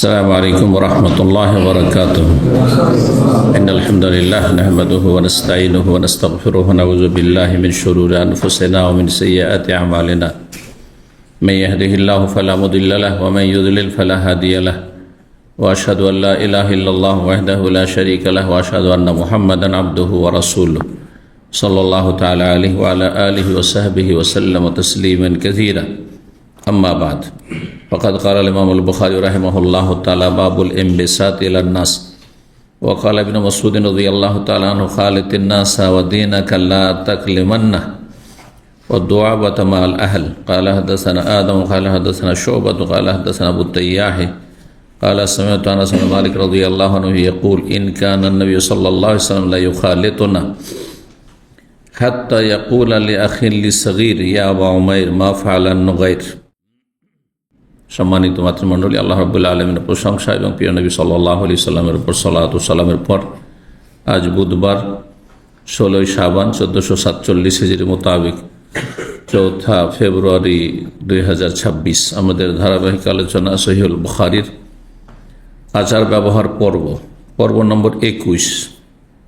السلام عليكم ورحمة الله وبركاته. إن الحمد لله نحمده ونستعينه ونستغفره ونعوذ بالله من شرور أنفسنا ومن سيئات أعمالنا. من يهده الله فلا مضل له ومن يضلل فلا هادي له. وأشهد أن لا إله إلا الله وحده لا شريك له وأشهد أن محمدا عبده ورسوله صلى الله تعالى عليه وعلى آله وصحبه وسلم تسليما كثيرا. أما بعد فقد قال الإمام البخاري رحمه الله تعالى باب الانبساط إلى الناس. وقال ابن مسعود رضي الله تعالى عنه خالط الناس ودينك لا تكلمنه والدعابة مع الأهل. قال حدثنا آدم قال حدثنا شعبة قال حدثنا أبو التياح قال سمعت أنس بن مالك رضي الله عنه يقول إن كان النبي صلى الله عليه وسلم لا يخالطنا حتى يقول لأخ لصغير يا أبا عمير ما فعل النغير. সম্মানিত মাতৃমণ্ডলী, আল্লাহ রাব্বুল আলামিনের প্রশংসা এবং প্রিয় নবী সাল্লাল্লাহু আলাইহি সাল্লামের উপর সালাত ও সালামের পর আজ বুধবার 16 শাবান 1447 হিজরি মোতাবেক 4 ফেব্রুয়ারি 2026 আমাদের ধারাবাহিক আলোচনা সহিহুল বুখারীর আচার ব্যবহার পর্ব নম্বর 21।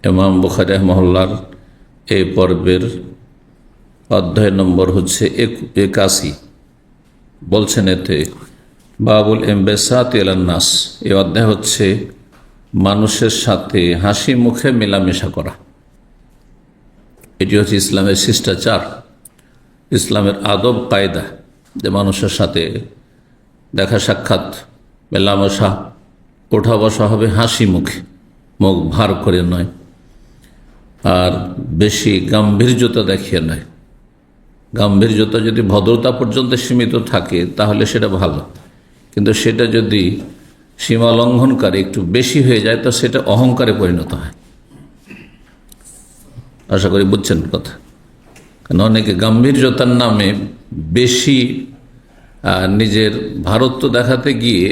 ইমাম বুখারী রাহিমাহুল্লাহর এই পর্বের অধ্যায় নম্বর হচ্ছে 81। বলছেন এতে বাবুল ইনবিসাত ইলান নাস, এই অধ্যায় হচ্ছে মানুষের সাথে হাসি মুখে মেলামেশা করা। এটি হচ্ছে ইসলামের শিষ্টাচার, ইসলামের আদব কায়দা, যে মানুষের সাথে দেখা সাক্ষাৎ মেলামেশা ওঠা বসা হবে হাসি মুখে, মুখ ভার করে নয়, আর বেশি গাম্ভীর্যতা দেখিয়ে নয়। গাম্ভীর্যতা যদি ভদ্রতা পর্যন্ত সীমিত থাকে তাহলে সেটা ভালো, কিন্তু সেটা যদি সীমা লঙ্ঘনকারী একটু বেশি হয়ে যায় তো সেটা অহংকারে পরিণত হয়। আশা করি বুঝছেন কথা। কারণ অনেকে গাম্ভীর্যতার নামে বেশি নিজের ভারত্ব দেখাতে গিয়ে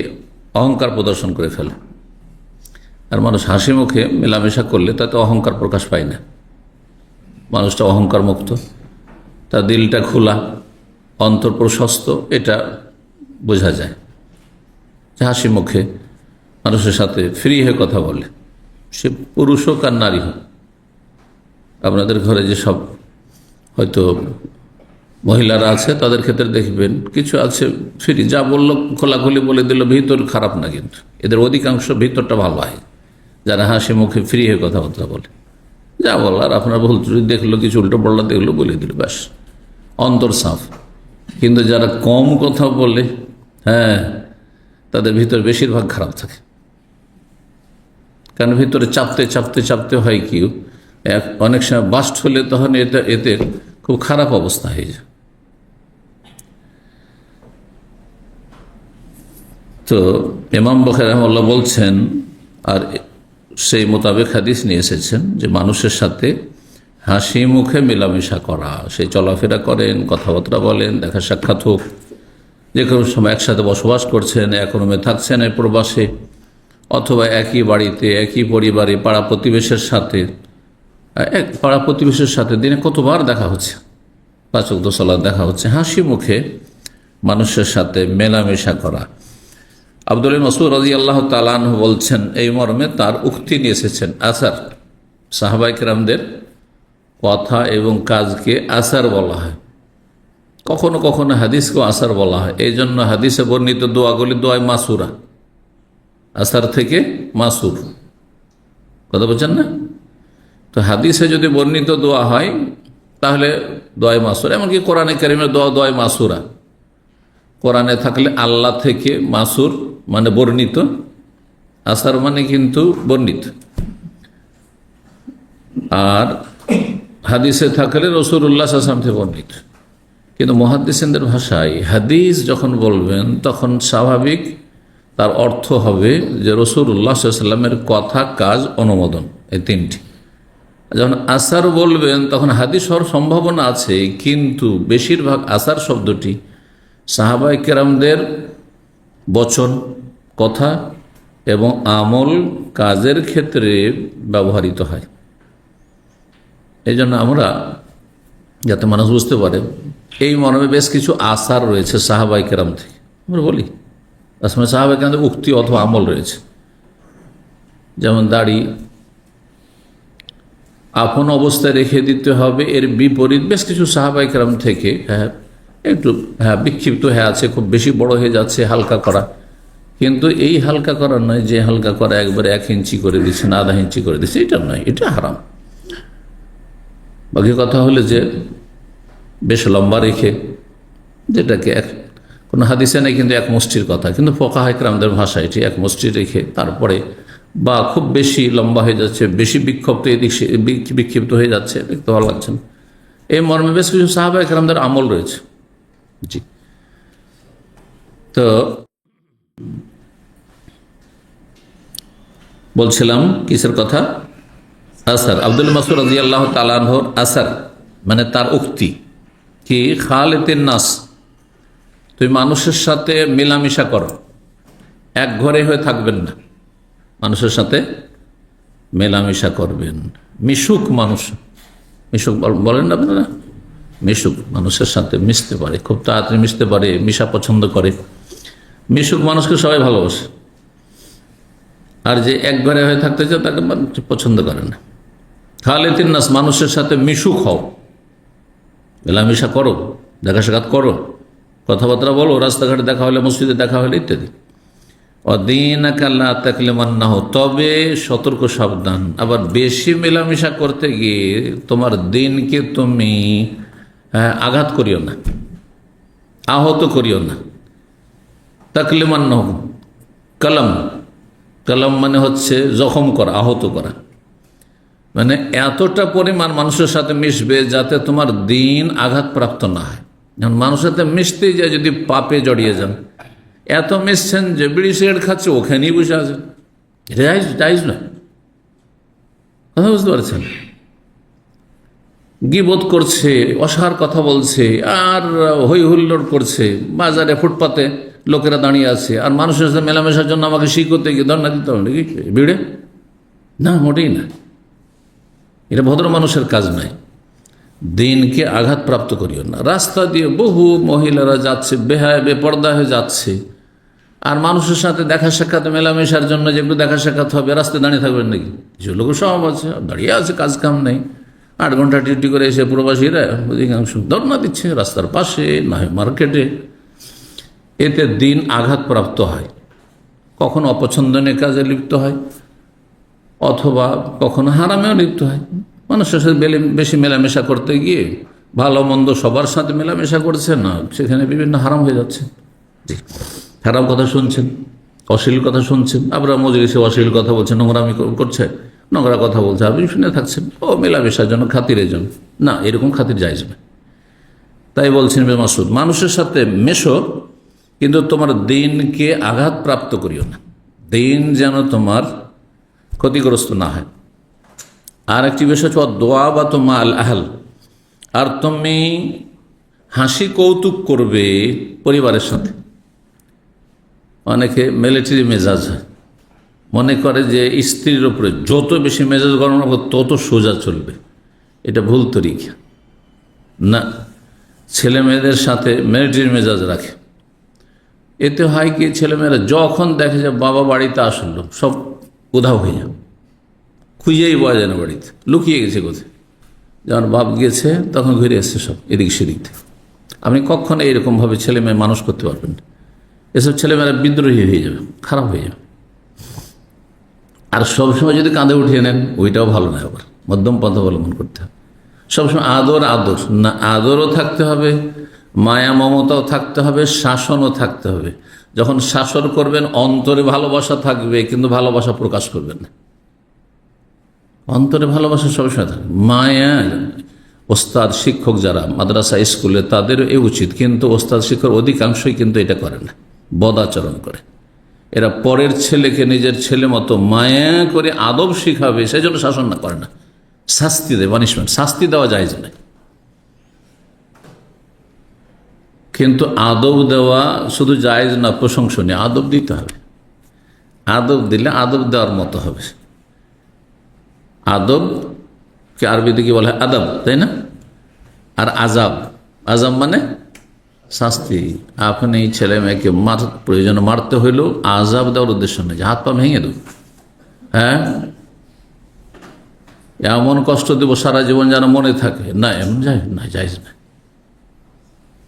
অহংকার প্রদর্শন করে ফেলে। আর মানুষ হাসি মুখে মেলামেশা করলে তাতে অহংকার প্রকাশ পায় না। মানুষটা অহংকার মুক্ত, তার দিলটা খোলা, অন্তর প্রশস্ত, এটা বোঝা যায় যে হাসি মুখে মানুষের সাথে ফ্রি হয়ে কথা বলে, সে পুরুষ হোক আর নারী হোক। আপনাদের ঘরে যে সব হয়তো মহিলারা আছে তাদের ক্ষেত্রে দেখবেন কিছু আছে ফ্রি, যা বললো খোলাখুলি বলে দিল, ভিতর খারাপ না, কিন্তু এদের অধিকাংশ ভিতরটা ভালো হয় যারা হাসি মুখে ফ্রি হয়ে কথাবার্তা বলে। যা বলার আপনার ভুল দেখলো, কিছু উল্টো পড়লা দেখলো, বলে দিল, ব্যাস অন্তর সাফ। কিন্তু যারা কম কথা বলে, তাদের ভিতর বেশিরভাগ খারাপ থাকে। কারণ ভিতরে চাপতে চাপতে চাপতে হয় কি, অনেক সময় বাস্ট হলে তখন এতে খুব খারাপ অবস্থা হয়ে যায়। তো ইমাম বুখারী রাহিমাহুল্লাহ বলছেন, আর সেই মোতাবেক হাদিস নিয়ে এসেছেন যে মানুষের সাথে হাসি মুখে মেলামেশা করা, সেই চলাফেরা করেন, কথাবার্তা বলেন, দেখা সাক্ষাৎ হোক, যে কোনো সময় একসাথে বসবাস করছেন, এক রুমে থাকছেন এই প্রবাসে, অথবা একই বাড়িতে একই পরিবারে পাড়া প্রতিবেশীর সাথে দিনে কতবার দেখা হচ্ছে, 5 ওয়াক্ত সালাত দেখা হচ্ছে, হাসি মুখে মানুষের সাথে মেলামেশা করা। আব্দুল্লাহ মাসউদ রাদিয়াল্লাহু তাআলা আনহু বলছেন, এই মর্মে তার উক্তি নিয়ে এসেছেন আসার। সাহাবায়ে কেরামদের কথা এবং কাজকে আসার বলা হয়, কখনো কখনো হাদিসকেও আসার বলা হয়। এই জন্য হাদিসে বর্ণিত দোয়াগুলি দোয়ায় মাসুরা, আসার থেকে মাসুর, কথা বলছেন না? তো হাদিসে যদি বর্ণিত দোয়া হয় তাহলে দোয়ায় মাসুরা। এমনকি কোরআনে কারিমের দোয়ায় মাসুরা, কোরআনে থাকলে আল্লাহ থেকে মাসুর মানে বর্ণিত, আসার মানে কিন্তু বর্ণিত, আর হাদিসে থাকলে রাসূলুল্লাহ সাল্লাল্লাহু আলাইহি ওয়াসাল্লাম থেকে বর্ণিত। কিন্তু মুহাদ্দিসিনদের ভাষায় হাদিস যখন বলবেন তখন স্বাভাবিক তার অর্থ হবে যে রাসূলুল্লাহ সাল্লাল্লাহু আলাইহি ওয়াসাল্লামের কথা, কাজ, অনুমোদন, এই তিনটি। যখন আসার বলবেন তখন হাদিস হওয়ার সম্ভাবনা আছে, কিন্তু বেশিরভাগ আসার শব্দটি সাহাবায়ে কেরামদের বচন, কথা এবং আমল, কাজের ক্ষেত্রে ব্যবহৃত হয়। এই জন্য আমরা, যাতে মানুষ বুঝতে পারে, এই মর্মে বেশ কিছু আসার রয়েছে সাহাবায়ে কেরাম থেকে, আমরা বলি আসমানে সাহাবায়ে কেরামদের উক্তি অথবা আমল রয়েছে। যেমন দাড়ি আপন অবস্থায় রেখে দিতে হবে, এর বিপরীত বেশ কিছু সাহাবায়ে কেরাম থেকে একটু বিক্ষিপ্ত হয়ে আছে, খুব বেশি বড় হয়ে যাচ্ছে, হালকা করা। কিন্তু এই হালকা করা নয় যে হালকা করা একবারে 1 ইঞ্চি করে দিচ্ছে না, আধা ইঞ্চি করে দিচ্ছে, এটা নয়, এটা হারাম। বাকি কথা হলে যে বেশ লম্বা রেখে, যেটাকে কোনো হাদিসে নেই কিন্তু এক মুষ্টির কথা, কিন্তু ফুকাহা কেরামদের ভাষা এটি এক মুষ্টি রেখে তারপরে, বা খুব বেশি লম্বা হয়ে যাচ্ছে, বেশি বিক্ষিপ্ত হয়ে যাচ্ছে, দেখতে ভালো লাগছে না, এই মর্মে বেশ কিছু সাহাবায়ে কেরামদের আমল রয়েছে। জি, তো বলছিলাম কিসের কথা? আসার, আব্দুল মাসউদ রাদিয়াল্লাহু তাআলা আনহুর আসার মানে তার উক্তি কি, খালিতিন নাস, তুমি মানুষের সাথে মেলামেশা করো, এক ঘরে হয়ে থাকবেন না, মানুষের সাথে মেলামেশা করবেন। মিশুক মানুষ, মিশুক বলেন না আপনারা, মিশুক মানুষের সাথে মিশতে পারে, খুব তাড়াতাড়ি মিশতে পারে, মিশা পছন্দ করে। মিশুক মানুষকে সবাই ভালোবাসে, আর যে এক ঘরে হয়ে থাকতে চায় তাকে পছন্দ করে না। খালিতিন নাস, মানুষের সাথে মিশুক হও, মেলামেশা করো, দেখা সাক্ষাৎ করো, কথাবার্তা বলো, রাস্তাঘাটে দেখা হলে, মসজিদে দেখা হলে ইত্যাদি। অদিনাকা লা তাকলিমান্নাহ, তবে সতর্ক সাবধান, আবার বেশি মেলামেশা করতে গিয়ে তোমার দিনকে তুমি আঘাত করিও না, আহত করিও না। তাকলিমান্নাহ কালাম, কালাম মানে হচ্ছে জখম করা, আহত করা, মানে এতটা পরিমাণ মানুষের সাথে মিশবে যাতে তোমার দিন আঘাতপ্রাপ্ত না হয়। যেমন মানুষের সাথে মিশতেই যায় যদি পাপে জড়িয়ে যান, এত মিশছেন যে বিড়ি সিগারেট খাচ্ছে ওখানেই বসে আছেন, জায়েজ নয়, কথা বুঝতে পারছেন? গীবত করছে, অসার কথা বলছে, আর হই হুল্লোড় করছে, বাজারে ফুটপাতে লোকেরা দাঁড়িয়ে আছে, আর মানুষের সাথে মেলামেশার জন্য আমাকে শিখতে গিয়ে ধর্ণা দিতে হবে নাকি ভিড়ে? না, মোটেই না, এটা ভদ্র মানুষের কাজ নয়। দিনকে আঘাতপ্রাপ্ত করিও না। রাস্তা দিয়ে বহু মহিলারা যাচ্ছে, বেহায় বেপর্দা হয়ে যাচ্ছে, আর মানুষের সাথে দেখা সাক্ষাৎ মেলামেশার জন্য যে একটু দেখা সাক্ষাৎ হবে, রাস্তায় দাঁড়িয়ে থাকবেন নাকি? কিছু লোক সব আছে, দাঁড়িয়ে আছে, কাজ কাম নেই, 8 ঘন্টা ডিউটি করে এসে প্রবাসীরা অধিকাংশ ধর্ণা দিচ্ছে রাস্তার পাশে, না হয় মার্কেটে। এতে দিন আঘাতপ্রাপ্ত হয়, কখনো অপছন্দনীয় কাজে লিপ্ত হয়, অথবা কখনো হারামেও লিপ্ত হয়। মানুষের সাথে বেশি মেলামেশা করতে গিয়ে ভালো মন্দ সবার সাথে মেলামেশা করছে না, সেখানে বিভিন্ন হারাম হয়ে যাচ্ছে। খারাপ কথা শুনছেন, অশ্লীল কথা শুনছেন, আবার মজলিসে অশ্লীল কথা বলছেন, নোংরামি করছে, নোংরা কথা বলছে, আপনি শুনে থাকছেন, ও মেলামেশার জন্য, খাতিরের জন্য। না, এরকম খাতির জায়েজ না। তাই বলছেন ইবনে মাসউদ, মানুষের সাথে মেশো, কিন্তু তোমার দিনকে আঘাতপ্রাপ্ত করিও না, দিন যেন তোমার ক্ষতিগ্রস্ত না হয়। আর একটি বিষয় হচ্ছে দোয়া বা তোমা আল আহল, আর তুমি হাসি কৌতুক করবে পরিবারের সাথে। অনেকে মিলিটারি মেজাজ হয়, মনে করে যে স্ত্রীর উপরে যত বেশি মেজাজ গরম হবে তত সোজা চলবে, এটা ভুল তরিকা। না, ছেলে মেয়েদের সাথে মিলিটারি মেজাজ রাখে, এতে হয় কি, ছেলেমেয়েরা যখন দেখে যে বাবা বাড়িতে আসলো, সব উধাও হয়ে যাবে, খুঁজেই পাওয়া যায় না, বাড়িতে লুকিয়ে গেছে কোথায়। যখন বাপ গেছে তখন ঘুরে এসছে সব এদিক সেদিক থেকে। আপনি কখনো এইরকমভাবে ছেলে মেয়ে মানুষ করতে পারবেন না। এসব ছেলেমেয়েরা বিদ্রোহী হয়ে যাবে, খারাপ হয়ে যাবে। আর সবসময় যদি কাঁধে উঠিয়ে নেন, ওইটাও ভালো নয়, আবার মধ্যম পথ অবলম্বন করতে হবে। সবসময় আদর আদর না, আদরও থাকতে হবে, মায়া মমতাও থাকতে হবে, শাসনও থাকতে হবে। যখন শাসন করবেন অন্তরে ভালোবাসা থাকবে, কিন্তু ভালোবাসা প্রকাশ করবেন না। অন্তরে ভালোবাসা সবসময় থাকবে। মায়া, ওস্তাদ শিক্ষক যারা মাদ্রাসা স্কুলে, তাদের এ উচিত, কিন্তু ওস্তাদ শিক্ষক অধিকাংশই কিন্তু এটা করে না, বদাচরণ করে। এরা পরের ছেলেকে নিজের ছেলে মতো মায়া করে আদব শিখাবে, সেই জন্য শাসন না করে না, শাস্তি দেয়, পানিশমেন্ট, শাস্তি দেওয়া যায় না। কিন্তু আদব দেওয়া শুধু জায়েজ না, প্রশংসনীয়, আদব দিতে হবে। আদব দিলে আদব দেওয়ার মতো হবে। আদবকে আরবিতে কি বলা হয়? আদব, তাই না? আর আজাব, আজাব মানে শাস্তি। আপনি ছেলে মেয়েকে প্রয়োজন মারতে হইলেও আযাব দেওয়ার উদ্দেশ্য নেই যে হাত পা ভেঙে দেব, হ্যাঁ এমন কষ্ট দেব সারা জীবন যেন মনে থাকে, না এমন জায়েজ না।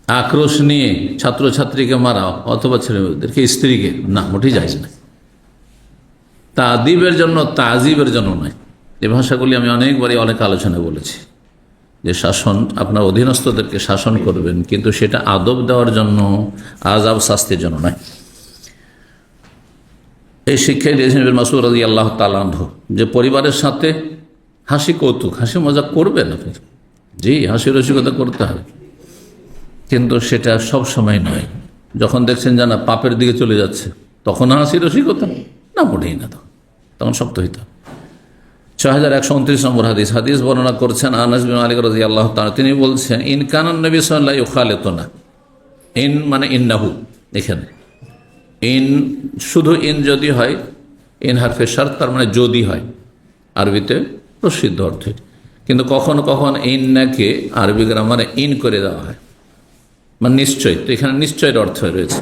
আক্রোশ নিয়ে ছাত্রছাত্রীকে মারা অথবা ছেলেমেয়েদেরকে স্ত্রীকে, না মোটেই জায়েজ না। তাদিবের জন্য, তাজিবের জন্য নয়। এই ভাষাগুলি আমি অনেকবারই অনেক আলোচনায় বলেছি যে শাসন, আপনার অধীনস্থদেরকে শাসন করবেন, কিন্তু সেটা আদব দেওয়ার জন্য, আযাব শাস্তির জন্য নয়। এই শিক্ষাই দিয়েছেন ইবনে মাসউদ রাদিয়াল্লাহু তাআলা আনহু যে পরিবারের সাথে হাসি কৌতুক, হাসি মজা করবেন আপনি, জি হাসি রসিকতা করতে হবে, কিন্তু সেটা সব সময় নয়। যখন দেখছেন যে না পাপের দিকে চলে যাচ্ছে তখন হাসি রসিকতা না, মোটেই না, তখন শক্ত হইতে হবে। 6129 নম্বর হাদিস বর্ণনা করছেন আনাস বিন মালিক রাদিয়াল্লাহু তাআলা, তিনি বলছেন ইন কানান নবী সাল্লাল্লাহু আলাইহি ইউখালিতুনা, ইন মানে ইন্নাহু, এখানে ইন শুধু ইন যদি হয়, ইন হারফে শর্ত, তার মানে যদি হয়, আরবিতে প্রসিদ্ধ অর্থে, কিন্তু কখনো কখনো ইন্নাকে আরবি গ্রামারে ইন করে দেওয়া হয়, মানে নিশ্চয়, তো এখানে নিশ্চয়ের অর্থ রয়েছে।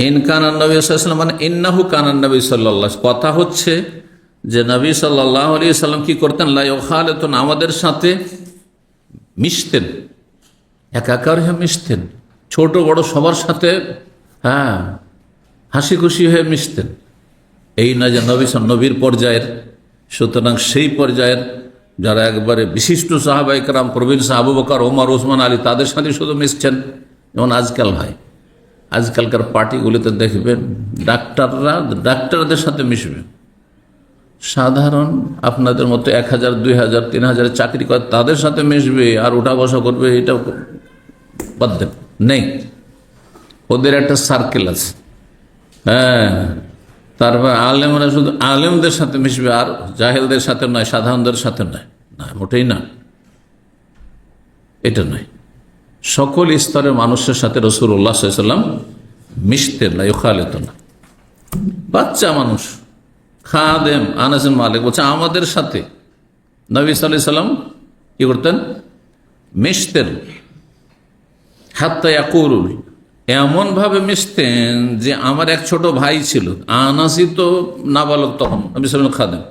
ইন কানান নবী সাল্লাল্লাহু আলাইহি ওয়াসাল্লাম মানে ইন্নাহু কানান নবী সাল্লাল্লাহু, কথা হচ্ছে যে নবী সাল্লাল্লাহু আলাইহি ওয়াসাল্লাম কি করতেন, লা ইউখালিতুন, আমাদের সাথে মিশতেন, একাকার হয়ে মিশতেন, ছোট বড় সবার সাথে হ্যাঁ হাসি খুশি হয়ে মিশতেন। এই না যে নবীর পর্যায়ের, সুতরাং সেই পর্যায়ের যারা একবারে বিশিষ্ট সাহাবায়ে কেরাম, প্রবীণ আবু বকর, ওমর, ওসমান, আলী, তাদের সাথে শুধু মিশছেন, যেমন আজকাল হয়। আজকালকার পার্টিগুলিতে দেখবেন ডাক্তারদের সাথে মিশবে, সাধারণ আপনাদের মতো 1000, 2000, 3000 চাকরি করে তাদের সাথে মিশবে আর উঠা বসা করবে, এটা বাদ দেন, নেই। ওদের একটা সার্কেল আছে, হ্যাঁ। তারপর আলেমরা শুধু আলেমদের সাথে মিশবে, আর জাহেলদের সাথে নয়, সাধারণদের সাথে নয়, না মোটেই না, এটা নয়। সকল স্তরের মানুষের সাথে রাসূলুল্লাহ সাল্লাল্লাহু আলাইহি ওয়াসাল্লাম মিশতেন, লা ইউখালিতুনা। বাচ্চা মানুষ, খাদেম আনাস বিন মালিক বলছে আমাদের সাথে নবী সাল্লাল্লাহু আলাইহি ওয়াসাল্লাম কি করতেন, মিশতেন। হাত্তা ইয়াকুলু, এমন ভাবে মিশতেন যে আমার এক ছোট ভাই ছিল, আনাসই তো নাবালক তখন, নবী সাল্লাল্লাহু আলাইহি ওয়াসাল্লাম খাদেম,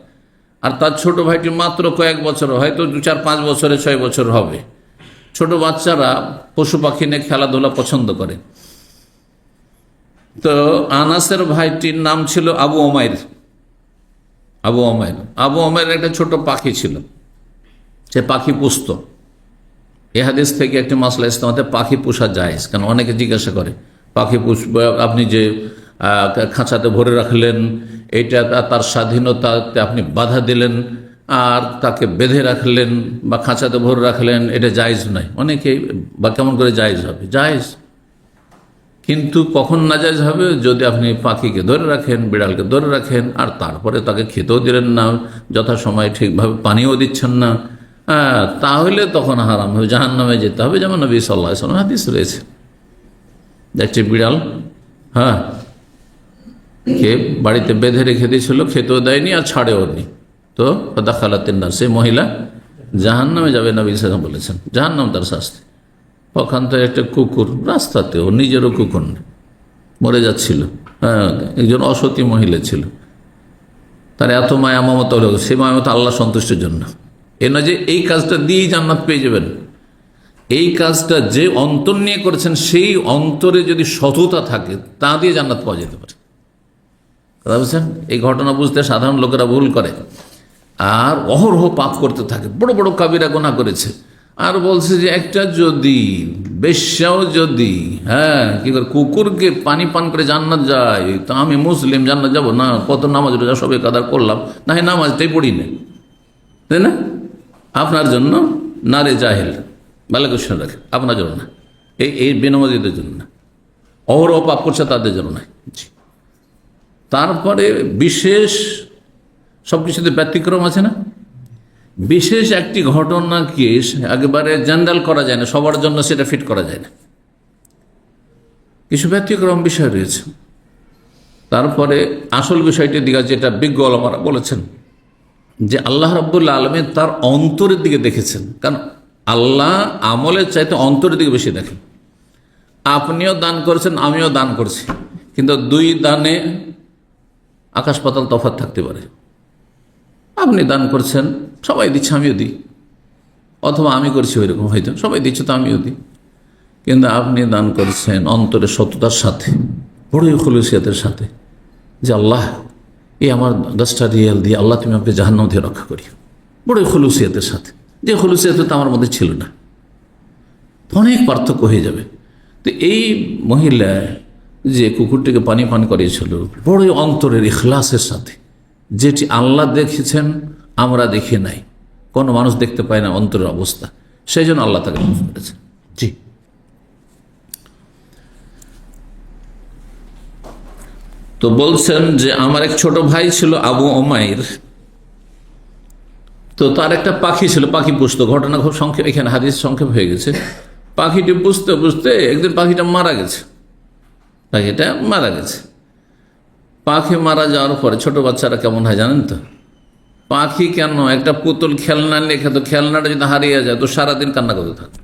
আর তার ছোট ভাইটি মাত্র কয়েক বছর, হয়তো 2, 4, 5 বছরে, 6 বছর হবে। ছোট বাচ্চারা পশু পাখি নিয়ে খেলাধুলা পছন্দ করে, তো আনাসের ভাইটির নাম ছিল আবু ওমাইর। আবু ওমাইর একটা ছোট পাখি ছিল, সে পাখি পুষত। এ হাদিস থেকে একটি মাসলা ইসলামতে পাখি পোষা জায়েজ, কারণ অনেকে জিজ্ঞাসা করে পাখি পুষবে, আপনি যে খাঁচাতে ভরে রাখলেন, এটা তার স্বাধীনতাতে আপনি বাধা দিলেন, আর তাকে বেঁধে রাখলেন বা খাঁচাতে ভরে রাখলেন, এটা জায়েজ নয়। অনেকে বা কেমন করে জায়েজ হবে, জায়েজ, কিন্তু কখন নাজায়েজ হবে, যদি আপনি পাখিকে ধরে রাখেন, বিড়ালকে ধরে রাখেন, আর তারপরে তাকে খেতেও দিলেন না, যথাসময়ে ঠিকভাবে পানিও দিচ্ছেন না, তাহলে তখন হারাম হবে, জাহান্নামে যেতে হবে। যেমন নবী সাল্লাল্লাহু আলাইহি ওয়াসাল্লাম হাদিস রয়েছে, একটি বিড়াল কে বাড়িতে বেঁধে রেখে দিয়েছিল, খেতেও দেয়নি আর ছাড়েও নি, তো দাখালাতিন নার, সেই মহিলা জাহান্নামে যাবে, নবী সাল্লাল্লাহু আলাইহি ওয়াসাল্লাম বলেছেন, জাহান্নাম তার শাস্তি। ওখান থেকে একটা কুকুর রাস্তাতেও, নিজেরও কুকুর মরে যাচ্ছিল, একজন অসতী মহিলা ছিল, তার এত মায়া মমতা হলো, সে মায়া আল্লাহ সন্তুষ্টির জন্য। এ নয় যে এই কাজটা দিয়েই জান্নাত পেয়ে যাবেন, এই কাজটা যে অন্তর নিয়ে করেছেন, সেই অন্তরে যদি সততা থাকে, তা দিয়ে জান্নাত পাওয়া যেতে পারে। কথা বুঝছেন? এই ঘটনা বুঝতে সাধারণ লোকেরা ভুল করে, আর অহরহ পাপ করতে থাকে, বড় বড় কাবিরা গুনাহ করেছে, আর বলছে যে একটা যদি বেশ্যাও যদি কি করে কুকুরকে পানি পান করে জান্নাত যায়, তা আমি মুসলিম জান্নাত যাব না? কত নামাজ রোজা সবে কাদার করলাম, না হয় নামাজটাই পড়ি না, তাই না? আপনার জন্য না রে জাহেল, ভালো কোশ্চেন রাখে, আপনার জন্য না, এই বেনামাজিদের জন্য না, অহরহ পাপ করছে তাদের জন্য না। তারপরে বিশেষ সবকিছুতে ব্যতিক্রম আছে না, বিশেষ একটি ঘটনাকে একেবারে জেনারেল করা যায় না, সবার জন্য সেটা ফিট করা যায় না, কিছু ব্যতিক্রম বিষয় রয়েছে। তারপরে আসল বিষয়টির দিকে যেটা বিজ্ঞ ওলামারা বলেছেন যে আল্লাহ রাব্বুল আলামিন তার অন্তরের দিকে দেখেছেন, কারণ আল্লাহ আমলের চাইতে অন্তরের দিকে বেশি দেখেন। আপনিও দান করছেন, আমিও দান করছি, কিন্তু দুই দানে আকাশ পাতাল তফাৎ থাকতে পারে। আপনি দান করছেন, সবাই দিচ্ছে, আমিও দিই, অথবা আমি করছি ওইরকম, হয়তো সবাই দিচ্ছে তো আমিও দিই। কিন্তু আপনি দান করছেন অন্তরের সততার সাথে, বড়ই খুলুসিয়াতের সাথে, যে আল্লাহ এই আমার 10টা রিয়াল দিয়ে আল্লাহ তুমি আমাকে জাহান্নাম থেকে রক্ষা করি, বড়ই খুলুসিয়াতের সাথে, যে খুলুসিয়াত তো আমার মধ্যে ছিল না। অনেক পার্থক্য হয়ে যাবে। তো এই মহিলা যে কুকুরটিকে পানি পান করিয়েছিল, বড়ই অন্তরের ইখলাসের সাথে, যেটি আল্লাহ দেখেছেন আমরা দেখি নাই, কোনো মানুষ দেখতে পায় না অন্তরের অবস্থা, সেই জন্য আল্লাহ তাকে মাফ করেছেন। জি, তো বলছেন যে আমার এক ছোট ভাই ছিল আবু ওমাইর, তো তার একটা পাখি ছিল, পাখি পুষত। ঘটনা খুব সংক্ষেপ, এখানে হাদিস সংক্ষেপ হয়ে গেছে। পাখিটি বুঝতে বুঝতে একদিন পাখিটা মারা গেছে। পাখি মারা যাওয়ার পরে ছোট বাচ্চারা কেমন হয় জানেন তো? পাখি কেন, একটা পুতুল খেলনা নিয়ে খেত, খেলনাটা যদি হারিয়ে যায় তো সারাদিন কান্না করতে থাকে।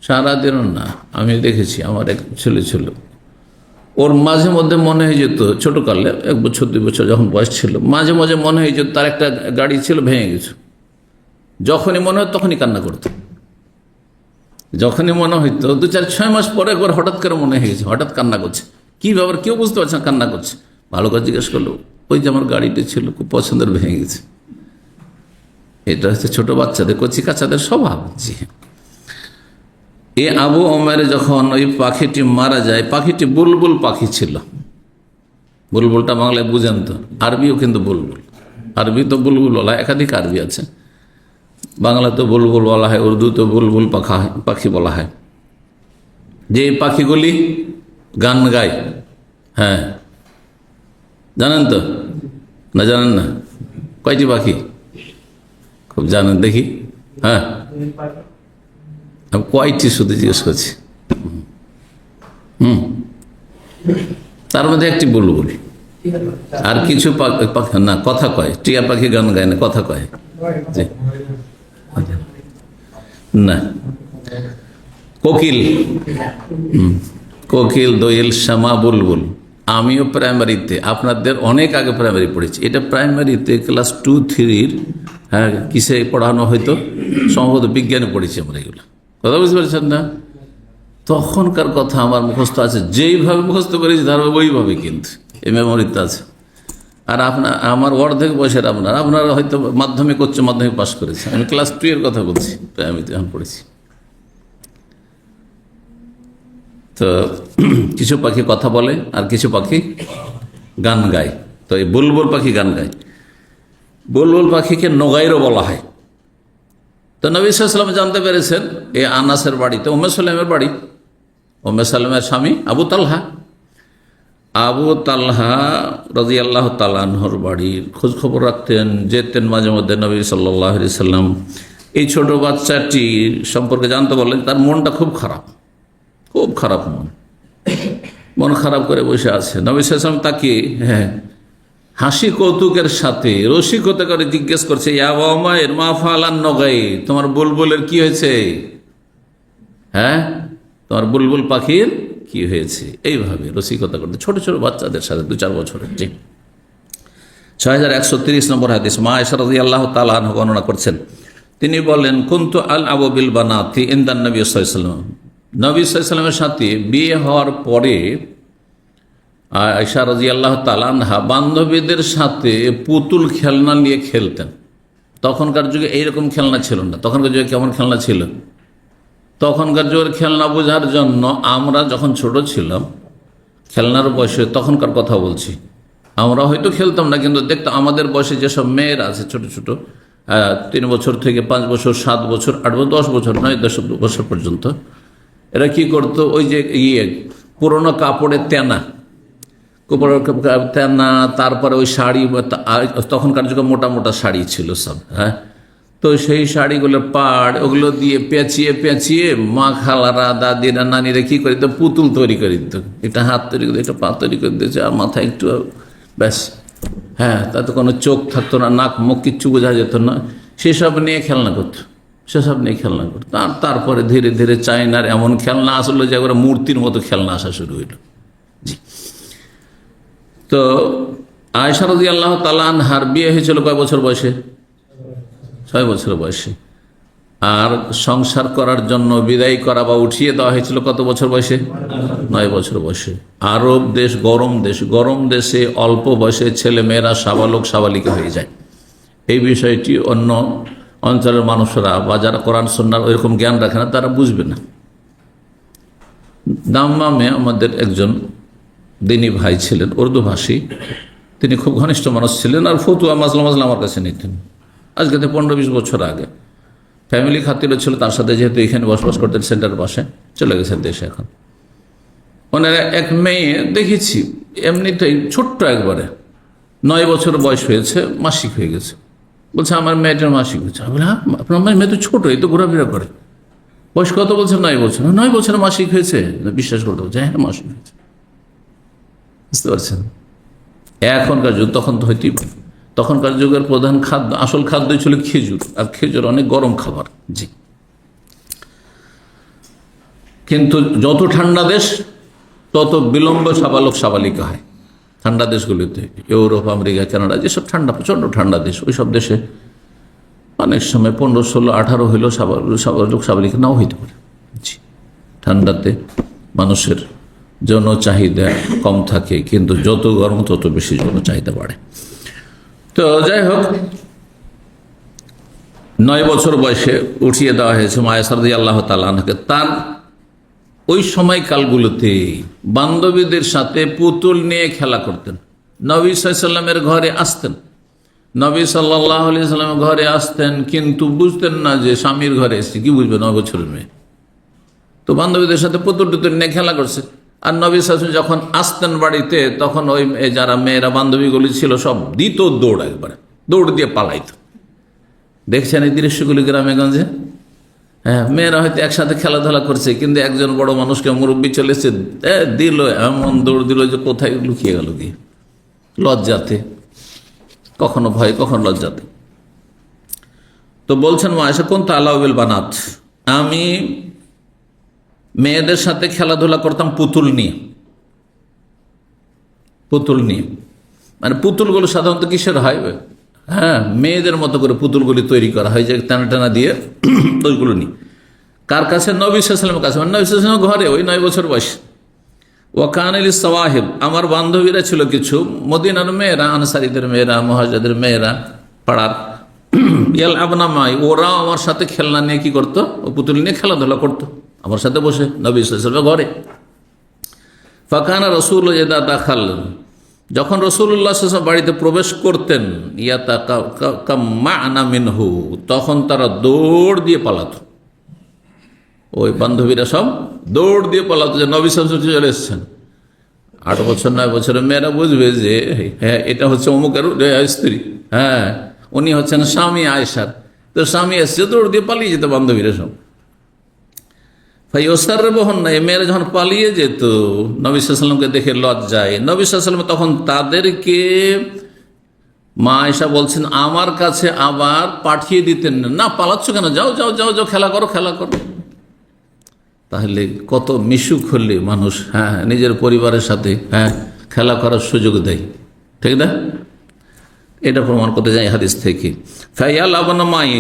সারাদিনও না, আমি দেখেছি আমার এক ছেলে ছিল, ওর মাঝে মধ্যে মনে হয়ে যেত, ছোটকালে 1 বছর 2 বছর যখন বয়স ছিল, মাঝে মাঝে মনে হয়ে যেত তার একটা গাড়ি ছিল ভেঙে গেছে। যখনই মনে হয় তখনই কান্না করতো। যখনই মনে হইতো 2-4-6 মাস পরে একবার হঠাৎ করে মনে হয়ে গেছে, হঠাৎ কান্না করছে। কি ব্যাপার, কেউ বুঝতে পারছে না কান্না করছে। ভালো করে জিজ্ঞেস করলো, ওই যে আমার গাড়িটা ছিল খুব পছন্দের, ভেঙে গেছে। এটা হচ্ছে ছোট বাচ্চাদের, কচি কাচাদের স্বভাব। জি, এ আবু ওমরে যখন ওই পাখিটি মারা যায়, পাখিটি বুলবুল পাখি ছিল। বুলবুলটা বাংলায় বুঝেন তো, আরবিও কিন্তু বুলবুল, আরবি তো বুলবুল বলা হয়, একাধিক আরবি আছে। বাংলা তো বুলবুল বলা হয়, উর্দু তো বুলবুল পাখি বলা হয়। যে পাখিগুলি গান গায়, হ্যাঁ জানেন তো না? জানেন না? কয়টি পাখি খুব জানেন দেখি? হ্যাঁ, কয়টি শুধু জিজ্ঞেস করছি। তার মধ্যে একটি বুলবুল, আর কিছু পাখি না কথা কয়। টিয়া পাখি গান গায় না, কথা কয়। না, কোকিল, কোকিল, দোয়েল, শ্যামা, বুলবুল। আমিও প্রাইমারিতে, আপনাদের অনেক আগে প্রাইমারি পড়েছি। এটা প্রাইমারিতে ক্লাস 2-3 হ্যাঁ কিসে পড়ানো হয়তো, সম্ভবত বিজ্ঞানে পড়েছি আমরা এগুলো। কথা বুঝতে পারছেন না? তখনকার কথা আমার মুখস্থ আছে, যেইভাবে মুখস্থ করেছি তার ওইভাবে, কিন্তু এই মেমোরিতে আছে। আর আমার অর্ধেক বয়সের আপনারা হয়তো মাধ্যমিক, উচ্চ মাধ্যমিক পাস করেছে, আমি ক্লাস 2 এর কথা বলছি, প্রাইমারিতে এখন পড়েছি। তো কিছু পাখি কথা বলে আর কিছু পাখি গান গায়। তো এই বুলবুল পাখি গান গায়। বুলবুল পাখিকে নগাইরও বলা হয়। তো নবী সাল্লাল্লাহু আলাইহি ওয়াসাল্লাম জানতে পেরেছেন এই আনাসের বাড়িতে উম্মে সালেমের বাড়ি, উম্মে সালেমের স্বামী আবু তালহা রাদিয়াল্লাহু তাআলা আনহুর বাড়ির খোঁজ খবর রাখতেন, যেতেন মাঝে মধ্যে। নবী সাল্লাল্লাহু আলাইহি ওয়াসাল্লাম এই ছোট বাচ্চাটি সম্পর্কে জানতে বললেন। তার মনটা খুব খারাপ, খুব খারাপ মন খারাপ করে বসে আছে। নবী সাল্লাল্লাহু আলাইহি ওয়াসাল্লাম তাকে হাসি কৌতুকের সাথে রসিকতা করে জিজ্ঞেস করছে, ইয়া আবু উমাইর মা ফালান নগাই, তোমার বুলবুলের কি হয়েছে? হ্যাঁ, তোমার বুলবুল পাখির কি হয়েছে? এইভাবে রসিকতা করতে ছোট ছোট বাচ্চাদের সাথে, 2-4 বছরের। জি, 6130 নম্বর হাদিস। মা আয়েশা রাদিয়াল্লাহু তাআলা আনহা বর্ণনা করছেন, তিনি বলেন, কুনতু আল আবু বিল বানাতি ইনদান নবী সাল্লাল্লাহু আলাইহি ওয়াসাল্লাম। নবী সাল্লাল্লাহু আলাইহি ওয়াসাল্লামের সাথে বিয়ে হওয়ার পরে আয়েশা রাদিয়াল্লাহু তাআলা আনহা বান্ধবীদের সাথে পুতুল খেলনা নিয়ে খেলতেন। তখনকার যুগে এইরকম খেলনা ছিল না। তখনকার যুগে কেমন খেলনা ছিল? তখনকার যুগের খেলনা বোঝার জন্য, আমরা যখন ছোট ছিলাম খেলনার বয়সে, তখনকার কথা বলছি, আমরা হয়তো খেলতাম না, কিন্তু দেখতাম আমাদের বয়সে যেসব মেয়েরা আছে ছোট ছোট, 3 বছর থেকে 5 বছর, 7 বছর, 8 বছর, 10 বছর নয়, 10 বছর পর্যন্ত, এরা কি করতো, ওই যে পুরোনো কাপড়ের তেনা, তারপরে ওই শাড়ি, তখনকার যুগে মোটা মোটা শাড়ি ছিল সব, হ্যাঁ, তো সেই শাড়িগুলোর পাড় ওগুলো দিয়ে পেঁচিয়ে পেঁচিয়ে মা খালারা, দাদিরা, নানিরা কি করে দিত, পুতুল তৈরি করে দিত। এটা হাত তৈরি করে, এটা পা তৈরি করে দিয়েছে, আর মাথায় একটু ব্যাস, হ্যাঁ, তাতে কোনো চোখ থাকতো না, নাক মুখ কিচ্ছু বোঝা যেত না, সেসব নিয়ে খেলনা করতো। সেসব নিয়ে খেলনা করতো। তারপরে ধীরে ধীরে চায়নার এমন খেলনা আসলো যে একবারে মূর্তির মতো খেলনা আসা শুরু হইল। জি। তো আয়েশা রাদিয়াল্লাহু তাআলা আনহার বিয়ে হয়েছিল কয় বছর বয়সে? 6 বছর বয়সে। আর সংসার করার জন্য বিদায় করা বা উঠিয়ে দেওয়া হয়েছিল কত বছর বয়সে? 9 বছর বয়সে। আরব দেশ গরম দেশে অল্প বয়সে ছেলে মেয়েরা সাবালক সাবালিকা হয়ে যায়। এই বিষয়টি অন্য অঞ্চলের মানুষরা বা যারা কোরআন সুন্নাহর ওইরকম জ্ঞান রাখে না তারা বুঝবে না। দাম্মামে আমাদের একজন দিনী ভাই ছিলেন, উর্দু ভাষী। তিনি খুব ঘনিষ্ঠ মানুষ ছিলেন আর ফতুয়া মাজলা আমার কাছে নিতেন। আজকে থেকে 15-20 বছর আগে ফ্যামিলি খাতিরও ছিল তার সাথে, যেহেতু এখানে বসবাস করতেন সেন্টার পাশে, চলে গেছেন দেশে এখন। ওনারা এক মেয়ে দেখেছি এমনিতেই ছোট্ট, একবারে 9 বছর বয়স হয়েছে, মাসিক হয়ে গেছে। বলছে আমার মেয়েটার মাসিক হয়েছে। আমি বলি হ্যাঁ, আপনার মেয়ে তো ছোটো, এই তো ঘোরাফেরা করে। বয়স কত? বলছে 9 বছর। 9 বছরে মাসিক হয়েছে? বিশ্বাস করতে বলছে হ্যাঁ মাসিক হয়েছে। বুঝতে পারছেন? এখনকার যুগ, তখন তো হইতেই পারে। তখনকার যুগের প্রধান খাদ্য, আসল খাদ্যই ছিল খেজুর, আর খেজুর অনেক গরম খাবার। জি। কিন্তু যত ঠান্ডা দেশ তত বিলম্ব সাবালক সাবালিকা হয়। ঠান্ডা দেশগুলিতে, ইউরোপ, আমেরিকা, কানাডা, যেসব ঠান্ডা, প্রচণ্ড ঠান্ডা দেশ, ওই সব দেশে অনেক সময় 15, 16, 18 হইলেও সাবালক সাবালিকা নাও হইতে পারে। জি। ঠান্ডাতে মানুষের যৌন চাহিদা কম থাকে, কিন্তু যত গরম তত বেশি যৌন চাহিদা বাড়ে। তো যাই হোক, 9 বছর বয়সে উঠিয়ে দেওয়া হয়েছে আয়েশা রাদিয়াল্লাহু তাআলা আনহাকে। তার ওই সময়কালগুলোতে বান্ধবীদের সাথে পুতুল নিয়ে খেলা করতেন। নবী সাল্লাল্লাহু আলাইহি ওয়াসাল্লামের ঘরে আসতেন, নবী সাল্লাল্লাহু আলাইহি ওয়াসাল্লামের ঘরে আসতেন, কিন্তু বুঝতেন না যে স্বামীর ঘরে এসেছে। কি বুঝবে 9 বছরের মেয়ে? তো বান্ধবীদের সাথে পুতুল টুতুল নিয়ে খেলা করছে। আর নবী সাল্লাল্লাহু আলাইহি ওয়াসাল্লাম যখন আসতেন বাড়িতে, তখন ওই যারা মেয়েরা বান্ধবীগুলি ছিল সব দিত দৌড়, একবারে দৌড় দিয়ে পালাইত। দেখছেন এই দৃশ্যগুলি গ্রামে গঞ্জে? হ্যাঁ, মেয়েরা হয়তো একসাথে খেলাধুলা করছে, কিন্তু একজন বড় মানুষকে, মুরব্বী চলে এসে দিল, এমন দৌড় দিল যে কোথায় লুকিয়ে গেল গিয়ে, লজ্জাতে, কখনো ভয় কখনো লজ্জাতে। তো বলছেন আয়েশা, কোন তালাউবিল বানাত, আমি মেয়েদের সাথে খেলাধুলা করতাম পুতুল নিয়ে। পুতুল নিয়ে মানে পুতুলগুলো সাধারণত কিসের হয়? হ্যাঁ, মেয়েদের মতো করে পুতুলগুলি তৈরি করা হয়, যে টানা টানা দিয়ে ওইগুলো নিয়ে। কার কাছে? নবী সাল্লাল্লাহু আলাইহি ওয়াসাল্লামের কাছে। নবী সাল্লাল্লাহু আলাইহি ওয়াসাল্লামের ঘরে, ওই 9 বছর বয়স। ওয়াকানিল সাওয়াহিব, আমার বান্ধবীরা ছিল কিছু মদিনার মেয়েরা, আনসারীদের মেয়েরা, মুহাজিরদের মেয়েরা, পাড়ার। ইয়াল আবনা মাই, ওরা আমার সাথে খেলনা নিয়ে কি করতো? ও পুতুল নিয়ে খেলাধুলা করতো আমার সাথে বসে নবী সাল্লাল্লাহু আলাইহি ওয়াসাল্লামের ঘরে। ফাকানা রাসূল ইযা দাখাল, যখন রাসূলুল্লাহ সাল্লাল্লাহু আলাইহি ওয়াসাল্লাম বাড়িতে প্রবেশ করতেন, ইয়াতাকাম্মা'না মিনহু, তখন তারা দৌড় দিয়ে পালাতো। ওই বান্ধবীরা সব দৌড় দিয়ে পালাতো যে নবী সাল্লাল্লাহু আলাইহি ওয়াসাল্লাম চলে এসেছেন। 8 বছর 9 বছরের মেয়েরা বুঝবে যে হ্যাঁ এটা হচ্ছে অমুকের স্ত্রী, হ্যাঁ উনি হচ্ছেন স্বামী আয়েশার। তো স্বামী এসছে, দৌড় দিয়ে পালিয়ে যেত বান্ধবীরা সব। বহন না, মেয়েরা যখন পালিয়ে যেত নবী সাল্লাল্লাহু আলাইহি ওয়াসাল্লামকে দেখে লজ্জায়, নবী সাল্লাল্লাহু আলাইহি ওয়াসাল্লাম তখন তাদেরকে, মা আয়েশা বলছেন, আমার কাছে আবার পাঠিয়ে দিতেন না। পালাচ্ছ কেন? যাও যাও যাও যাও, খেলা করো খেলা করো। তাহলে কত মিশুক হলে মানুষ হ্যাঁ নিজের পরিবারের সাথে হ্যাঁ খেলা করার সুযোগ দেয়, ঠিক না? এটা প্রমাণ করতে যাই হাদিস থেকে। ফায়াল আবনা মাই,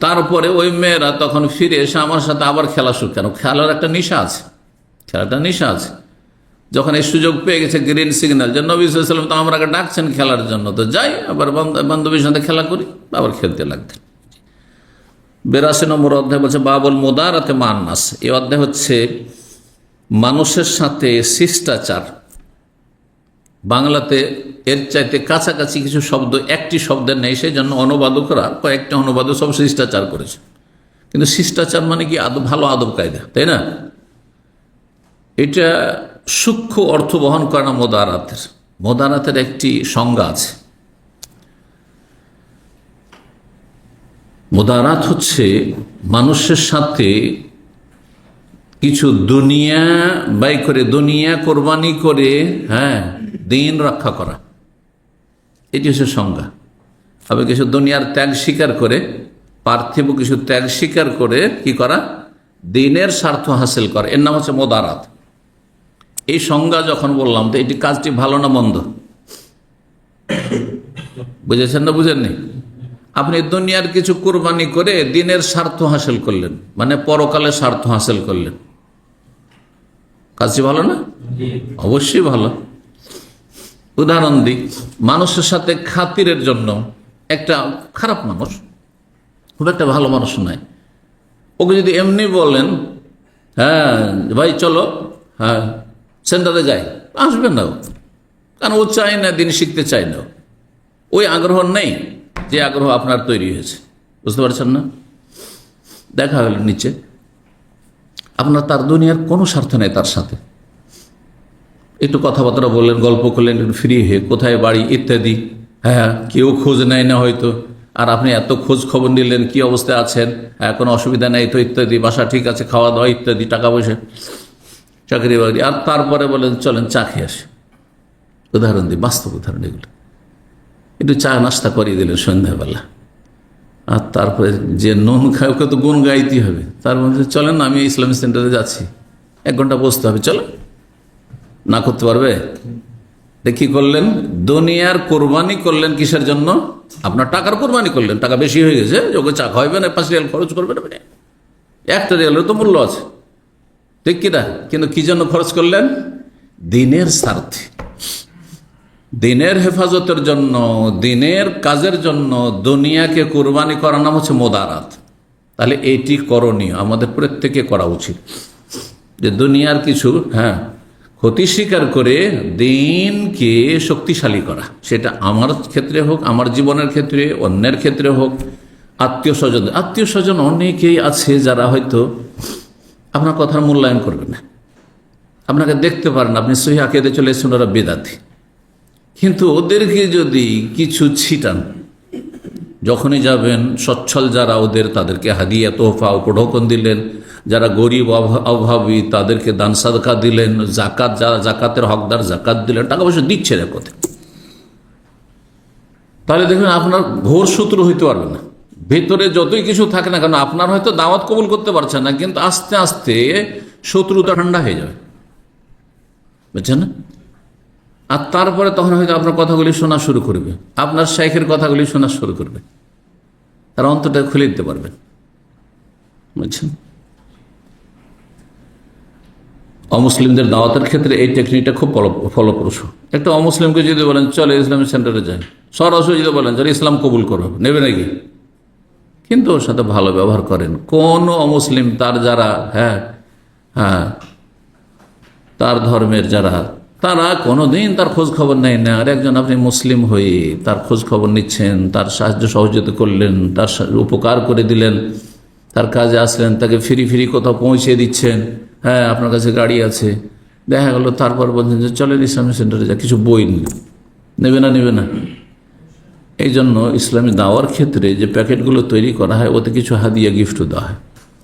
তারপরে ওই মেয়েরা তখন ফিরে এসে আমার সাথে আবার খেলা শুরু। কেন? খেলার একটা নেশা আছে, খেলাটা নেশা আছে। যখন এই সুযোগ পেয়ে গেছে, গ্রিন সিগন্যাল, যে নবী সাল্লাল্লাহু আলাইহি ওয়াসাল্লাম তো আমাকে ডাকছেন খেলার জন্য, তো যাই আবার বান্ধবীর সাথে খেলা করি, আবার খেলতে লাগতেন। 82 নম্বর অধ্যায় বলছে বাবুল মুদারাতে মান্নাস। এই অধ্যায় হচ্ছে মানুষের সাথে শিষ্টাচার। বাংলাতে এর চাইতে কাছাকাছি কিছু শব্দ, একটি শব্দের নেই, সেই জন্য অনুবাদকরা কয়েকটা অনুবাদক সব শিষ্টাচার করেছে। কিন্তু শিষ্টাচার মানে কি? ভালো আদব কায়দা, তাই না? এটা সূক্ষ্ম অর্থ বহন করে না মোদারাতের। মোদারাতের একটি সংজ্ঞা আছে। মোদারাত হচ্ছে মানুষের সাথে কিছু দুনিয়া ব্যয় করে, দুনিয়া কোরবানি করে হ্যাঁ দিন রক্ষা করা, এটি হচ্ছে সংজ্ঞা। আবার কিছু দুনিয়ার ত্যাগ স্বীকার করে পার্থিব কিছু ত্যাগ স্বীকার করে কি করা, দিনের স্বার্থ হাসিল করা, এর নাম হচ্ছে মোদারাত। এই সংজ্ঞা যখন বললাম তো এটি কাজটি ভালো না মন্দ, বুঝেছেন না বুঝেননি? আপনি দুনিয়ার কিছু কুরবানি করে দিনের স্বার্থ হাসিল করলেন, মানে পরকালের স্বার্থ হাসিল করলেন, কাজটি ভালো না? অবশ্যই ভালো। উদাহরণ দিই, মানুষের সাথে খাতিরের জন্য একটা খারাপ মানুষ, খুব একটা ভালো মানুষ নয়, ওকে যদি এমনি বলেন হ্যাঁ ভাই চলো, হ্যাঁ সেন্টারে যাই, আসবে না, কারণ ও চায় না, দিন শিখতে চায় না, ওই আগ্রহ নেই যে আগ্রহ আপনার তৈরি হয়েছে। বুঝতে পারছেন না? দেখা হলো নিচে, আপনার তার দুনিয়ার কোনো স্বার্থ নেই, তার সাথে একটু কথাবার্তা বললেন, গল্প করলেন, একটু ফ্রি হয়ে কোথায় বাড়ি ইত্যাদি, হ্যাঁ কেউ খোঁজ নেয় না হয়তো, আর আপনি এত খোঁজ খবর নিলেন কি অবস্থায় আছেন, হ্যাঁ কোনো অসুবিধা নেই তো ইত্যাদি, বাসা ঠিক আছে, খাওয়া দাওয়া ইত্যাদি, টাকা পয়সা, চাকরি বাকরি, আর তারপরে বলেন চলেন চা খেয়ে আসি। উদাহরণ দিই, বাস্তব উদাহরণ এগুলো। একটু চা নাস্তা করিয়ে দিলেন সন্ধ্যাবেলা, আর তারপরে যে নুন খায় ওকে তো গুণ গাইতে হবে, তার মধ্যে চলেন না আমি ইসলামিক সেন্টারে যাচ্ছি, 1 ঘন্টা বসতে হবে, চলো, না করতে পারবে? দেখি করলেন, দুনিয়ার কোরবানি করলেন কিসের জন্য? আপনার টাকার কোরবানি করলেন, টাকা বেশি হয়ে গেছে, ওকে চা খাওয়াবেন, 5 রিয়াল খরচ করবেন, 1 রিয়ালের তো মূল্য আছে, ঠিক কিনা? কিন্তু কি জন্য খরচ করলেন? দিনের স্বার্থে, দিনের হেফাজতের জন্য, দিনের কাজের জন্য দুনিয়াকে কোরবানি করার নাম হচ্ছে মোদারাত। তাহলে এইটি করণীয়, আমাদের প্রত্যেকে করা উচিত, যে দুনিয়ার কিছু ক্ষতি স্বীকার করে দিনকে শক্তিশালী করা, সেটা আমার ক্ষেত্রে হোক, আমার জীবনের ক্ষেত্রে, অন্যের ক্ষেত্রে হোক, আত্মীয় স্বজন অনেকেই আছে যারা হয়তো আপনার কথার মূল্যায়ন করবে না, আপনাকে দেখতে পারেন আপনি সহিহ আকীদা চলে এসেছেন, ওরা বেদাতি, কিন্তু ওদেরকে যদি কিছু ছিটান, যখনই যাবেন সচ্ছল যারা ওদের, তাদেরকে হাদিয়া তোহফা উপঢৌকন দিলেন, যারা গরিব অভাবী তাদেরকে দান সাদকা দিলেন, জাকাত, যারা জাকাতের হকদার জাকাত দিলেন, টাকা পয়সা দিচ্ছে না কোথায়, তাহলে দেখবেন আপনার ঘোর শত্রু হইতে পারবে না। ভেতরে যতই কিছু থাকে না কেন, আপনার হয়তো দাওয়াত কবুল করতে পারছেন না, কিন্তু আস্তে আস্তে শত্রুতা ঠান্ডা হয়ে যাবে, বুঝছেন না? আর তারপরে তখন হয়তো আপনার কথাগুলি শোনা শুরু করবে, আপনার শাইখের কথাগুলি শোনা শুরু করবে, তার অন্তরটা খুলে দিতে পারবেন, বুঝছেন? অমুসলিমদের দাওয়াতের ক্ষেত্রে এই টেকনিকটা খুব ফলপ্রসূ। একটা অমুসলিমকে যদি বলেন চলে ইসলামিক সেন্টারে যায়, সরাসরি যদি বলেন চলে ইসলাম কবুল করো, নেবে নাকি? কিন্তু ওর সাথে ভালো ব্যবহার করেন। কোন অমুসলিম তার যারা তার ধর্মের যারা, তারা কোনোদিন তার খোঁজ খবর নেয় না। আর একজন আপনি মুসলিম হয়ে তার খোঁজ খবর নিচ্ছেন, তার সাহায্য সহযোগিতা করলেন, তার উপকার করে দিলেন, তার কাজে আসলেন, তাকে ফিরি কোথাও পৌঁছে দিচ্ছেন, আপনার কাছে গাড়ি আছে, দেখা গেল তারপর বলছেন যে চলেন ইসলামিক সেন্টারে যা, কিছু বই নেবে না। এই জন্য ইসলামী দাওয়ার ক্ষেত্রে যে প্যাকেটগুলো তৈরি করা হয়, ওতে কিছু হাদিয়া গিফটও দেওয়া হয়।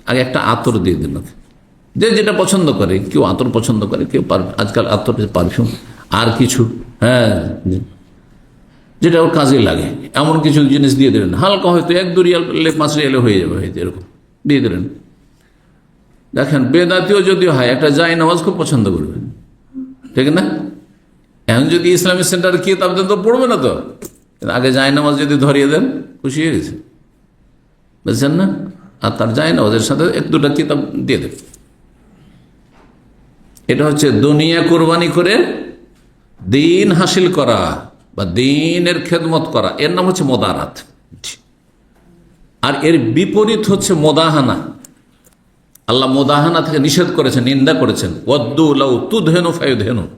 আগে একটা আতর দিয়ে দিল, যে যেটা পছন্দ করে, কেউ আতর পছন্দ করে, কেউ আজকাল আতর, পারফিউম, আর কিছু যেটা ওর কাজে লাগে, এমন কিছু জিনিস দিয়ে দিলেন, হালকা হয়তো 1-2 রিয়াল 5 রিয়ালে হয়ে যাবে, হয়তো এরকম দিয়ে দিলেন। দেখেন বেদাতিও যদি হয়, একটা জায় নামাজ খুব পছন্দ করবে, ঠিক না? এখন যদি ইসলামিক সেন্টার কিতাব দেন তো পড়বে না, তো আগে জায় নামাজ যদি ধরিয়ে দেন, খুশি হয়ে গেছে, বুঝছেন না? আর তার জায় নামাজের সাথে 1-2টা কিতাব দিয়ে দেবে। এটা হচ্ছে দুনিয়া কোরবানি করে দিন হাসিল করা বা দিনের খেদমত করা, এর নাম হচ্ছে মোদারাত। আর এর বিপরীত হচ্ছে মোদাহানা। আল্লাহ মোদাহানা থেকে নিষেধ করেছেন, নিন্দা করেছেন। ওয়াদ্দু লাউ তুদহিনু ফায়ুদহিনুন,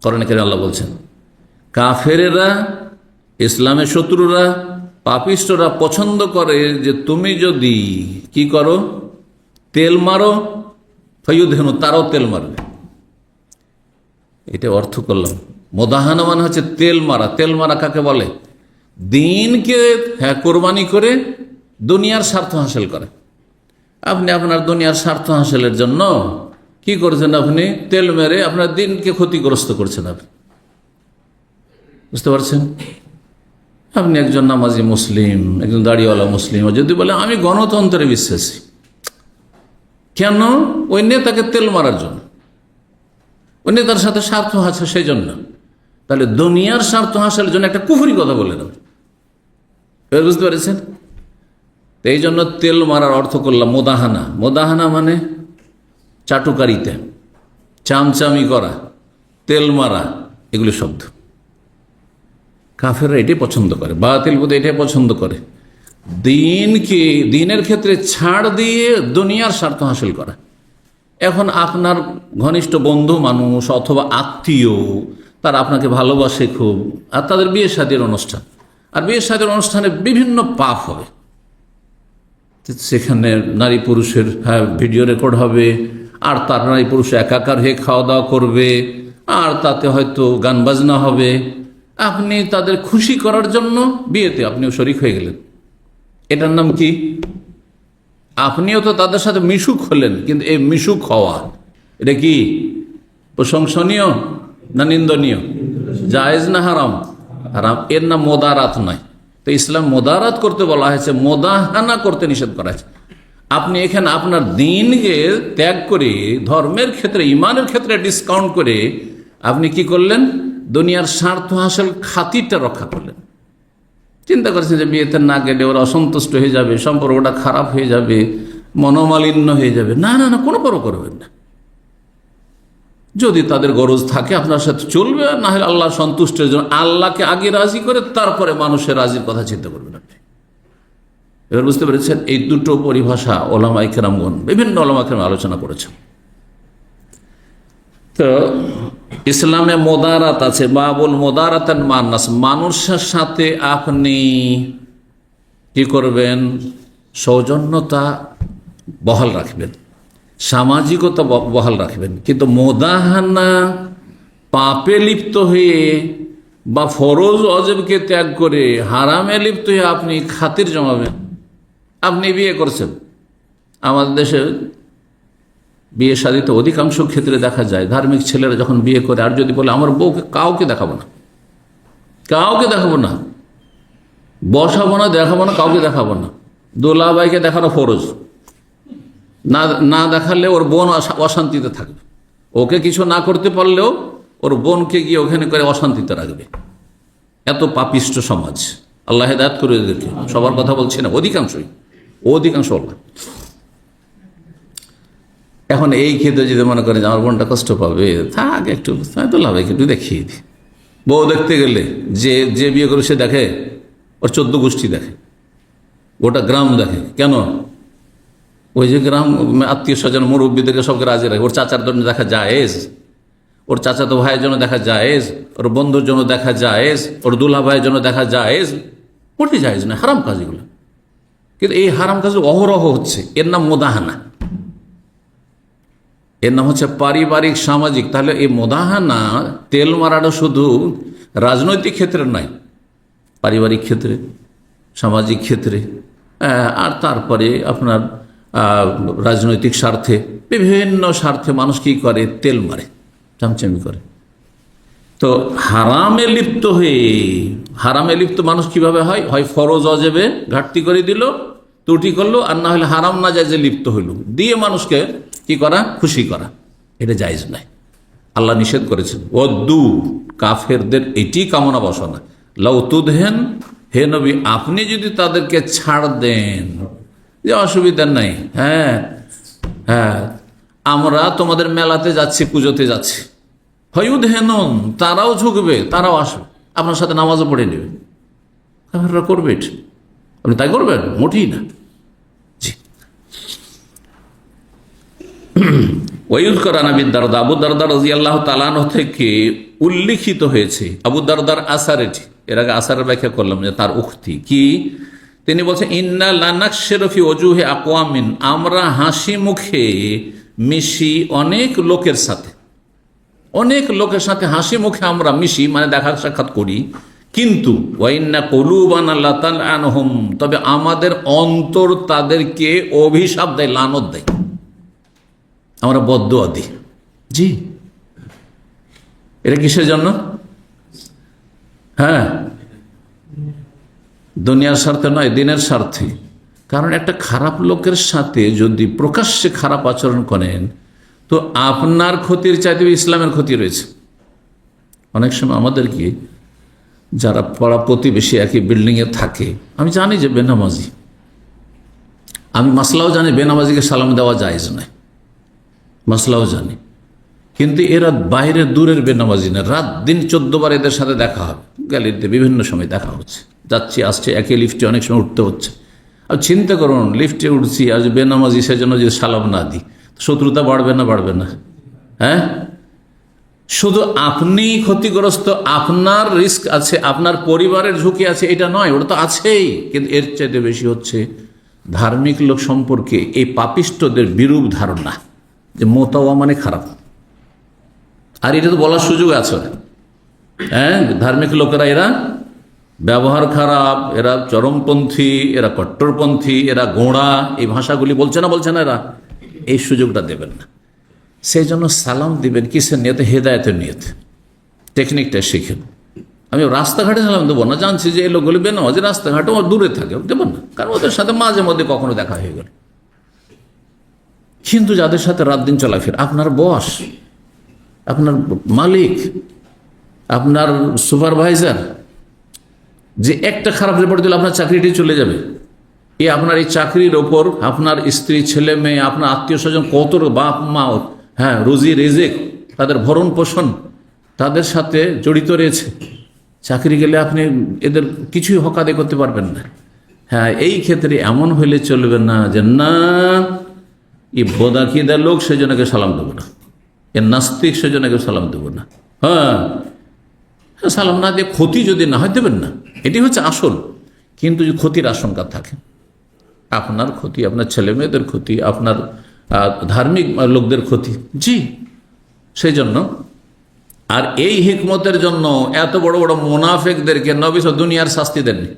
কোরআনে কারীমে আল্লাহ বলছেন, কাফেরেরা, ইসলামের শত্রুরা, পাপিষ্টরা পছন্দ করে যে তুমি যদি কি করো, তেল মারো, ফায়ুদহিনু, তারাও তেল মারবে। এটা অর্থ করলাম। মোদাহানা মানে হচ্ছে তেল মারা। তেল মারা কাকে বলে? দিনকে কোরবানি করে দুনিয়ার স্বার্থ হাসিল করে। আপনি আপনার দুনিয়ার স্বার্থ হাসিলের জন্য কি করছেন? আপনি তেল মেরে আপনার দিনকে ক্ষতিগ্রস্ত করছেন। আপনি বুঝতে পারছেন? আপনি একজন নামাজি মুসলিম, একজন দাড়িওয়ালা মুসলিম, যদি বলে আমি গণতন্ত্রে বিশ্বাসী, কেন? ওই নেতাকে তেল মারার জন্য, ওই নেতার সাথে স্বার্থ আছে সেই জন্য। তাহলে দুনিয়ার স্বার্থ হাসিলের জন্য একটা কুফরি কথা বলে দেন, বুঝতে পেরেছেন? এই জন্য তেল মারার অর্থ করলাম মোদাহানা। মোদাহানা মানে চাটুকারিতে, চামচামি করা, তেল মারা, এগুলি শব্দ। কাফেররা এটাই পছন্দ করে, বাতিল বুদ্ধি এটাই পছন্দ করে, দিনের ক্ষেত্রে ছাড় দিয়ে দুনিয়ার স্বার্থ হাসিল করা। এখন আপনার ঘনিষ্ঠ বন্ধু মানুষ অথবা আত্মীয়, তারা আপনাকে ভালোবাসে খুব, আর তাদের বিয়ে শাদীর অনুষ্ঠান, আর বিয়ে শাদীর অনুষ্ঠানে বিভিন্ন পাপ হবে, সেখানে নারী পুরুষের ভিডিও রেকর্ড হবে, আর তার নারী পুরুষ একাকার হয়ে খাওয়া দাওয়া করবে, আর তাতে হয়তো গান বাজনা হবে। আপনি তাদের খুশি করার জন্য বিয়েতে আপনিও শরিক হয়ে গেলেন, এটার নাম কি? আপনিও তো তাদের সাথে মিশুক হলেন, কিন্তু এই মিশুক হওয়া এটা কি প্রশংসনীয় না নিন্দনীয়? জায়েজ না হারাম? হারাম। এর নাম মোদারাত নয়। তো ইসলাম মোদারাত করতে বলা হয়েছে, মোদাহানা করতে নিষেধ করা হয়েছে। আপনি এখানে আপনার দিনকে ত্যাগ করে, ধর্মের ক্ষেত্রে, ইমানের ক্ষেত্রে ডিসকাউন্ট করে আপনি কি করলেন? দুনিয়ার স্বার্থ হাসিল খাতিরটা রক্ষা করলেন। চিন্তা করেছেন যে বিয়েতে না গেলে ওরা অসন্তুষ্ট হয়ে যাবে, সম্পর্কটা খারাপ হয়ে যাবে, মনোমালিন্য হয়ে যাবে। না না না, কোনো পরও করবেন না। যদি তাদের গরজ থাকে আপনার সাথে চলবে, না হলে আল্লাহ সন্তুষ্টের জন্য আল্লাহকে আগে রাজি করে তারপরে মানুষের রাজির কথা চিন্তা করবেন আপনি। এবার বুঝতে পেরেছেন? এই দুটো পরিভাষা ওলামায়ে কেরামগণ, বিভিন্ন ওলামায়ে কেরাম আলোচনা করেছেন। তো ইসলামে মোদারাত আছে, বাবুল মোদারাতান মান্নাস, মানুষের সাথে আপনি কি করবেন? সৌজন্যতা বহাল রাখবেন, সামাজিকতা বহাল রাখবেন। কিন্তু মোদাহানা, পাপে লিপ্ত হয়ে বা ফরজ অজেবকে ত্যাগ করে হারামে লিপ্ত হয়ে আপনি খাতির জমাবেন। আপনি বিয়ে করছেন, আমাদের দেশে বিয়ে শাদীতে অধিকাংশ ক্ষেত্রে দেখা যায় ধার্মিক ছেলেরা যখন বিয়ে করে আর যদি বলে আমার বউকে কাউকে দেখাবো না, কাউকে দেখাবো না, বসাবো না, দেখাবো না, কাউকে দেখাবো না, দোলাবাইকে দেখানো ফরজ, না দেখালে ওর বোন অশান্তিতে থাকবে, ওকে কিছু না করতে পারলেও ওর বোনকে গিয়ে ওখানে করে অশান্তিতে রাখবে। এত পাপিষ্ট সমাজ। আল্লাহ হেদায়েত করে এদেরকে, সবার কথা বলছি না, অধিকাংশ আল্লাহ। এখন এই ক্ষেত্রে যদি মনে করেন যে আমার বোনটা কষ্ট পাবে, থাক একটু দোলাভাইকে একটু দেখিয়ে দিই। বউ দেখতে গেলে যে বিয়ে করে সে দেখে ওর 14 গোষ্ঠী দেখে, গোটা গ্রাম দেখে। কেন? ওই যে গ্রাম আত্মীয় স্বজন মুরব্বীদেরকে সবকে রাজি রাখে। ওর চাচার জন্য দেখা জায়েজ, ওর চাচাতো ভাইয়ের জন্য দেখা জায়েজ, ওর বন্ধুর জন্য দেখা জায়েজ, ওর দুলা ভাইয়ের জন্য দেখা জায়েজ। মোটেই জায়েজ না, হারাম কাজ এগুলো। কিন্তু এই হারাম কাজ অহরহ হচ্ছে, এর নাম মোদাহানা, এর নাম হচ্ছে পারিবারিক সামাজিক। তাহলে এই মোদাহানা, তেল মারাটা শুধু রাজনৈতিক ক্ষেত্রে নয়, পারিবারিক ক্ষেত্রে, সামাজিক ক্ষেত্রে, আর তারপরে আপনার রাজনৈতিক স্বার্থে, বিভিন্ন স্বার্থে মানুষ কি করে? তেল মারে, চামচামি করে। তো হারামে লিপ্ত মানুষ কিভাবে হয়? হয় ফরজ অজেবে ঘাটতি করে দিল, ত্রুটি করলো, আর না হলে হারাম না জায়েজে লিপ্ত হইল, দিয়ে মানুষকে কি করা? খুশি করা। এটা জায়েজ নাই, আল্লাহ নিষেধ করেছেন। ওদ্দু, কাফেরদের এটি কামনা বসানো। লাউ তুদহেন, হে নবী আপনি যদি তাদেরকে ছাড় দেন, যে অসুবিধা নাই, হ্যাঁ হ্যাঁ আমরা তোমাদের মেলাতে যাচ্ছি, পুজোতে যাচ্ছি, হয়ুদ হেনন, তারাও ঝুঁকবে, তারাও আসবে, আপনার সাথে নামাজও পড়ে নেবে। কাফেররা করবে এটা, আপনি তাই করবেন? মোটেই না। ওয়ায়ুজ করান আবু দারদা, আবু দারদা রাদিয়াল্লাহু তাআলা আনহু থেকে উল্লিখিত হয়েছে, আবু দারদার আসার, এটি এর আগে আসারের ব্যাখ্যা করলাম যে তার উক্তি কি, তিনি বলছেন ইন্না লানাকশিরু ফি ওজুহি আকওয়ামিন, আমরা হাসি মুখে মিশি অনেক লোকের সাথে, অনেক লোকের সাথে হাসি মুখে আমরা মিশি, মানে দেখা সাক্ষাৎ করি। কিন্তু ওয়াইন্না কুলুবানা লাতালআনহুম, তবে আমাদের অন্তর তাদেরকে অভিশাপ দেয়, লানত দেয়, আমরা বদদুয়া দিই। জি, এটা কিসের জন্য? হ্যাঁ, দুনিয়ার স্বার্থে নয়, দিনের স্বার্থে। কারণ একটা খারাপ লোকের সাথে যদি প্রকাশ্যে খারাপ আচরণ করেন তো আপনার ক্ষতির চাইতে ইসলামের ক্ষতি রয়েছে। অনেক সময় আমাদের কি যারা পাড়া প্রতিবেশী একই বিল্ডিংয়ে থাকে, আমি জানি যে বেনামাজি, আমি মাসলাও জানি বেনামাজিকে সালাম দেওয়া জায়েজ নয়, মাসলাও জানি, কিন্তু এরা বাইরের দূরের বেনামাজি না, রাত দিন 14 বার এদের সাথে দেখা হবে, গ্যালারিতে বিভিন্ন সময় দেখা হচ্ছে, যাচ্ছি আসছে, একই লিফটে অনেক সময় উঠতে হচ্ছে। আর চিন্তা করুন, লিফটে উঠছি আজ বেনামাজি, সেজন্য যদি সালাম না দিই শত্রুতা বাড়বে না বাড়বে না? হ্যাঁ, শুধু আপনি ক্ষতিগ্রস্ত, আপনার রিস্ক আছে, আপনার পরিবারের ঝুঁকি আছে, এটা নয়, ওটা তো আছেই, কিন্তু এর চাইতে বেশি হচ্ছে ধার্মিক লোক সম্পর্কে এই পাপিষ্টদের বিরূপ ধারণা যে মোতাওয়া মানে খারাপ। আর এটা তো বলার সুযোগ আছে, হ্যাঁ, ধার্মিক লোকেরা এরা ব্যবহার খারাপ, এরা চরমপন্থী, এরা কট্টরপন্থী, এরা গোঁড়া, এই ভাষাগুলি বলছে না এরা, এই সুযোগটা দেবেন না। সেই জন্য সালাম দিবেন কিসের নিয়তে? হেদায়েতের নিয়তে। টেকনিকটা শিখেন। আমি রাস্তাঘাটে সালাম দেবো না, জানছি যে এই লোকগুলি বেনামাজি, রাস্তাঘাটে দূরে থাকে, দেবো না, কারণ ওদের সাথে মাঝে মধ্যে কখনো দেখা হয়ে গেল। কিন্তু যাদের সাথে রাত দিন চলাফেরা, আপনার বস, আপনার মালিক, আপনার সুপারভাইজার, যে একটা খারাপ রিপোর্ট দিলে আপনার চাকরিটি চলে যাবে, আপনার এই চাকরির ওপর আপনার স্ত্রী, ছেলে মেয়ে, আপনার আত্মীয় স্বজন, কত বাপ মা, হ্যাঁ, রুজি রেজেক, তাদের ভরণ পোষণ তাদের সাথে জড়িত রয়েছে। চাকরি গেলে আপনি এদের কিছুই হক আদায় করতে পারবেন না। হ্যাঁ, এই ক্ষেত্রে এমন হইলে চলবে না যে না, এই বদাকিদার লোক, সেজনকে সালাম দেবো না, এ নাস্তিক, সেজনকে সালাম দেবো না। হ্যাঁ, সালাম না দিয়ে ক্ষতি যদি না হয় দেবেন না, এটি হচ্ছে আসল। কিন্তু যদি ক্ষতির আশঙ্কা থাকে, আপনার ক্ষতি, আপনার ছেলে মেয়েদের ক্ষতি, আপনার ধার্মিক লোকদের ক্ষতি, জি, সেই জন্য। আর এই হিকমতের জন্য এত বড় বড় মুনাফিকদেরকে নবী দুনিয়ার শাস্তি দেননি,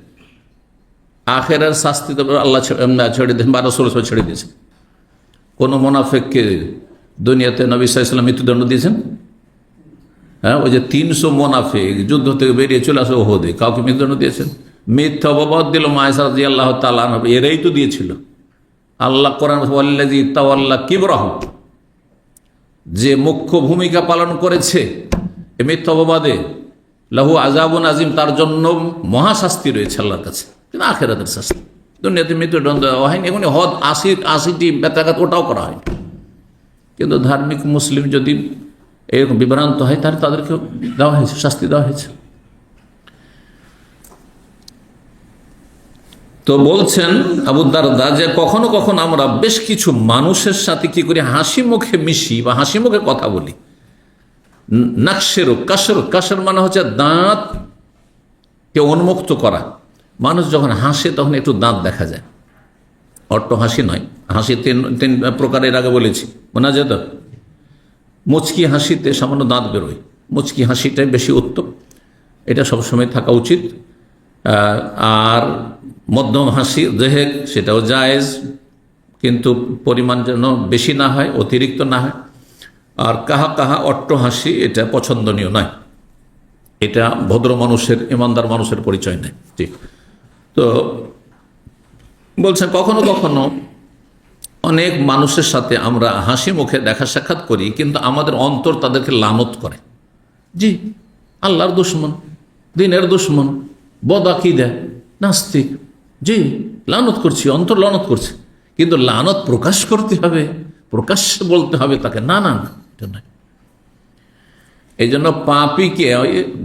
আখেরার শাস্তি তো আল্লাহ ছেড়ে দেন বা রাসূল ছেড়ে দিয়েছেন। কোন মুনাফিককে দুনিয়াতে নবী সাল্লাল্লাহু আলাইহি ওয়াসাল্লাম মৃত্যুদণ্ড দিয়েছেন? হ্যাঁ, ওই যে 300 মুনাফিক যুদ্ধ থেকে বেরিয়ে চলে আসে ওহদে, কাউকে মৃত্যুদণ্ড দিয়েছেন? মিথ্যা অপবাদ দিল মায়েশা রাদিয়াল্লাহু তাআলা আনহা, এরাই তো দিয়েছিল। আল্লাহ কোরআন ওয়াল্লাযী তাওয়াল্লা কিবরাহু, যে মুখ্য ভূমিকা পালন করেছে এ মিথ্যা অপবাদে, লাহু আযাবুন আযীম, তার জন্য মহাশাস্তি রয়েছে আল্লাহর কাছে, কিন্তু আখিরাতের শাস্তি। দুনিয়াতে মৃত্যুদণ্ড দেওয়া হয়নি, এখন হদ 80টি বেত্রাঘাত ওটাও করা হয়নি। কিন্তু ধার্মিক মুসলিম যদি এরকম বিভ্রান্ত হয়, তাহলে তাদেরকে দেওয়া হয়েছে, শাস্তি দেওয়া হয়েছে। তো বলছেন আবু দারদা যে কখনো কখনো আমরা বেশ কিছু মানুষের সাথে কি করি, হাসি মুখে মিশি বা হাসি মুখে কথা বলি। নাকশেরও কাসর মানে হচ্ছে দাঁত কে উন্মুক্ত করা। মানুষ যখন হাসে তখন একটু দাঁত দেখা যায়, অট্ট হাসি নয়। হাসি তিন প্রকারের আগে বলেছি, মনে আছে তো? মুচকি হাসিতে সামান্য দাঁত বেরোয়, মুচকি হাসিটাই বেশি উত্তম, এটা সবসময় থাকা উচিত। আর মধ্যম হাসি দেহেক, সেটাও জায়েজ, কিন্তু পরিমাণ যেন বেশি না হয়, অতিরিক্ত না হয়। আর কাহা কাহা অট্ট হাসি, এটা পছন্দনীয় নয়, এটা ভদ্র মানুষের, ইমানদার মানুষের পরিচয় নেই। ঠিক তো বলছেন কখনো কখনো অনেক মানুষের সাথে আমরা হাসি মুখে দেখা সাক্ষাৎ করি, কিন্তু আমাদের অন্তর তাদেরকে লানত করে। জি, আল্লাহর দুশমন, দিনের দুশমন, বদআকিদা, নাস্তিক, জি, লানত করছি, অন্তর লানত করছে। কিন্তু লানত প্রকাশ করতে হবে, প্রকাশ্যে বলতে হবে তাকে, না না না, এটা নয়। এই জন্য পাপীকে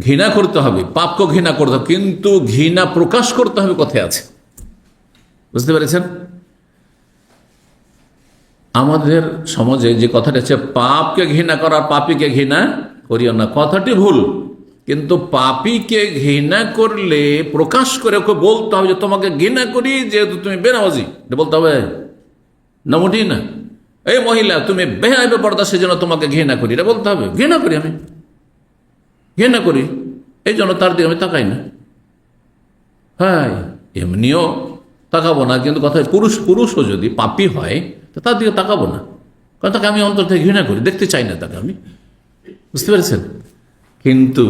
ঘৃণা করতে হবে, পাপকে ঘৃণা করতে হবে, কিন্তু ঘৃণা প্রকাশ করতে হবে কোথায় আছে, বুঝতে পেরেছেন? আমাদের সমাজে যে কথাটা আছে, পাপকে ঘৃণা করা, পাপীকে ঘৃণা করিও না, কথাটি ভুল। কিন্তু পাপীকে ঘৃণা করলে প্রকাশ করে ওকে বলতে হবে যে তোমাকে ঘৃণা করি যেহেতু তুমি বেনামাজি, এটা বলতে হবে না, মোটেই না। এই মহিলা তুমি বেহায়া বেপরদা, সেজন্য তোমাকে ঘৃণা করি, এটা বলতে হবে। ঘৃণা করি, আমি ঘৃণা করি, এই জন্য তার দিকে আমি তাকাই না। হ্যাঁ, এমনিও তাকাবো না, কিন্তু কথা পুরুষও যদি পাপী হয় তো তার দিকে তাকাবো না, কারণ তাকে আমি অন্তর থেকে ঘৃণা করি, দেখতে চাই না তাকে আমি, বুঝতে পেরেছেন? কিন্তু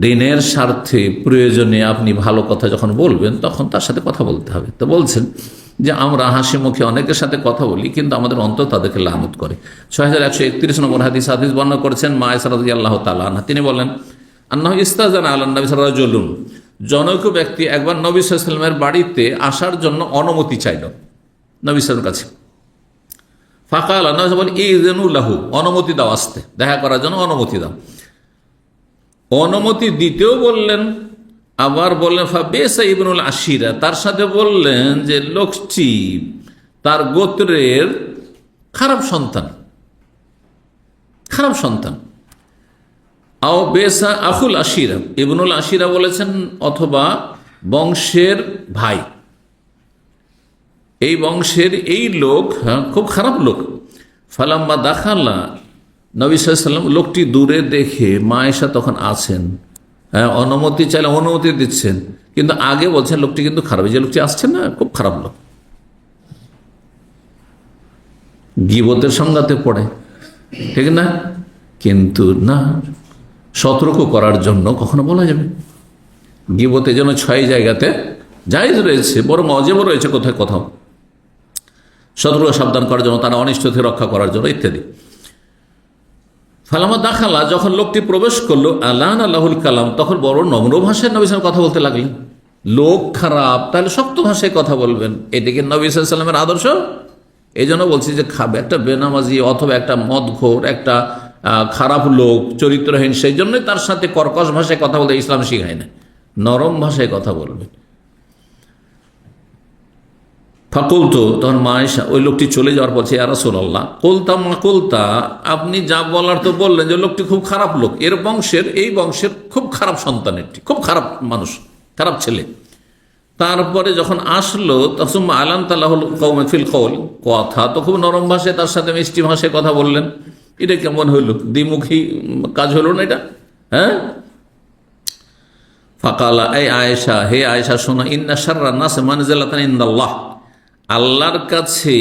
দিনের স্বার্থে প্রয়োজনে আপনি ভালো কথা যখন বলবেন তখন তার সাথে কথা বলতে হবে। তো বলছেন যে আমরা হাসি মুখে অনেকের সাথে কথা বলি, কিন্তু আমাদের অন্তর তাদেরকে লানত করে। 6131 নম্বর হাদিস বর্ণনা করেছেন মা আয়েশা রাদিয়াল্লাহু তাআলা আনহা। তিনি বলেন, আন্নাহু ইস্তাযানা আলান নবী সাল্লাল্লাহু আলাইহি ওয়াসাল্লাম, জনৈক ব্যক্তি একবার নবী সাল্লাল্লাহু আলাইহি ওয়াসাল্লামের বাড়িতে আসার জন্য অনুমতি চাইল নবী সাল্লাল্লাহু আলাইহি ওয়াসাল্লামের কাছে। ফাকালা, নবী বলেন ইযিনু লাহু, অনুমতি দাও, আসতে দেখা করার জন্য অনুমতি দাও। অনুমতি দিতেও বললেন, আবার বললেন ফাবেসা ইবনুল আশিরা, তার সাথে বললেন যে লোকটি তার গোত্রের খারাপ সন্তান, খারাপ সন্তান। আও বেসা আখুল আশিরা, ইবনুল আশিরা বলেছেন, অথবা বংশের ভাই, এই বংশের এই লোক খুব খারাপ লোক। ফালাম্মা দাখালা, নবী সাল্লাল্লাহু আলাইহি ওয়াসাল্লাম লোকটি দূরে দেখে মা আয়েশা তখন আছেন, অনুমতি চাইলে অনুমতি দিচ্ছেন, কিন্তু আগে বলছেন লোকটি কিন্তু খারাপ, যে লোকটি আসছে না খুব খারাপ লোক, গীবতের সংঘাতে পড়ে, ঠিক না? কিন্তু না, সতর্ক করার জন্য কখনো বলা যাবে। গীবতের জন্য 6 জায়গাতে জায়েজ রয়েছে, বরং অজেবও রয়েছে কোথায় কোথাও, সতর্ক সাবধান করার জন্য, তারা অনিষ্ট থেকে রক্ষা করার জন্য ইত্যাদি। ফালামা দাখালা, যখন লোকটি প্রবেশ করলো, আলান আল্লাহুল কালাম, তখন বড় নম্র ভাষায় নবী সাল্লাল্লাহু আলাইহি ওয়াসাল্লাম কথা বলতে লাগলেন। লোক খারাপ, তাহলে শক্ত ভাষায় কথা বলবেন, এদিকে নবী সাল্লাল্লাহু আলাইহি ওয়াসাল্লামের আদর্শ। এই জন্য বলছি যে একটা বেনামাজি অথবা একটা মদখোর, একটা খারাপ লোক, চরিত্রহীন, সেই জন্যই তার সাথে কর্কশ ভাষায় কথা বলতে ইসলাম শিখায় না, নরম ভাষায় কথা বলবে। ফাকুলতু, তখন মা আয়েশা, ওই লোকটি চলে যাওয়ার পর, ইয়া রাসূলুল্লাহ, কুলতা মা কুলতা, আপনি যা বলার তো বললেন, যে লোকটি খুব খারাপ লোক, এর বংশের, এই বংশের খুব খারাপ সন্তান, একটি খুব খারাপ মানুষ, খারাপ ছেলে। তারপরে যখন আসলো, তখন আলান তালাহুল কওমে ফিল কওল, কথা তো খুব নরম ভাষায় তার সাথে মিষ্টি ভাষায় কথা বললেন। এটা কেমন হইল? দ্বিমুখী কাজ হলো না এটা? হ্যাঁ। ফাকালা, এই আয়েশা, হে আয়েশা শোনো, ইন্না শাররান নাস মানজিলাতান ইনদাল্লাহ, আল্লাহর কাছে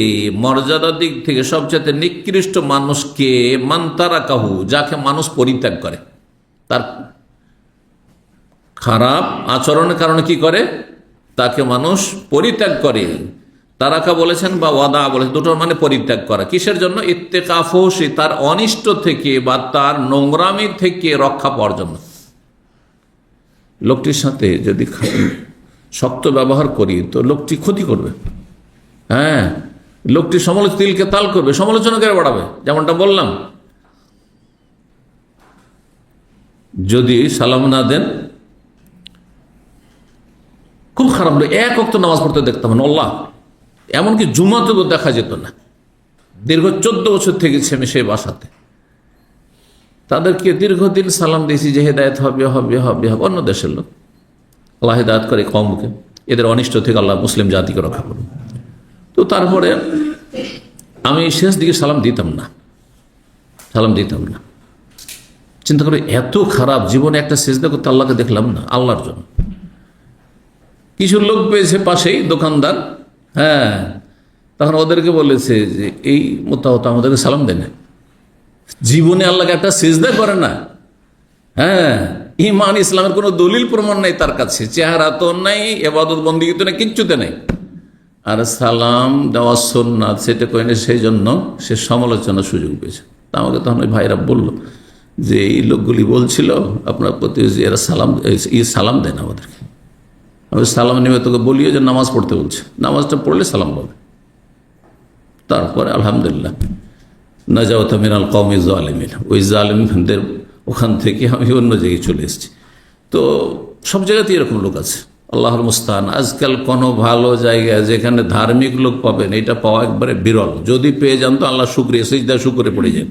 মর্যাদার দিক থেকে সবচেয়ে নিকৃষ্ট মানুষকে মান তারাকাহু, যাকে মানুষ পরিত্যাগ করে, তার খারাপ আচরণের কারণে কি করে, তাকে মানুষ পরিত্যাগ করে। তারাকা বলেছেন বা ওয়াদা বলেছেন, দুটোর মানে পরিত্যাগ করা। কিসের জন্য? ইত্তেকাফুহি, তার অনিষ্ট থেকে বা তার নোংরামি থেকে রক্ষা পাওয়ার জন্য। লোকটির সাথে যদি শক্ত ব্যবহার করি তো লোকটি ক্ষতি করবে, হ্যাঁ, লোকটি তিলকে তাল করবে, সমালোচনা করে বাড়াবে। যেমনটা বললাম, যদি সালাম না দেন, খুব খারাপ লোক, এক ওয়াক্ত নামাজ পড়তে দেখতাম না, আল্লাহ, এমনকি জুমাতেও দেখা যেত না। দীর্ঘ 14 বছর থেকেছি আমি সেই বাসাতে, তাদেরকে দীর্ঘদিন সালাম দিয়েছি যে হেদায়েত হবে হবে হবে হবে। অন্য দেশের লোক, আল্লাহ হেদায়েত করে কওমকে, এদের অনিষ্ট থেকে আল্লাহ মুসলিম জাতিকে রক্ষা করুন। তো তারপরে আমি শেষ দিকে সালাম দিতাম না। চিন্তা করে, এত খারাপ জীবনে একটা সিজদা করতে আল্লাহকে দেখলাম না, আল্লাহর জন্য। কিছু লোক পেয়েছে পাশেই দোকানদার, হ্যাঁ, তখন ওদেরকে বলেছে যে এই মোতাহত আমাদেরকে সালাম দেয় না, জীবনে আল্লাহকে একটা সিজদা করে না। হ্যাঁ, ঈমান ইসলামের কোনো দলিল প্রমাণ নেই তার কাছে, চেহারা তো নেই, ইবাদত বন্দেগী তো নেই, কিচ্ছুতে নেই। আর সালাম দেওয়া সুন্নাত সেটা করে নেই, সেই জন্য সে সমালোচনার সুযোগ পেয়েছে। তা আমাকে তখন ওই ভাইরা বললো যে এই লোকগুলি বলছিল আপনার প্রতি এরা সালাম দেয় না আমাদেরকে। আমি সালাম নেবে তোকে বলিও যে নামাজ পড়তে বলছে, নামাজটা পড়লে সালাম পাবে। তারপরে আলহামদুলিল্লাহ নাজাওতা মিনাল কওমি যালিমিন, ওই জালিমদের ওখান থেকে আমি অন্য জায়গায় চলে এসেছি। তো সব জায়গাতেই এরকম লোক আছে, আল্লাহর মুস্তান। আজকাল কোনো ভালো জায়গায় যেখানে ধার্মিক লোক পাবেন, এটা পাওয়া একবারে বিরল। যদি পেয়ে যান তো আল্লাহ শুকরিয়া, সিজদা শুকরে পড়ে যান,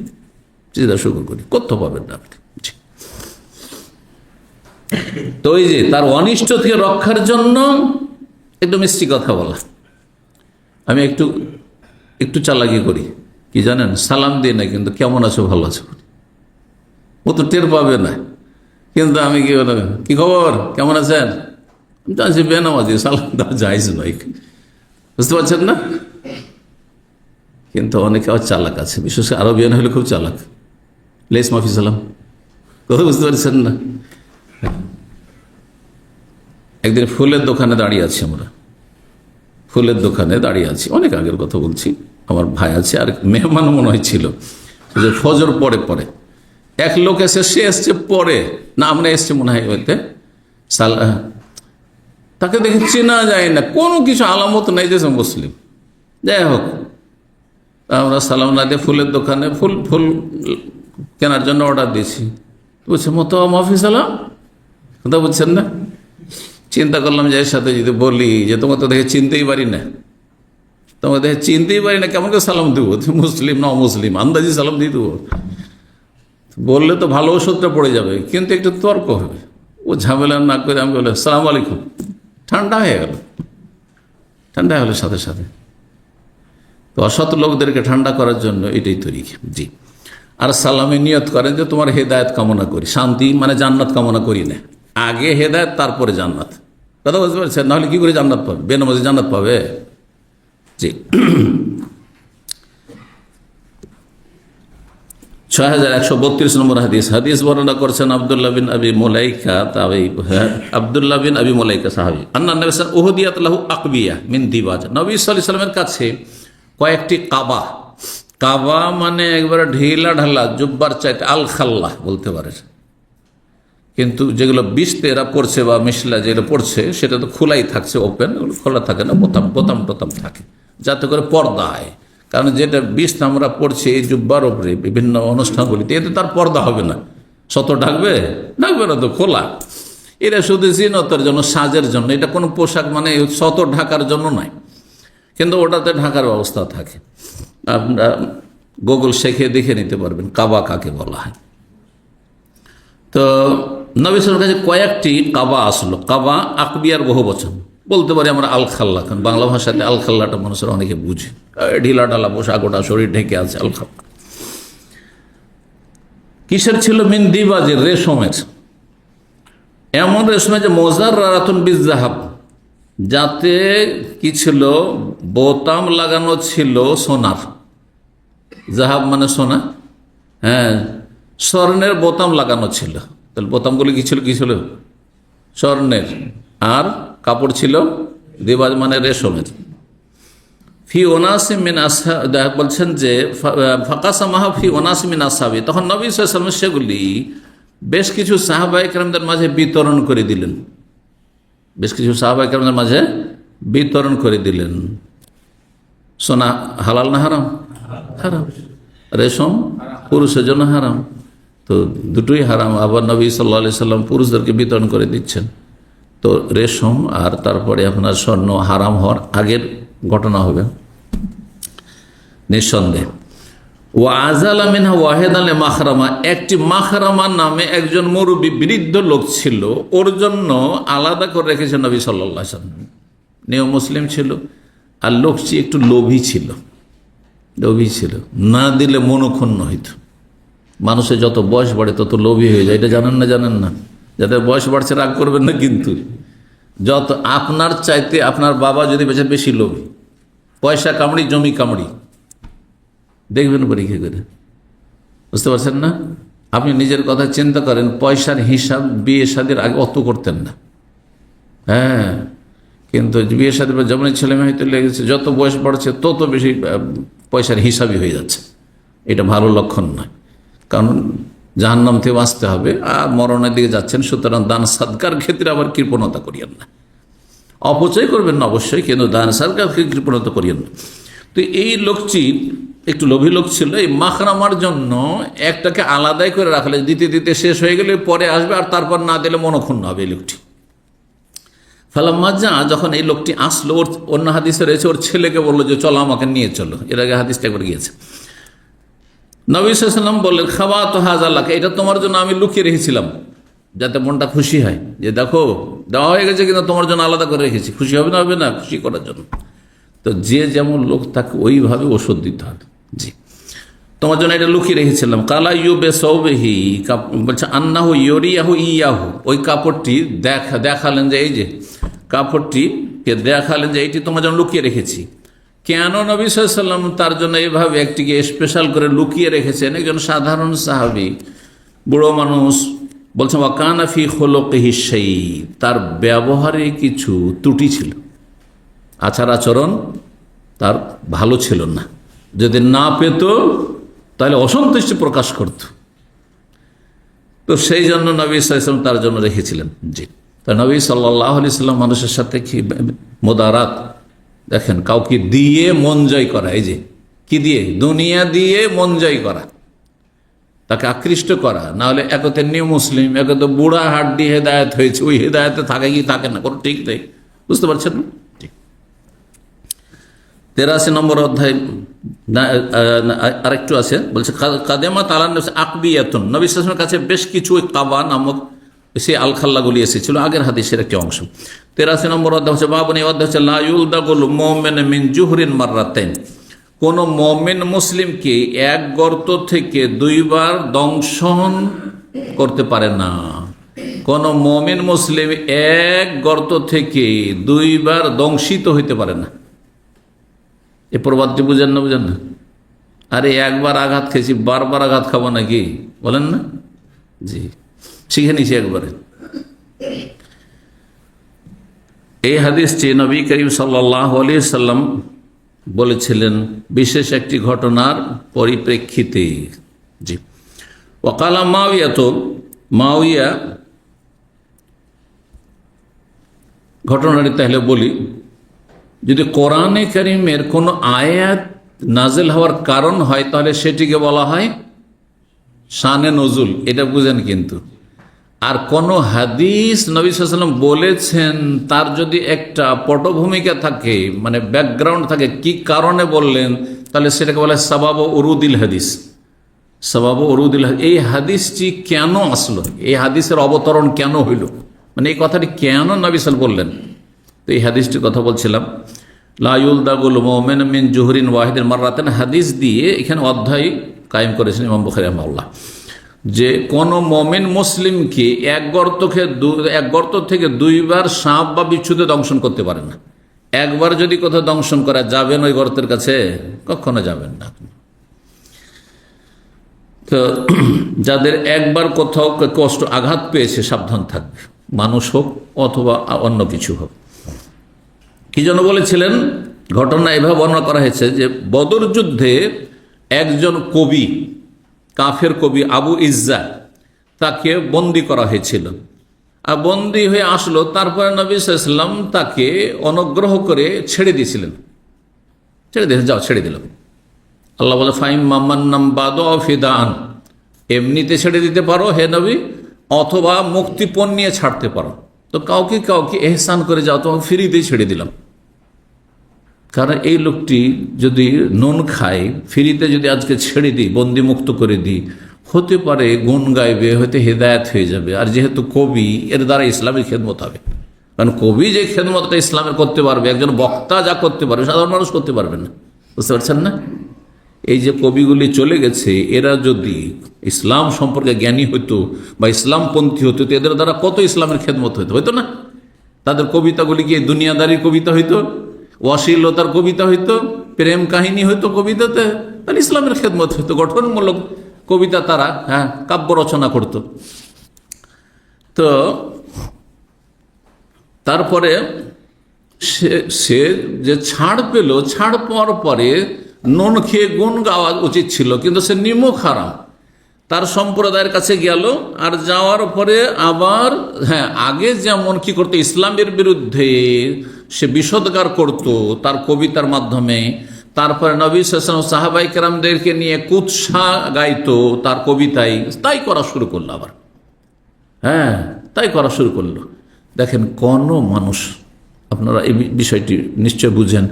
সিজদা শুকর করি, কোথাও পাবেন না আপনি। তো এই যে তার অনিষ্ট থেকে রক্ষার জন্য একটু মিষ্টি কথা বলা। আমি একটু চালাকি করি, কি জানেন, সালাম দিয়ে না, কিন্তু কেমন আছো, ভালো আছো, ও তো টের পাবে না। কিন্তু আমি কি খবর, কেমন আছেন, আমি জানছি বেনামাজি, সালাম দেওয়া জায়েজ নয়, বুঝতে পারছেন না? কিন্তু অনেকে আবার চালাক আছে, বিশেষ করে আরবিয়ান হলে খুব চালাক। লেস মাফি সালাম, কথা বুঝতে পারছেন না? একদিন ফুলের দোকানে দাঁড়িয়ে আছি, আমরা ফুলের দোকানে দাঁড়িয়ে আছি, অনেক আগের কথা বলছি। আমার ভাই আছে আর মেহমান মনে হয় ছিল, যে ফজর পরে পরে এক লোক এসে, সে এসছে পরে না, আমরা এসছি মনে হয় ওইতে, তাকে দেখে চেনা যায় না, কোনো কিছু আলামত নাই যে মুসলিম। যাই হোক, আমরা সালাম না দিয়ে ফুলের দোকানে ফুল ফুল কেনার জন্য অর্ডার দিয়েছি। বলছে মতো মাফি সালাম, কথা বলছেন না? চিন্তা করলাম যে এর সাথে যদি বলি যে তোমার তো দেখে চিনতেই পারি না, তোমার দেখে চিনতেই পারি না, কেমন করে সালাম দেবো? তুমি মুসলিম না অমুসলিম, আন্দাজি সালাম দিয়ে দেবো? বললে তো ভালো ওষুধটা পড়ে যাবে, কিন্তু একটু তর্ক হবে। ও ঝামেলা না করে আমি বলে সালাম আলাইকুম, ঠান্ডা হয়ে গেল, ঠান্ডা হলো সাথে সাথে। তো অসৎ লোকদেরকে ঠান্ডা করার জন্য এটাই তরিকা। জি। আর সালামে নিয়ত করেন যে তোমার হেদায়েত কামনা করি, শান্তি মানে জান্নাত কামনা করি না, আগে হেদায়েত তারপরে জান্নাত। কথা বুঝতে পারছেন? নাহলে কি করে জান্নাত পাবে? বেনামাজি জান্নাত পাবে? জি। 6132 নম্বর হাদিস। হাদিস বর্ণনা করছেন আব্দুল্লাহ বিন আবি মুলাইকা, আব্দুল্লাহ বিন আবি মুলাইকা সাহাবী, আন্না নবী সাল্লাল্লাহু আলাইহি ওয়াসাল্লাম উহদিয়াত লাহু আকবিয়া মিন দিবাজ। নবী সাল্লাল্লাহু আলাইহি ওয়াসাল্লামের কাছে কয়েকটি কাবা, কাবা মানে একবারে ঢিলা ঢালা জুব্বার চাইতে আল খাল্লা বলতে পারে, কিন্তু যেগুলো বিছতে এরা পড়ছে বা মিশলা যেগুলো পড়ছে সেটা তো খোলাই থাকছে, ওপেন, ওগুলো খোলা থাকে না, বোতাম বোতাম টোতাম থাকে, যাতে করে পর্দা হয়। কারণ যেটা বিষ আমরা পড়ছি এই জুব্বার ওপরে বিভিন্ন অনুষ্ঠানগুলিতে, এতে তার পর্দা হবে না, শত ঢাকবে, ঢাকবে না, তো খোলা। এরা শুধু জিনতের জন্য, সাজের জন্য, এটা কোনো পোশাক মানে শত ঢাকার জন্য নয়, কিন্তু ওটাতে ঢাকার ব্যবস্থা থাকে। আপনারা গুগল শেখে দেখে নিতে পারবেন কাবা কাকে বলা হয়। তো নবী সাল্লাল্লাহু আলাইহি ওয়াসাল্লামের কাছে কয়েকটি কাবা আসলো। কাবা আকবিয়ার বহু বচন, বলতে পারি আমরা আল খাল্লা, কারণ বাংলা ভাষাতে আল খাল্লাটা মানুষের অনেকে বুঝে, ঢিলা ঢালা পোশাক, ওটা শরীর ঢেকে আছে, আল খাল্লা। কিসের ছিল? মিন দিবাজের, রেশমের, এমন রেশমে যে মোজার রাতুন বিজাহাব, যাতে কি ছিল? বোতাম লাগানো ছিল সোনার। জাহাব মানে সোনা, হ্যাঁ, স্বর্ণের বোতাম লাগানো ছিল। তাহলে বোতামগুলি কি ছিল? কি ছিল? স্বর্ণের। আর কাপড় ছিল দিবাজ মানে রেশমের। ফি ওনাসিমিন আসা, বলছেন যে ফাকাসামাহা ফি ওনাসিমিন আসহাবি, তখন নবী সাল্লাল্লাহু আলাইহি ওয়াসাল্লাম সেগুলি বেশ কিছু সাহাবায়ে কেরামদের মাঝে বিতরণ করে দিলেন, বেশ কিছু সাহাবায়ে কেরামদের মাঝে বিতরণ করে দিলেন। সোনা হালাল না হারাম? হারাম। রেশম পুরুষের জন্য হারাম, তো দুটোই হারাম। আবার নবী সাল্লাল্লাহু আলাইহি ওয়াসাল্লাম পুরুষদেরকে বিতরণ করে দিচ্ছেন। তো রেশম আর তারপরে আপনার স্বর্ণ হারাম হওয়ার আগের ঘটনা হবে নিঃসন্দেহে। ওয়াজালা মিনহা ওয়াহিদান লিমাখরামা, একটি মাখরামা নামে একজন মুরব্বী বৃদ্ধ লোক ছিল, ওর জন্য আলাদা করে রেখেছেন নবী সাল্লাল্লাহু আলাইহি ওয়াসাল্লাম। নিয়ম মুসলিম ছিল, আর লোকটি একটু লোভী ছিল, লোভী ছিল, না দিলে মনক্ষুণ্ণ হইত। মানুষের যত বয়স বাড়ে তত লোভী হয়ে যায়, এটা জানেন না? জানেন না? যাদের বয়স বাড়ছে রাগ করবেন না, কিন্তু যত আপনার চাইতে আপনার বাবা যদি বেঁচে বেশি লোভী, পয়সা কামড়ি, জমি কামড়ি, দেখবেন পরীক্ষা করে, বুঝতে পারছেন না? আপনি নিজের কথা চিন্তা করেন, পয়সার হিসাব বিয়ে শাদীর আগে অত করতেন না, হ্যাঁ, কিন্তু বিয়ে শাদীর পর যেমন ছেলে মেয়ে হয়তো লেগেছে, যত বয়স বাড়ছে তত বেশি পয়সার হিসাবই হয়ে যাচ্ছে। এটা ভালো লক্ষণ নয়, কারণ জাহান্নাম থেকে বাঁচতে হবে, আর মরণের দিকে যাচ্ছেন। সুতরাং দান সাদকার ক্ষেত্রে আবার কৃপণতা করিয়েন না, অপচয় করবেন না অবশ্যই, কিন্তু দান সাদকার ক্ষেত্রে কৃপণতা করিয়েন না। তো এই লোকটি একটু লোভী লোক ছিল, এই মাখরামার জন্য একটাকে আলাদাই করে রাখলে, দিতে দিতে শেষ হয়ে গেলে পরে আসবে, আর তারপর না দিলে মনক্ষুণ্ণ হবে এই লোকটি। ফালাম্মা যা, যখন এই লোকটি আসলো, ওর অন্য হাদিসে রয়েছে ওর ছেলেকে বললো যে চলো আমাকে নিয়ে চলো, এর আগে হাদিসটা একবার গিয়েছে। নবী সাল্লাল্লাহু আলাইহি ওয়াসাল্লাম বললেন খাওয়াতু হাযা লাকা, এটা তোমার জন্য আমি লুকিয়ে রেখেছিলাম, যাতে মনটা খুশি হয় যে দেখো দেওয়া হয়ে গেছে, কিন্তু তোমার জন্য আলাদা করে রেখেছি। খুশি হবে না? হবে না? খুশি করার জন্য। তো যে যেমন লোক তাকে ওইভাবে ওষুধ দিতে হবে। জি, তোমার জন্য এটা লুকিয়ে রেখেছিলাম। কালা ইউবে সৌবেহি, বলছে আন্নাহু ইউরিয়াহু ইয়াহু, ওই কাপড়টি দেখালেন যে এই যে কাপড়টি দেখালেন যে এইটি তোমার জন্য লুকিয়ে রেখেছি। কেন নবী সাল্লাল্লাহু আলাইহি ওয়াসাল্লাম তার জন্য এইভাবে একটিকে স্পেশাল করে লুকিয়ে রেখেছেন? একজন সাধারণ সাহাবী, বুড়ো মানুষ, বলছেন ওয়াকানা ফি খুলুকিহি শাই, তার ব্যবহারে কিছু ত্রুটি ছিল, আচার আচরণ তার ভালো ছিল না, যদি না পেত তাহলে অসন্তুষ্টি প্রকাশ করত। তো সেই জন্য নবী সাল্লাল্লাহু আলাইহি ওয়াসাল্লাম তার জন্য রেখেছিলেন। জি, তো নবী সাল্লাল্লাহু আলাইহি ওয়াসাল্লাম মানুষের সাথে কি মোদারাত, দেখেন কাউকে দিয়ে মন জয় করা, এই যে কি দিয়ে, দুনিয়া দিয়ে মন জয় করা, তাকে আকৃষ্ট করা, না হলে একতে নিউ মুসলিম, একতে বুড়া হাড্ডি হেদায়েত হয়েছে, ওই হেদায়েতে থাকে কি থাকে না, কোনো ঠিক নেই, বুঝতে পারছেন না? ঠিক। 83 নম্বর অধ্যায় আরেকটু আছে, বলছে কাদেমা তালান আকবিয়াতুন, নবী সাল্লাল্লাহু আলাইহি ওয়াসাল্লামের কাছে বেশ কিছু কাবা নামক সে আলখাল্লাগুলি এসেছিল, আগের হাদিসের একটি অংশ। 83 নম্বর অধ্যায় হচ্ছে বাবুন, এই অধ্যায় হচ্ছে লা ইউলদাগুল মুমিন মিন জুহরিন মাররাতাইন, কোন মুমিন মুসলিমকে এক গর্ত থেকে দুইবার দংশন করতে পারে না। কোন মুমিন মুসলিম এক গর্ত থেকে দুইবার দংশিত হইতে পারে না। এই প্রবাদটি বুঝেন না, বুঝেন না? আরে একবার আঘাত খেয়েছি, বারবার আঘাত খাবো নাকি, বলেন না? জি, শিখে নিছি একবারে। এই হাদিসটি নবী করিম সাল্লাল্লাহু আলাইহি সাল্লাম বলেছিলেন বিশেষ একটি ঘটনার পরিপ্রেক্ষিতে। জি, ওয়াকালা মাউইয়া, তো মাউইয়া ঘটনাটি তাহলে বলি, যদি কোরআনে কারিমের কোনো আয়াত নাজিল হওয়ার কারণ হয় তাহলে সেটিকে বলা হয় শানে নজুল, এটা বুঝেন কিন্তু। আর কোন হাদিস নবী সাল্লাল্লাহু আলাইহি ওয়াসাল্লাম বলেছেন তার যদি একটা পটভূমিকা থাকে, মানে ব্যাকগ্রাউন্ড থাকে, কি কারণে বললেন, তাহলে সেটাকে বলা হয় সাবাব উরুদিল হাদিস। সাবাব উরুদিল, এই হাদিসটি কেন আসলো, এই হাদিসের অবতরণ কেন হইল, মানে এই কথাটি কেন নবী সাল্লাল্লাহু বললেন। তো এই হাদিসটির কথা বলছিলাম, লা ইউলদাগুল মুমিন মিন জুহরিন ওয়াহিদিন মাররাতাইন, হাদিস দিয়ে এখানে অধ্যায় কায়েম করেছেন ইমাম বুখারী রাহিমাহুল্লাহ, যে কোন মুমিন মুসলিমকে এক গর্ত থেকে দুইবার সাপ বা বিচ্ছুতে দংশন করতে পারে না। একবার যদি কোথাও দংশন করা, যাবেন ওই গর্তের কাছে? কখনো যাবেন না। তো যাদের একবার কোথাও কষ্ট আঘাত পেয়েছে সাবধান থাকবে, মানুষ হোক অথবা অন্য কিছু হোক। কি জন্য বলেছিলেন, ঘটনা এভাবে বর্ণনা করা হয়েছে যে বদর যুদ্ধে একজন কবি, কাফের কবি আবু ইজ্জা, তাকে বন্দী করা হয়েছিল। আর বন্দী হয়ে আসলো, তারপরে নবী সাল্লাল্লাহু আলাইহি ওয়াসাল্লাম তাকে অনুগ্রহ করে ছেড়ে দিয়েছিলেন, যাও ছেড়ে দিল। আল্লাহ বলে ফাইম মাম্মান্নাম বাদ ফিদান, এমনিতে ছেড়ে দিতে পারো হে নবী, অথবা মুক্তিপণ নিয়ে ছাড়তে পারো। তো কাউকে কাউকে এহসান করে যাও, তোমাকে ফ্রিতেই ছেড়ে দিলাম। কারণ এই লোকটি যদি নুন খায়, ফ্রিতে যদি আজকে ছেড়ে দিই, বন্দি মুক্ত করে দিই, হতে পারে গুণ গাইবে, হয়তো হেদায়েত হয়ে যাবে। আর যেহেতু কবি, এর দ্বারা ইসলামের খেদমত হবে। কারণ কবি যে খেদমতটা ইসলামের করতে পারবে, একজন বক্তা যা করতে পারবে, সাধারণ মানুষ করতে পারবে না। বুঝতে পারছেন না? এই যে কবিগুলি চলে গেছে, এরা যদি ইসলাম সম্পর্কে জ্ঞানী হতো বা ইসলামপন্থী হতো, তো এদের দ্বারা কত ইসলামের খেদমত হইতো না? তাদের কবিতাগুলি কি দুনিয়াদারির কবিতা হইতো, অশ্লীলতার কবিতা হইতো, প্রেম কাহিনী হইতো কবিতাতে? তাহলে ইসলামের খেদমত হইতো, গঠনমূলক কবিতা তারা কাব্য রচনা করত। তো তারপরে সে যে ছাড় পেল, ছাড় পাওয়ার পরে নুন খেয়ে গুণ গাওয়া উচিত ছিল, কিন্তু সে নিমক হারাম, তার সম্প্রদায়ের কাছে গেল। আর যাওয়ার পরে আবার আগে যেমন কি করতো, ইসলামের বিরুদ্ধে সে বিষোদ্গার করত তার কবিতার মাধ্যমে, তারপরে নবী সাল্লাল্লাহু আলাইহি ওয়াসাল্লাম সাহাবাই কেরামদেরকে নিয়ে কুৎসা গাইতো তার কবিতায়, তাই করা শুরু করলো আবার। তাই করা শুরু করলো। দেখেন, কোন মানুষ, আপনারা এই বিষয়টি নিশ্চয় বুঝেন,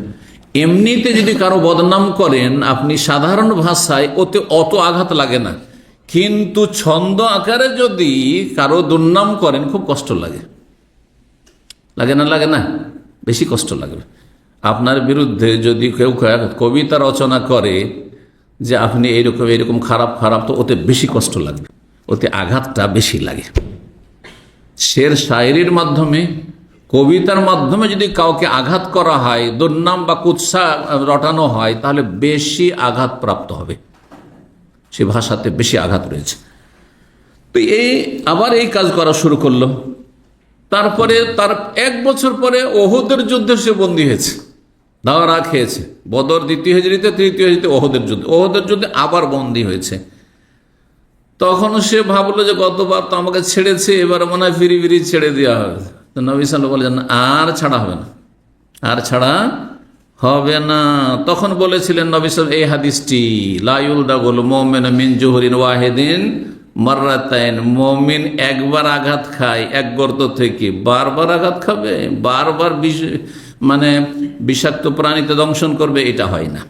এমনিতে যদি কারো বদনাম করেন আপনি সাধারণ ভাষায়, ওতে অত আঘাত লাগে না, কিন্তু ছন্দ আকারে যদি কারো দুর্নাম করেন খুব কষ্ট লাগে। লাগে না? বেশি কষ্ট লাগবে। আপনার বিরুদ্ধে যদি কেউ কবিতা রচনা করে যে আপনি এরকম খারাপ, তো ওতে বেশি কষ্ট লাগবে, ওতে আঘাতটা বেশি লাগে। শের শায়েরির মাধ্যমে, কবিতার মাধ্যমে যদি কাউকে আঘাত করা হয়, দুর্নাম বা কুৎসা রটানো হয়, তাহলে বেশি আঘাত প্রাপ্ত হবে, সে ভাষাতে বেশি আঘাত রয়েছে। তো আবার এই কাজ করা শুরু করলো। তারপরে তার 1 বছর পরে ওহদের যুদ্ধে সে বন্দী হয়েছে, দাওয়া খেয়েছে। বদর 2য় হিজরিতে, 3য় হিজরিতে ওহদের যুদ্ধে আবার বন্দী হয়েছে। তখন সে ভাবলো যে গতবার তো আমাকে ছেড়েছে, এবার মনে হয় ফিরি ফিরি ছেড়ে দেওয়া হবে। তো নবী সাল্লাল্লাহু আলাইহি ওয়াসাল্লাম আর ছাড়া হবে না, আর ছাড়া হবে না। তখন বলেছিলেন নবী সাল্লাল্লাহু এই হাদিসটি, লা ইউলদাগুল মুমিনু মিন জুহরিন ওয়াহিদিন মাররাতাইন, মুমিন একবার আঘাত খায় এক গর্ত থেকে, বারবার আঘাত খাবে, বারবার বিষাক্ত প্রাণীতে দংশন করবে, এটা হয় না।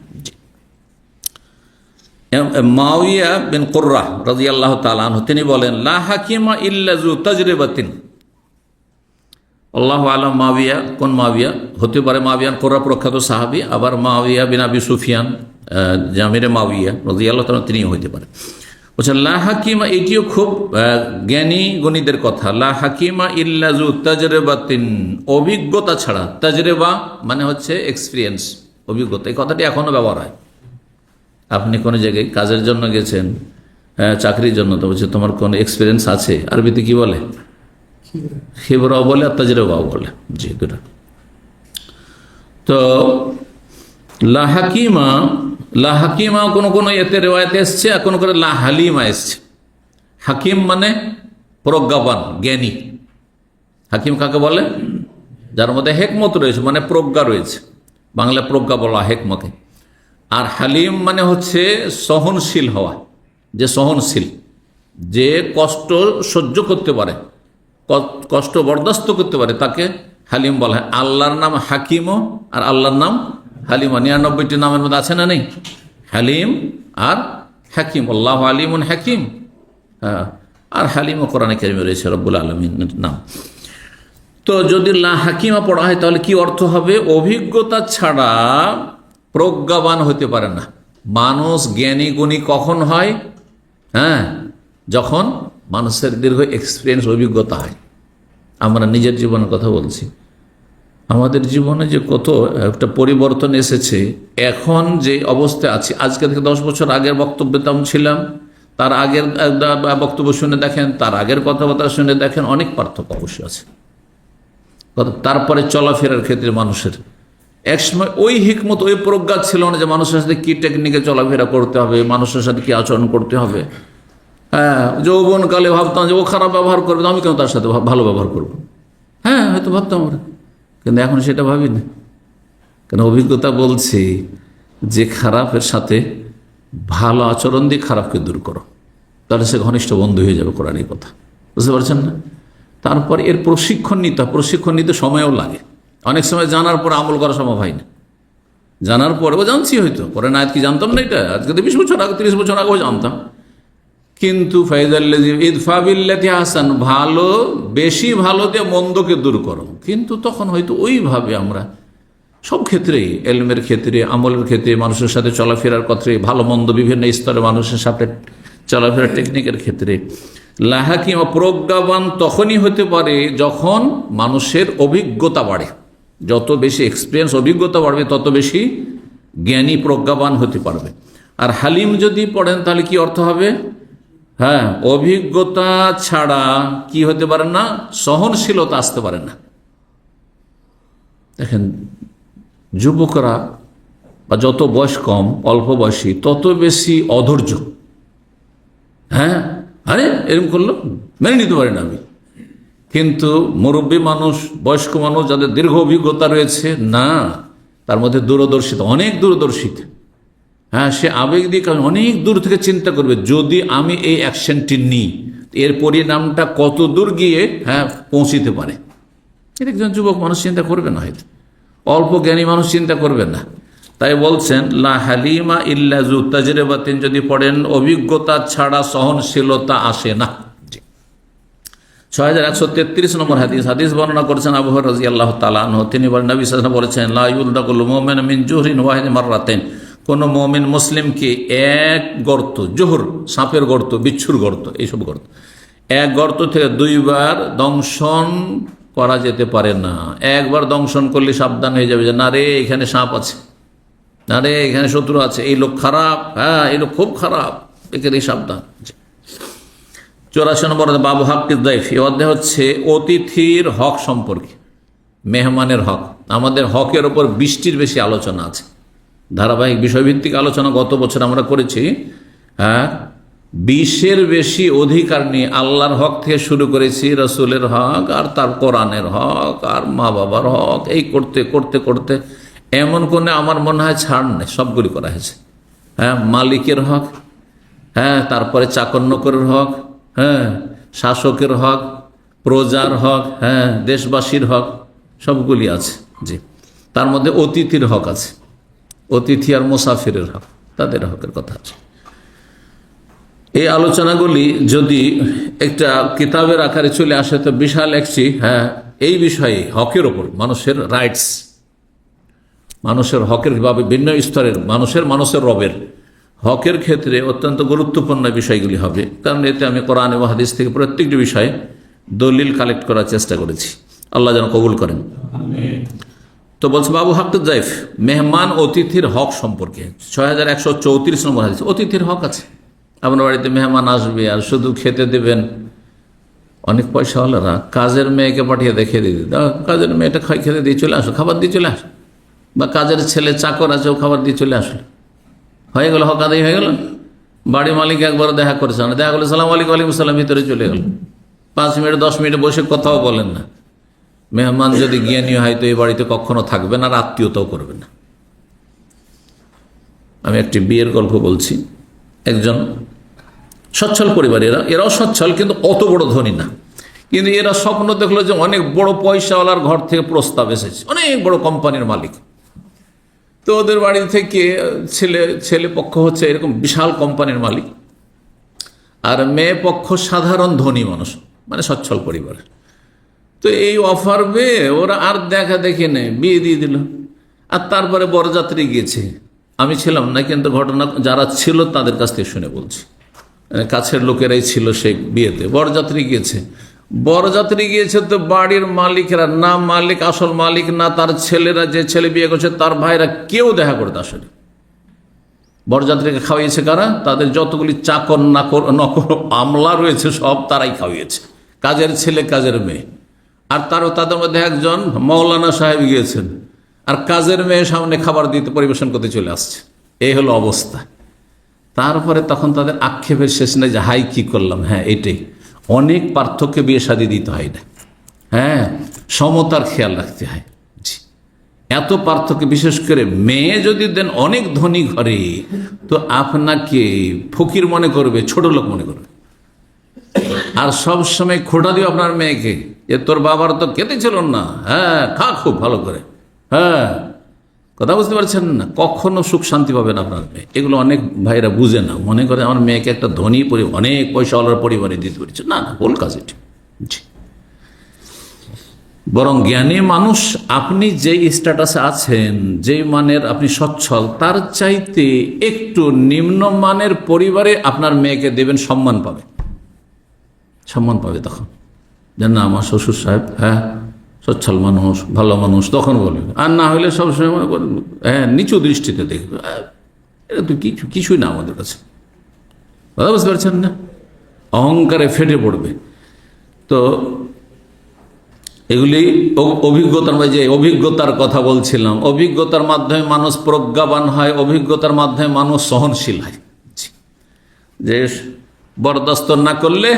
মুআবিয়া বিন কুররা রাদিয়াল্লাহু তাআলা আনহু তিনি বলেন, লা হাকিমা ইল্লা যু তাজরিবাতিন। আল্লাহু আ'লাম মুআবিয়া কোন মুআবিয়া হতে পারে, মুআবিয়া কুররা প্রখ্যাত সাহাবী, আবার মুআবিয়া বিন আবি সুফিয়ান জামিরে মুআবিয়া রাদিয়াল্লাহু তাআলা তিনিও হতে পারে। বলছেন লা হাকিমা, এটিও খুব জ্ঞানী গণীদের কথা, লা হাকিমা ইল্লা যু তাজরিবাতিন, অভিজ্ঞতা ছাড়া। তাজরিবা মানে হচ্ছে এক্সপিরিয়েন্স, অভিজ্ঞতা। এই কথাটি এখনো ব্যবহার হয়। আপনি কোনো জায়গায় কাজের জন্য গেছেন, চাকরির জন্য, তো বলছে তোমার কোনো এক্সপিরিয়েন্স আছে? আরবিতে কি বলে? খিবরাও বলে আর তাজরিবাও বলে, জি দুটো। তো লা হাকিমা কোন এতে রেওয়ায়েতে এসছে, আর কোনো লা হালিমা এসছে। হাকিম মানে প্রজ্ঞাবান, জ্ঞানী। হাকিম কাকে বলে? যার মধ্যে হেকমত রয়েছে, মানে প্রজ্ঞা রয়েছে। বাংলা প্রজ্ঞা বলা হেকমতে। আর হালিম মানে হচ্ছে সহনশীল হওয়া, যে সহনশীল, যে কষ্ট সহ্য করতে পারে, কষ্ট বরদাস্ত করতে পারে, তাকে হালিম বলা হয়। আল্লাহর নাম হাকিমও আর আল্লাহর নাম হালিমা, 99টি নামের মধ্যে আছে না নেই? হালিম আর হাকিম, আল্লাহু আলিমুন হাকিম। হ্যাঁ, আর হালিমও কোরআনে কারিমে রয়েছে রব্বুল আলামিনের নাম। তো যদি লা হাকিমা পড়া হয় তাহলে কি অর্থ হবে? অভিজ্ঞতা ছাড়া প্রজ্ঞাবান হতে পারে না মানুষ। জ্ঞানী গুণী কখন হয়? হ্যাঁ, যখন মানুষের দীর্ঘ এক্সপিরিয়েন্স, অভিজ্ঞতা হয়। আমরা নিজের জীবনের কথা বলছি, আমাদের জীবনে যে কত একটা পরিবর্তন এসেছে। এখন যে অবস্থায় আছি, আজকে থেকে 10 বছর আগের বক্তব্যে তো ছিলাম, তার আগের বক্তব্য শুনে দেখেন, তার আগের কথাবার্তা শুনে দেখেন, অনেক পার্থক্য অবশ্যই আছে। তারপরে চলাফেরার ক্ষেত্রে মানুষের একসময় ওই হিকমত, ওই প্রজ্ঞা ছিল না যে মানুষের সাথে কি টেকনিকে চলাফেরা করতে হবে, মানুষের সাথে কি আচরণ করতে হবে। হ্যাঁ, যৌবনকালে ভাবতাম যে ও খারাপ ব্যবহার করবে, আমি কেন তার সাথে ভালো ব্যবহার করব? হ্যাঁ, হয়তো ভাবতাম আমরা, কিন্তু এখন সেটা ভাবি না। কেন? অভিজ্ঞতা বলছি যে খারাপের সাথে ভালো আচরণ দিয়ে খারাপকে দূর করো, তাহলে সে ঘনিষ্ঠ বন্ধু হয়ে যাবে। কোরআনের কথা বুঝতে পারছেন না? তারপর এর প্রশিক্ষণ নিতে সময়ও লাগে। অনেক সময় জানার পর আমল করা সম্ভব হয় না। জানার পরেও জানছি, হয়তো পরে না কি জানতাম না, এটা আজকে 20 বছর আগে, 30 বছর আগেও জানতাম, কিন্তু ফাইজাল্লাযী ইদফা বিল্লাতি আহসান, ভালো বেশি ভালো দিয়ে মন্দকে দূর করো। কিন্তু তখন হয়তো ওইভাবে আমরা সব ক্ষেত্রেই, এলমের ক্ষেত্রে, আমলের ক্ষেত্রে, মানুষের সাথে চলাফেরার ক্ষেত্রে, ভালো মন্দ বিভিন্ন স্তরে মানুষের সাথে চলাফেরার টেকনিকের ক্ষেত্রে লা হাকিমা, প্রজ্ঞাবান তখনই হতে পারে যখন মানুষের অভিজ্ঞতা বাড়ে। যত বেশি এক্সপিরিয়েন্স, অভিজ্ঞতা বাড়বে, তত বেশি জ্ঞানী প্রজ্ঞাবান হতে পারবে। আর হালিম যদি পড়েন তাহলে কি অর্থ হবে? হ্যাঁ, অভিজ্ঞতা ছাড়া কি হতে পারে না? সহনশীলতা আসতে পারে না। দেখেন, যুবকরা বা যত বয়স কম, অল্প বয়সী, তত বেশি অধৈর্য। হ্যাঁ, আরে এরকম করলো, মেনে নিতে পারি না আমি। কিন্তু মুরব্বী মানুষ, বয়স্ক মানুষ, যাদের দীর্ঘ অভিজ্ঞতা রয়েছে, না, তার মধ্যে দূরদর্শিতা, অনেক দূরদর্শিতা। হ্যাঁ, সে আবেগ দিয়ে অনেক দূর থেকে চিন্তা করবে, যদি আমি এই অ্যাকশনটি নিই, এর পরিণামটা কত দূর গিয়ে পৌঁছিতে পারে। এটা একজন যুবক মানুষ চিন্তা করবে না, হয়তো অল্প জ্ঞানী মানুষ চিন্তা করবে না। তাই বলছেন লা হালিমা ইল্লা যু তাজরিবাতিন, যদি পড়েন অভিজ্ঞতা ছাড়া সহনশীলতা আসে না। 6133 নম্বর হাদিস বর্ণনা করেছেন আবু হুরায়রা রাদিয়াল্লাহু তাআলা আনহু। তিনি বলেন, নবী সাল্লাল্লাহু আলাইহি ওয়াসাল্লাম বলেছেন, লা ইউলদাকুল মুমিনু মিন জুহরিন ওয়াহিদিন মাররাতাইন, কোন মুমিন মুসলিমকে এক গর্ত, জোহর সাপের গর্ত, বিচ্ছুর গর্ত, এইসব গর্ত, এক গর্ত থেকে 2 বার দংশন করা যেতে পারে না। একবার দংশন করলে সাবধান হয়ে যাবে যে না রে, এখানে সাপ আছে, না রে এখানে শত্রু আছে, এই লোক খারাপ, হ্যাঁ এই লোক খুব খারাপ, একে সাবধান। 84 নম্বর বাবু হাক্কিদ দাইফ। এই অধ্যায় হচ্ছে অতিথির হক সম্পর্কে, মেহমানের হক। আমাদের হকের ওপর 20টির বেশি আলোচনা আছে, ধারাবাহিক বিষয়ভিত্তিক আলোচনা গত বছর আমরা করেছি। 20-এর বেশি অধিকার নিয়ে আল্লাহর হক থেকে শুরু করেছি, রসুলের হক, আর তার কোরআনের হক, আর মা বাবার হক, এই করতে করতে করতে এমন কোনে আমার মনে হয় ছাড় নেই, সবগুলি করা হয়েছে। মালিকের হক, তারপরে চাকর নকরের হক, শাসকের হক, প্রজার হক, দেশবাসীর হক, সবগুলি আছে। জি, তার মধ্যে অতিথির হক আছে, অতিথি আর মুসাফিরের হক, তাদের হকের কথা আছে। এই আলোচনাগুলি যদি একটা কিতাবের আকারে চলে আসে তো বিশাল একটি এই বিষয়ে হকের ওপর, মানুষের রাইটস, মানুষের হকের ভাবে ভিন্ন স্তরের মানুষের রবের হকের ক্ষেত্রে অত্যন্ত গুরুত্বপূর্ণ বিষয়গুলি হবে। কারণ এতে আমি কোরআন এবং হাদিস থেকে প্রত্যেকটি বিষয়ে দলিল কালেক্ট করার চেষ্টা করেছি, আল্লাহ যেন কবুল করেন। তো বলছে বাবু হাক্কিদ দাইফ, মেহমান অতিথির হক সম্পর্কে 6134 নম্বর হাদিস। অতিথির হক আছে, আপনার বাড়িতে মেহমান আসবে আর শুধু খেতে দেবেন। অনেক পয়সাওয়ালারা কাজের মেয়েকে পাঠিয়ে দেখে দিয়ে কাজের মেয়েটা খেতে দিয়ে চলে আসো, খাবার দিয়ে চলে আসো, বা কাজের ছেলে চাকর আছে ও খাবার দিয়ে চলে আসলো, হয়ে গেল, হক আদায় হয়ে গেল। বাড়ি মালিক একবার দেখা করেছে না, দেখা করলে সালাম আলাইকুম, ওয়ালাইকুম সালাম, ভিতরে চলে গেল। 5 মিনিট 10 মিনিট বসে কথাও বলেন না। মেহমান যদি জ্ঞানী হয় তো এই বাড়িতে কখনো থাকবে না, আর আত্মীয়তাও করবে না। আমি একটি বিয়ের গল্প বলছি। একজন সচ্ছল পরিবার, এরাও সচ্ছল কিন্তু অত বড় ধনী না, কিন্তু এরা স্বপ্ন দেখলো যে অনেক বড় পয়সাওয়ালার ঘর থেকে প্রস্তাব এসেছে, অনেক বড় কোম্পানির মালিক। তো ওদের বাড়ি থেকে ছেলে পক্ষ হচ্ছে এরকম বিশাল কোম্পানির মালিক, আর মেয়ে পক্ষ সাধারণ ধনী মানুষ, মানে সচ্ছল পরিবার। তো এই অফার পেয়ে ওরা আর দেখা দেখে নেই, বিয়ে দিয়ে দিল। আর তারপরে বরযাত্রী গিয়েছে, আমি ছিলাম না কিন্তু ঘটনা যারা ছিল তাদের কাছ থেকে শুনে বলছি, কাছের লোকেরাই ছিল সেই বিয়েতে। বরযাত্রী গিয়েছে তো বাড়ির মালিকরা, না মালিক আসল মালিক, না তার ছেলেরা, যে ছেলে বিয়ে করছে তার ভাইরা, কেউ দেখা করতে আসেনি। বরযাত্রীকে খাওয়াইছে কারা? তাদের যতগুলি চাকর নকর আমলা রয়েছে সব তারাই খাওয়িয়েছে, কাজের ছেলে কাজের মেয়ে। আর তাদের মধ্যে একজন মৌলানা সাহেব গিয়েছেন, আর কাজের মেয়ে সামনে খাবার দিতে পরিবেশন করতে চলে আসছে। এই হলো অবস্থা। তারপরে তখন তাদের আক্ষেপের শেষ নেই যে হাই কি করলাম। এটাই অনেক পার্থক্য, বিয়ে শাদী দিতে হয় না, সমতার খেয়াল রাখতে হয়। এত পার্থক্য, বিশেষ করে মেয়ে যদি দেন অনেক ধনী ঘরে তো আপনাকে ফকির মনে করবে, ছোট লোক মনে করবে। আর সব সময় খোটা দিও আপনার মেয়েকে যে তোর বাবার তো খেতে ছিল না, খা খুব ভালো করে, কথা বুঝতে পারছেন না, কখনো সুখ শান্তি পাবেন আপনার মেয়ে। এগুলো অনেক ভাইরা বুঝে না, মনে করে আমার মেয়েকে একটা ধনী অনেক পয়সাওয়ালার পরিবারে দিতে পেরেছে। না, ভুল কাজ এটি। বরং জ্ঞানী মানুষ, আপনি যেই স্ট্যাটাসে আছেন, যেই মানের আপনি সচ্ছল, তার চাইতে একটু নিম্ন মানের পরিবারে আপনার মেয়েকে দেবেন, সম্মান পাবে তখন। যে না, আমার শ্বশুর সাহেব সচ্ছল মানুষ, ভালো মানুষ, তখন বলবে। আর না হলে সবসময় মনে করেন নিচু দৃষ্টিতে দেখবে, এটা তো কিছুই না আমাদের কাছে। কথা বুঝতে পারছেন না? অহংকারে ফেটে পড়বে। তো এগুলি অভিজ্ঞতার কথা বলছিলাম। অভিজ্ঞতার মাধ্যমে মানুষ প্রজ্ঞাবান হয়, অভিজ্ঞতার মাধ্যমে মানুষ সহনশীল হয়। যে বরদাস্ত না করলে,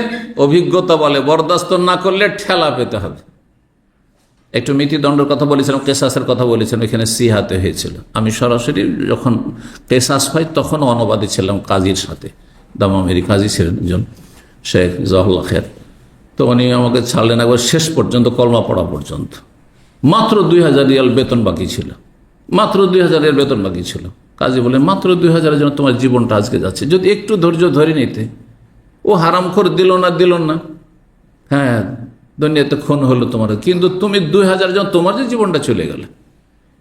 অভিজ্ঞতা বলে বরদাস্ত না করলে ঠেলা পেতে হবে। একটু মৃত্যুদণ্ডের কথা বলেছিলাম, কেসাসের কথা বলেছিলাম, এখানে সিহাতে হয়েছিল। আমি সরাসরি যখন কেসাস হয় তখন অনুবাদী ছিলাম কাজীর সাথে, দামামেরি কাজী ছিলেন একজন, শেখ জাহুল্লাহ খের। তো উনি আমাকে ছাড়লেন একবার শেষ পর্যন্ত, কলমা পড়া পর্যন্ত। মাত্র 2000 রিয়াল বেতন বাকি ছিল, মাত্র 2000 রিয়াল বেতন বাকি ছিল। কাজী বলে মাত্র 2000-এর জন্য তোমার জীবনটা আজকে যাচ্ছে, যদি একটু ধৈর্য ধরে নিতে। ও হারামখোর দিল না, দুনিয়াতে খুন হলো তোমার, কিন্তু তুমি 2000 জন, তোমার যে জীবনটা চলে গেল।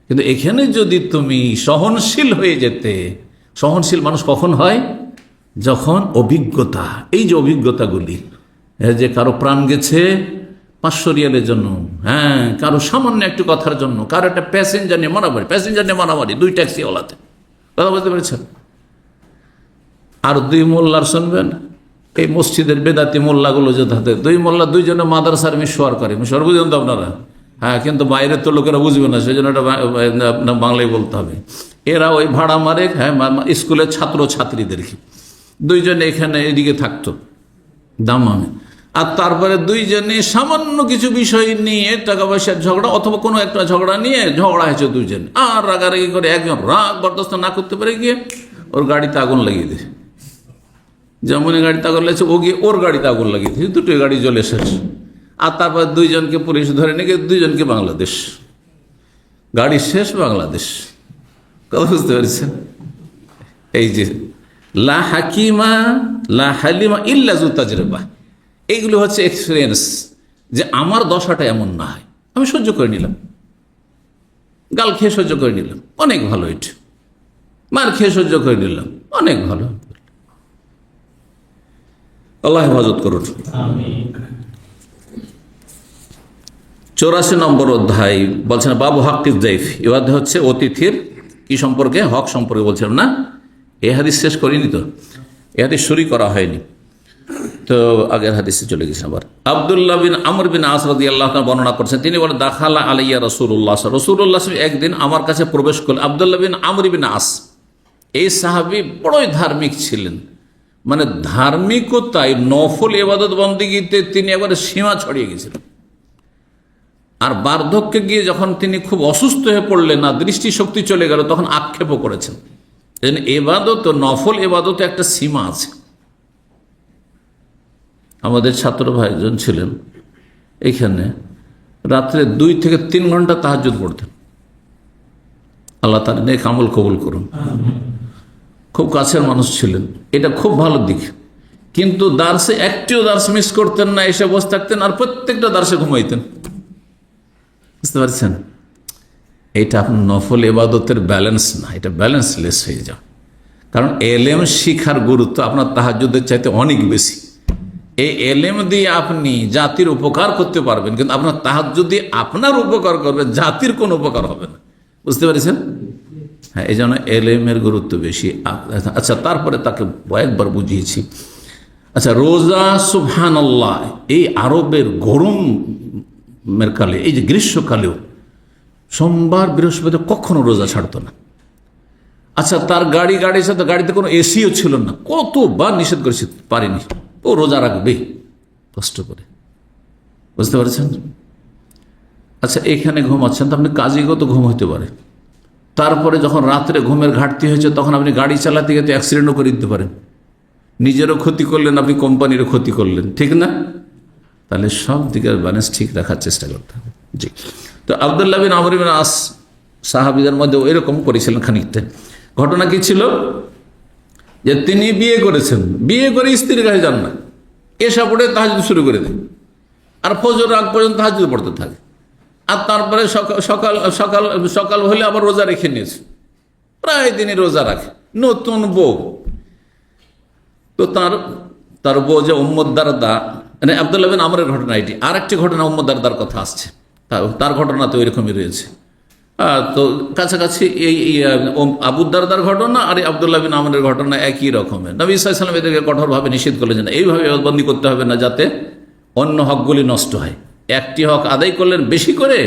কিন্তু এখানে যদি তুমি সহনশীল হয়ে যেতে, সহনশীল মানুষ কখন হয়? যখন অভিজ্ঞতা, এই যে অভিজ্ঞতাগুলি, যে কারো প্রাণ গেছে 500 রিয়ালের জন্য, কারো সামান্য একটু কথার জন্য, কারো একটা প্যাসেঞ্জার নিয়ে মারামারি 2 ট্যাক্সিওয়ালাতে, কথা বলতে পেরেছেন। আর 2 মোল্লার শুনবেন, এই মসজিদের বেদাতি মোল্লাগুলো যে থাকে, দুই মোল্লা দুইজনে মাদ্রাসার মিশওয়ার করে, মিশওয়ার বুঝবেন তো আপনারা? হ্যাঁ, কিন্তু বাইরের তো লোকেরা বুঝবে না, সেই জন্য এটা বাংলায় বলতে হবে। এরা ওই ভাড়া মারে, হ্যাঁ, স্কুলের ছাত্র ছাত্রীদেরকে, দুইজনে এখানে এদিকে থাকতো দামামে, আর তারপরে দুইজনে সামান্য কিছু বিষয় নিয়ে টাকা পয়সার ঝগড়া অথবা কোনো একটা ঝগড়া নিয়ে ঝগড়া হয়েছে দুইজন, আর রাগারাগি করে একজন রাগ বরদাস্ত না করতে পারে গিয়ে ওর গাড়িতে আগুন লাগিয়ে দেয়। যেমন গাড়িতে আগুন লাগছে, ও গিয়ে ওর গাড়িতে আগুন লাগিয়ে দিয়েছে, দুটোই গাড়ি জ্বলে শেষ। আর তারপর দুইজনকে পুলিশ ধরে নিয়ে গিয়ে দুইজনকে বাংলাদেশ, গাড়ি শেষ বাংলাদেশ। কথা বুঝতে পারছেন? এই যে লা হাকিমা লা হালিমা ইল্লা যু তাজরিবা, এইগুলো হচ্ছে এক্সপিরিয়েন্স, যে আমার দশাটা এমন না হয়, আমি সহ্য করে নিলাম, গাল খেয়ে সহ্য করে নিলাম, অনেক ভালো। এটা মার খেয়ে সহ্য করে নিলাম, অনেক ভালো। আল্লাহ হেফাজত করুন। 84 নম্বর অধ্যায় বলছেন বাবু হাক্কিজ যাইফ। এ অধ্যায় হচ্ছে অতিথির কি সম্পর্কে, হক সম্পর্কে বলছিলাম না? এ হাদিস শেষ করিনি তো, এ হাদিস শুরু করা হয়নি তো, আগের হাদিসে চলে গেছে। আবার আব্দুল্লাহ বিন আমর বিন আস রাদিয়াল্লাহু তাআলা বর্ণনা করছেন, তিনি বলেন দাখালা আলাইয়া রাসূলুল্লাহ, রাসূলুল্লাহ একদিন আমার কাছে প্রবেশ করলেন। আব্দুল্লাহ বিন আমর বিন আস এই সাহাবী বড়ই ধার্মিক ছিলেন, মানে ধার্মিকতায় নফল ইবাদত বন্দেগীতে তিনি একবারে সীমা ছড়িয়ে গেছিলেন। আর বার্ধক্যে গিয়ে যখন তিনি খুব অসুস্থ হয়ে পড়লেন, না দৃষ্টিশক্তি চলে গেল, তখন আক্ষেপও করেছেন। এবাদত, নফল এবাদতে একটা সীমা আছে। আমাদের ছাত্র ভাইজন ছিলেন এখানে, রাত্রে 2 থেকে 3 ঘন্টা তাহাজ্জুদ পড়তেন। আল্লাহ তাআলা নেক আমল কবুল করুন। খুব কাছের মানুষ ছিলেন, এটা খুব ভালো দিক। কিন্তু দার্সে একটিও দার্স মিস করতেন না, এসে বসে থাকতেন, আর প্রত্যেকটা দার্সে ঘুমাইতেন। বুঝতে পারছেন? এটা আপনার নফল ইবাদতের ব্যালেন্স না, এটা ব্যালেন্সলেস হয়ে যাও। কারণ এলেম শিখার গুরুত্ব আপনার তাহাজ্জুদের চাইতে অনেক বেশি। এই এলেম দিয়ে আপনি জাতির উপকার করতে পারবেন, কিন্তু আপনার তাহাজ্জুদ দিয়ে আপনার উপকার করবে, জাতির কোনো উপকার হবে না। বুঝতে পেরেছেন? হ্যাঁ, এই জন্য এলেমের গুরুত্ব বেশি। আচ্ছা, তারপরে তাকে কয়েকবার বুঝিয়েছি। আচ্ছা, রোজা সুবহানাল্লাহ, এই আরবের গরমের কালে, এই যে গ্রীষ্মকালেও সোমবার বৃহস্পতি কখনো রোজা ছাড়তো না। আচ্ছা, তার গাড়ির সাথে গাড়িতে কোনো এসিও ছিল না, কতবার নিষেধ করেছি, পারিনি, ও রোজা রাখবে কষ্ট করে। বুঝতে পারছেন? আচ্ছা, এখানে ঘুমাচ্ছেন তো আপনি কাজীগত ঘুম হতে পারে, তারপরে যখন রাত্রে ঘুমের ঘাটতি হয়েছে তখন আপনি গাড়ি চালাতে গিয়ে অ্যাক্সিডেন্টও করে দিতে পারেন, নিজেরও ক্ষতি করলেন, আপনি কোম্পানিরও ক্ষতি করলেন, ঠিক না? তাহলে সব দিকের ব্যালেন্স ঠিক রাখার চেষ্টা করতে হবে। জি, তো আব্দুল্লাহ বিন আমর বিন আস সাহাবীদের মধ্যে এরকম করেছিলেন খানিকটা। ঘটনা কি ছিল, যে তিনি বিয়ে করেছেন, বিয়ে করে স্ত্রীর কাছে যান না, এসা পড়ে তাহাজ্জুদ শুরু করে দেন, আর ফজর আগ পর্যন্ত তাহাজ্জুদ পড়তে থাকে। আর তারপরে সকাল হলে আবার রোজা রেখে নিয়েছে, প্রায় দিনই রোজা রাখে। নতুন বউ, তো তার বউ যে উম্মুদ দারদা, মানে আব্দুল্লাহ বিন আমরের ঘটনা এটি। আর একটি ঘটনা উম্মুদ দারদার কথা আসছে, তার ঘটনা তো এরকমই রয়েছে। তো কাছাকাছি এই আবু দারদার ঘটনা আর আব্দুল্লাহ বিন আমরের ঘটনা একই রকমের। নবী সাল্লাল্লাহু আলাইহি ওয়াসাল্লাম এদেরকে কঠোরভাবে নিষেধ করলেন যে এইভাবে বন্দি করতে হবে না, যাতে অন্য হকগুলি নষ্ট হয়। একটি হক আদায় করলেন বেশি করে,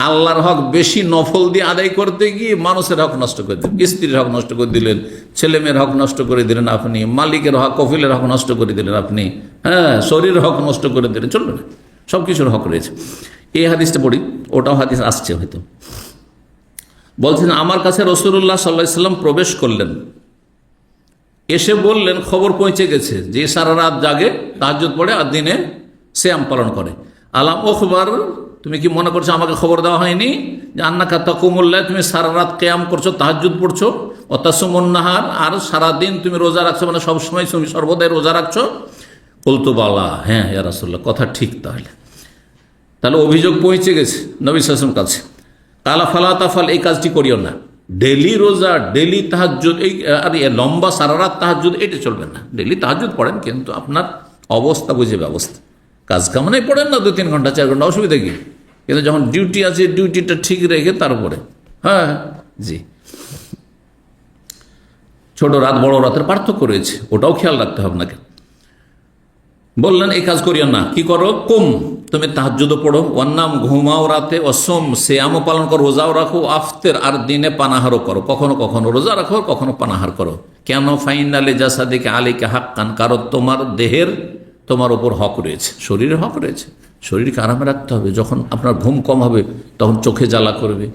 আল্লাহর হক বেশি নফল দিয়ে আদায় করতে গিয়ে মানুষের হক নষ্ট করে দিলেন, স্ত্রীর হক নষ্ট করে দিলেন, ছেলেমেয়ের হক নষ্ট করে দিলেন আপনি, মালিকের হক, কফিলের হক নষ্ট করে দিলেন আপনি, হ্যাঁ, শরীরের হক নষ্ট করে দিলেন, চলবে না। সব কিছুর হক রয়েছে। এই হাদিসটা পড়ি, ওটাও হাদিস আসছে হয়তো। বলছেন আমার কাছে রাসূলুল্লাহ সাল্লাল্লাহু আলাইহি ওয়াসাল্লাম প্রবেশ করলেন, এসে বললেন খবর পৌঁছে গেছে যে সারা রাত জাগে, তাহাজ্জুদ পড়ে, আর দিনে সিয়াম পালন করে। আলাম ওখবার, তুমি কি মনে করছো আমাকে খবর দেওয়া হয়নি যে আন্নাকা তাকুমুল্লাহ, তুমি সারা রাত কিয়াম করছো, তাহাজ্জুদ পড়ছো, ওয়া তাসুমুন নাহার, আর সারাদিন তুমি রোজা রাখছো, মানে সবসময় তুমি সর্বদাই রোজা রাখছো। বলতো বালা, হ্যাঁ ইয়া রাসূলুল্লাহ, কথা ঠিক। তাহলে অভিযোগ পৌঁছে গেছে নবী সাল্লাল্লাহু আলাইহি ওয়াসাল্লাম কাছে। কালা ফালা তাফাল, এই কাজটি করিও না, ডেলি রোজা, ডেলি তাহাজ্জুদ, এই আর লম্বা সারা রাত তাহাজ্জুদ, এটা চলবে না। ডেলি তাহাজ্জুদ পড়েন, কিন্তু আপনার অবস্থা বুঝে ব্যবস্থা, কাজ কামানাই পড়েন না 2-3 ঘন্টা 4 ঘন্টা, অসুবিধা কি? কিন্তু যখন ডিউটি আছে, ডিউটিটা ঠিক রেখে তারপরে, হ্যাঁ জি। ছোট রাত বড় রাতের পার্থক্য রয়েছে, ওটাও খেয়াল রাখতে হবে আপনাকে। বললেন এই কাজ করিও না, কি করো? কুম, তুমি তাহাজ্জুদ পড়ো, ওয়ান্নাম, ঘুমাও রাতে, অসম, সিয়ামও পালন করো, রোজাও রাখো, আফতের, আর দিনে পানাহারও করো, কখনো কখনো রোজা রাখো, কখনো পানাহার করো। কেন? ফাইনালে জাসাদিকে আলিকে হাক্কান, কারণ তোমার দেহের তোমার উপর হক রয়েছে, শরীরের হক রয়েছে। শরীরকে আরামে রাখতে হবে। যখন আপনার ঘুম কম হবে তখন চোখে জ্বালা করবে,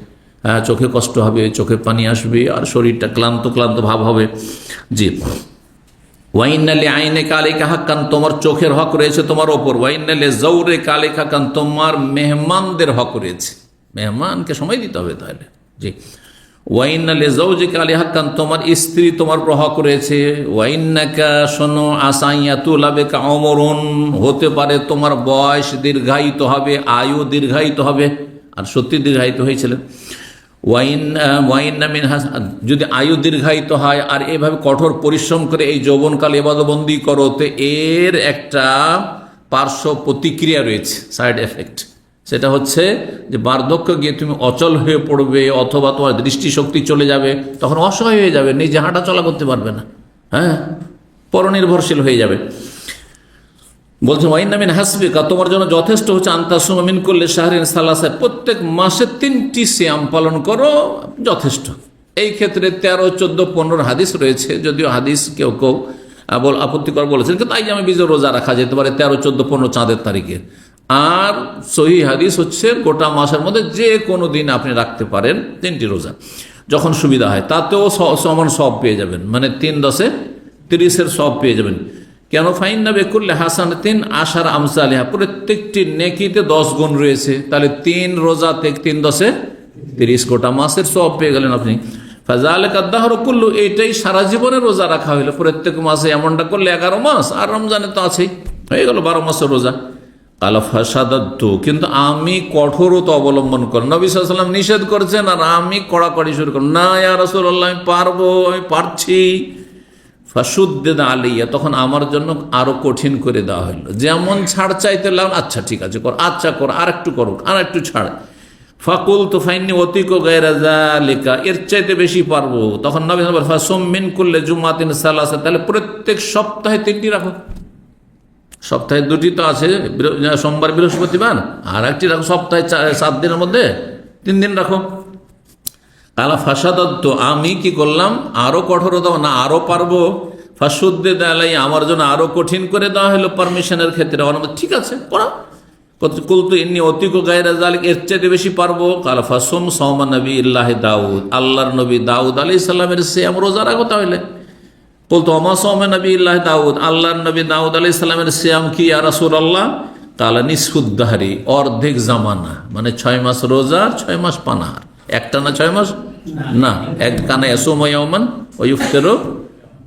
হ্যাঁ, চোখে কষ্ট হবে, চোখে পানি আসবে, আর শরীরটা ক্লান্ত ক্লান্ত ভাব হবে। জি, ওয়াইনালে আইনে কালে কাহাকান, তোমার চোখের হক রয়েছে তোমার ওপর। ওয়াইনালে জৌরে কালে কাকান, তোমার মেহমানদের হক রয়েছে, মেহমানকে সময় দিতে হবে তাহলে। জি, ওয়াইনালে জৌজে কালে হাক্কান, তোমার স্ত্রী তোমার উপর হক রয়েছে। ওয়াইনাকা, শোনো, আসাইয়া তুলাবেকা অমরুন, হতে পারে তোমার বয়স দীর্ঘায়িত হবে, আয়ু দীর্ঘায়িত হবে, আর সত্যি দীর্ঘায়িত হয়েছিলেন। যদি আয়ু দীর্ঘায়িত হয় আর এভাবে কঠোর পরিশ্রম করে এই যৌবনকাল ইবাদতবন্দি করো, তো এর একটা পার্শ্ব প্রতিক্রিয়া রয়েছে, সাইড এফেক্ট। সেটা হচ্ছে যে বার্ধক্য গিয়ে তুমি অচল হয়ে পড়বে, অথবা তোমার দৃষ্টিশক্তি চলে যাবে, তখন অসহায় হয়ে যাবে, নিজে হাঁটা চলা করতে পারবে না, হ্যাঁ, পরনির্ভরশীল হয়ে যাবে। বলছে ওয়াইনামিন হাসবিকা, তোমার জন্য যথেষ্ট হচ্ছে আন্তাসুমিন করলে শাহরিন সালাসা, প্রত্যেক মাসে 3টি সিয়াম পালন করো, যথেষ্ট। এই ক্ষেত্রে 13, 14, 15 হাদিস রয়েছে, যদিও হাদিস কেউ কেউ আপত্তিকর বলেছেন, কিন্তু তাই আমি বিজয় রোজা রাখা যেতে পারে 13, 14, 15 চাঁদের তারিখে। আর সহি হাদিস হচ্ছে গোটা মাসের মধ্যে যে কোনো দিন আপনি রাখতে পারেন 3টি রোজা, যখন সুবিধা হয়, তাতেও সমান সব পেয়ে যাবেন, মানে 3 10 30 সব পেয়ে যাবেন। কেন? ফাইন্না বেকুল্লে হাসানাতিন আশার আমসালিহা, প্রত্যেকটি নেকিতে 10 গুণ রয়েছে, তাহলে 3 রোজাতে 3 10 30, গোটা মাসের সব পেয়ে গেলেন আপনি। ফাজালিকা দাহরু কুল্লু, এইটাই সারা জীবনে রোজা রাখা হইলো, প্রত্যেক মাসে এমনটা করলে 11 মাস, আর রমজানে তো আছেই, হয়ে গেল 12 মাসের রোজা। কালা ফাসাদাতু, কিন্তু আমি কঠোরতা অবলম্বন করি, নবী সাল্লাল্লাহু আলাইহি ওয়াসাল্লাম নিষেধ করেছেন আর আমি কড়াকড়ি শুরু করি, না ইয়া রাসূলুল্লাহ আমি পারবো, আমি পারছি। ফাসুদ্দেদ আলাইয়া, তখন আমার জন্য আরো কঠিন করে দেওয়া হইলো, যেমন ছাড় চাইতে লাগলাম, আচ্ছা ঠিক আছে কর, আচ্ছা কর, আর একটু করো, আর একটু ছাড়। ফাকুল তো ফাইনি অতিকো গায়রা যালিকা, এর চাইতে বেশি পারবো। তখন নবী বলেন ফাসুম মিন কুল্লি জুমাতিন সালাসা, তাহলে প্রত্যেক সপ্তাহে 3টি রাখো, সপ্তাহে 2টি তো আছে, সোমবার বৃহস্পতিবার, আর একটি রাখো, সপ্তাহে 7 দিনের মধ্যে 3 দিন রাখো। কালা ফাসাদত, আমি কি করলাম? আরো কঠোরতা, না আরো পারবো। ফাসুদ্দেদ আলাই, আমার জন্য আরো কঠিন করে দেওয়া হলো পারমিশনের ক্ষেত্রে। ঠিক আছে পড়া, কুলতু ইন্নী অতিকো গায়রা যালিক, এর চাইতে বেশি পারবো। কালা ফাসুম সাওমা নবী ইল্লাহি দাউদ, আল্লাহর নবী দাউদ আলাইহিস সালামের সিয়াম, রোজা রাখো তাহলে। কুলতু ওমা সাওমা নবী ইল্লাহি দাউদ, আল্লাহর নবী দাউদ আলাইহিস সালামের সিয়াম কি ইয়া রাসূলুল্লাহ? কালা নিসফুদ্দাহরি, অর্ধেক জামানা, মানে 6 মাস রোজা, 6 মাস পানাহার, একটা না 6 মাস না, এক কানা ইয়াসুমু ইয়াওমান ওয়া ইফতিরু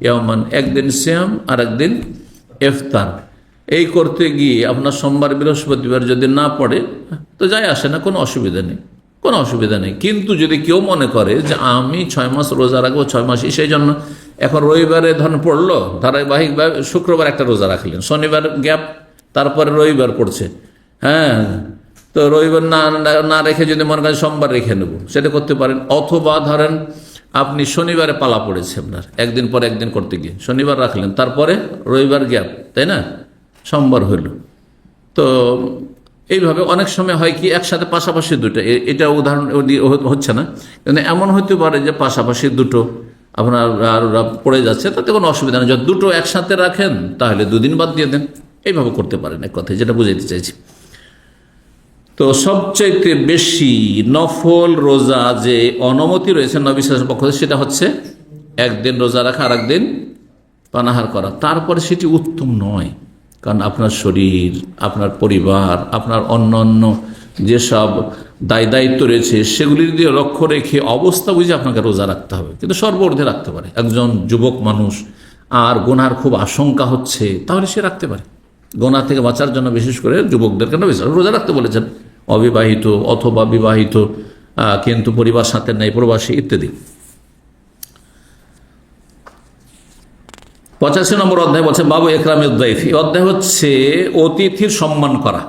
ইয়াওমান, একদিন সিয়াম আর একদিন ইফতার। এই করতে গিয়ে আপনার সোমবার বৃহস্পতিবার যদি না পড়ে তো যাই আসে না, কোনো অসুবিধা নেই, কোনো অসুবিধা নেই। কিন্তু যদি কেউ মনে করে যে আমি 6 মাস রোজা রাখবো, 6 মাসই, সেই জন্য এখন রবিবারে ধরেন পড়লো ধারাবাহিকভাবে, শুক্রবার একটা রোজা রাখলেন, শনিবার গ্যাপ, তারপরে রবিবার পড়ছে, হ্যাঁ, তো রবিবার না রেখে যদি মনে করেন সোমবার রেখে নেব, সেটা করতে পারেন। অথবা ধরেন আপনি শনিবারে পালা পড়েছে আপনার, একদিন পর একদিন করতে গিয়ে শনিবার রাখলেন, তারপরে রবিবার গ্যাপ, তাই না, সোমবার হইল। তো এইভাবে অনেক সময় হয় কি একসাথে পাশাপাশি দুটো, এটা উদাহরণ হচ্ছে না, কিন্তু এমন হতে পারে যে পাশাপাশি দুটো আপনার পড়ে যাচ্ছে, তাতে কোনো অসুবিধা নেই। যদি দুটো একসাথে রাখেন তাহলে 2 দিন বাদ দিয়ে দেন, এইভাবে করতে পারেন, এক কথায় যেটা বুঝাইতে চাইছি। তো সবচাইতে বেশি নফল রোজা যে অনুমতি রয়েছে নবী সাল্লাল্লাহু আলাইহি ওয়াসাল্লামের পক্ষ থেকে, সেটা হচ্ছে একদিন রোজা রাখা আর একদিন পানাহার করা। তারপরে সেটি উত্তম নয়, কারণ আপনার শরীর, আপনার পরিবার, আপনার অন্য যেসব দায়িত্ব রয়েছে সেগুলির দিয়ে লক্ষ্য রেখে অবস্থা বুঝে আপনাকে রোজা রাখতে হবে। কিন্তু সর্বর্ধে রাখতে পারে একজন যুবক মানুষ, আর গুনার খুব আশঙ্কা হচ্ছে, তাহলে সে রাখতে পারে। গুনাহ থেকে বাঁচার জন্য বিশেষ করে যুবকদেরকে রোজা রাখতে বলেছেন, অবিবাহিত অথবা বিবাহিত কিন্তু পরিবার সাথে নেই, প্রবাসী ইত্যাদি। 85 নম্বর অধ্যায় বলছে বাবু একরামের দাইফ। এই অধ্যায় হচ্ছে অতিথির সম্মান করা,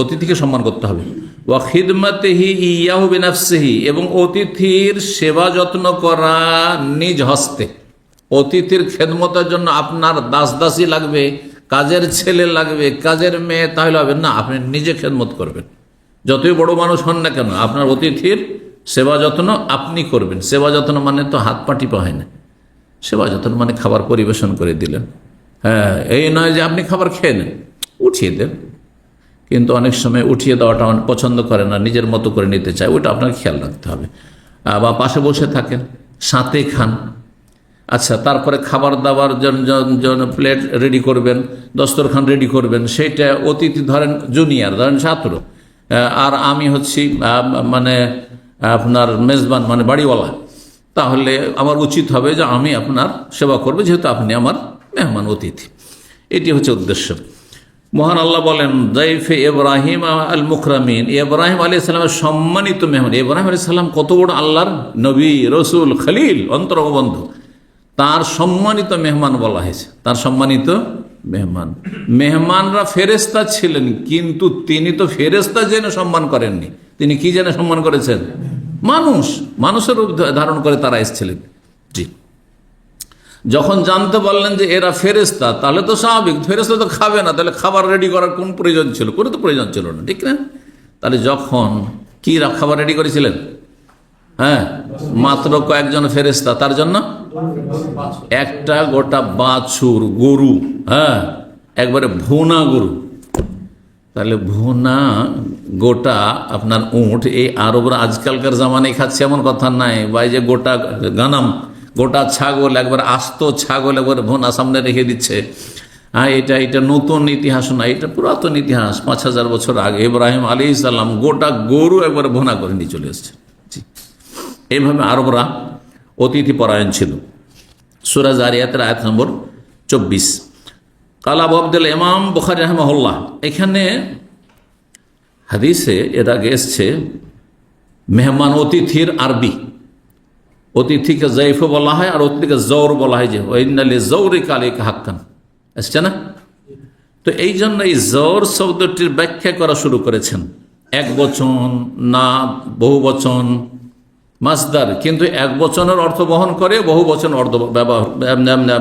অতিথিকে সম্মান করতে হবে। ওয়া খিদমাতিহি ইয়াহু বিনাফসিহি, এবং অতিথির সেবা যত্ন করা নিজ হস্তে। অতিথির খেদমতের জন্য আপনার দাস দাসী লাগবে, কাজের ছেলে লাগবে, কাজের মেয়ে, তাহলে হবে না। আপনি নিজে খেদমত করবেন, যতই বড় মানুষ হন না কেন, আপনার অতিথির সেবা যত্ন আপনি করবেন। সেবা যত্ন মানে তো হাত পা টিপা হয় না, সেবা যত্ন মানে খাবার পরিবেশন করে দিলেন। হ্যাঁ, এই নয় যে আপনি খাবার খেয়ে নেন, উঠিয়ে দেন। কিন্তু অনেক সময় উঠিয়ে দেওয়াটা পছন্দ করে না, নিজের মতো করে নিতে চায়, ওটা আপনার খেয়াল রাখতে হবে। বা পাশে বসে থাকেন, সাথে খান। আচ্ছা, তারপরে খাবার দাবার জন্য প্লেট রেডি করবেন, দস্তরখান রেডি করবেন। সেইটা অতিথি ধরেন জুনিয়র, ধরেন ছাত্র, আর আমি হচ্ছি মানে আপনার মেজবান, মানে বাড়িওয়ালা। তাহলে আমার উচিত হবে যে আমি আপনার সেবা করবো, যেহেতু আপনি আমার মেহমান অতিথি। এটি হচ্ছে উদ্দেশ্য। মহান আল্লাহ বলেন, দাইফে ইব্রাহিম আল মুকরামিন, ইব্রাহিম আলাইহিস সালামের সম্মানিত মেহমান। ইব্রাহিম আলাইহিস সালাম কত বড় আল্লাহর নবী, রসুল, খলিল, অন্তরঙ্গবন্ধু। তার সম্মানিত মেহমান বলা হয়েছে, তার সম্মানিত মেহমান। মেহমানরা ফেরেশতা ছিলেন, কিন্তু তিনি তো ফেরেশতা জেনে সম্মান করেননি। তিনি কি জেনে সম্মান করেছেন? মানুষের রূপ ধারণ করে তারা এসেছিলেন। জি, যখন জানতে পারলেন যে এরা ফেরেশতা, তাহলে তো স্বাভাবিক, ফেরেশতা তো খাবে না, তাহলে খাবার রেডি করার কোন প্রয়োজন ছিল? কোনো তো প্রয়োজন ছিল না, ঠিক না? তাহলে যখন কি খাবার রেডি করেছিলেন? হ্যাঁ, মাত্র কয়েকজন ফেরেশতা, তার জন্য একটা গোটা বাছুর গরু, হ্যাঁ, একবারে ভুনা গরু। তাহলে ভুনা গোটা আপনার উঁট, এই আরবরা আজকালকার জামানায় খাচ্ছে এমন কথা নাই, বা এই যে গোটা গানাম, গোটা ছাগল, একবার আস্ত ছাগল একবার ভুনা সামনে রেখে দিচ্ছে। হ্যাঁ, এটা নতুন ইতিহাস না, এটা পুরাতন ইতিহাস। 5000 বছর আগে ইব্রাহিম আলাইহিস সালাম গোটা গরু একবার ভুনা করে নিয়ে চলে এসছে। এইভাবে আরবরা অতিথি পরায়ণ ছিল। সূরা জারিয়াতের আয়াত নম্বর 24। কালা আবু আব্দুল্লাহ, ইমাম বুখারী রাহিমাহুল্লাহ, এখানে হাদিসে এর আগে এসছে মেহমান অতিথির আরবি। অতিথিকে জাইফ বলা হয়, আর অতিথিকে জৌর বলা হয়, যে ওয়াইন্নালি জৌরিকা আলাইকা হাক্কান, আসছে না? তো এই জন্য এই জৌর শব্দটির ব্যাখ্যা করা শুরু করেছেন। এক বচন না বহু বচন, মাসদার, কিন্তু এক বচনের অর্থ বহন করে, বহু বচন অর্থ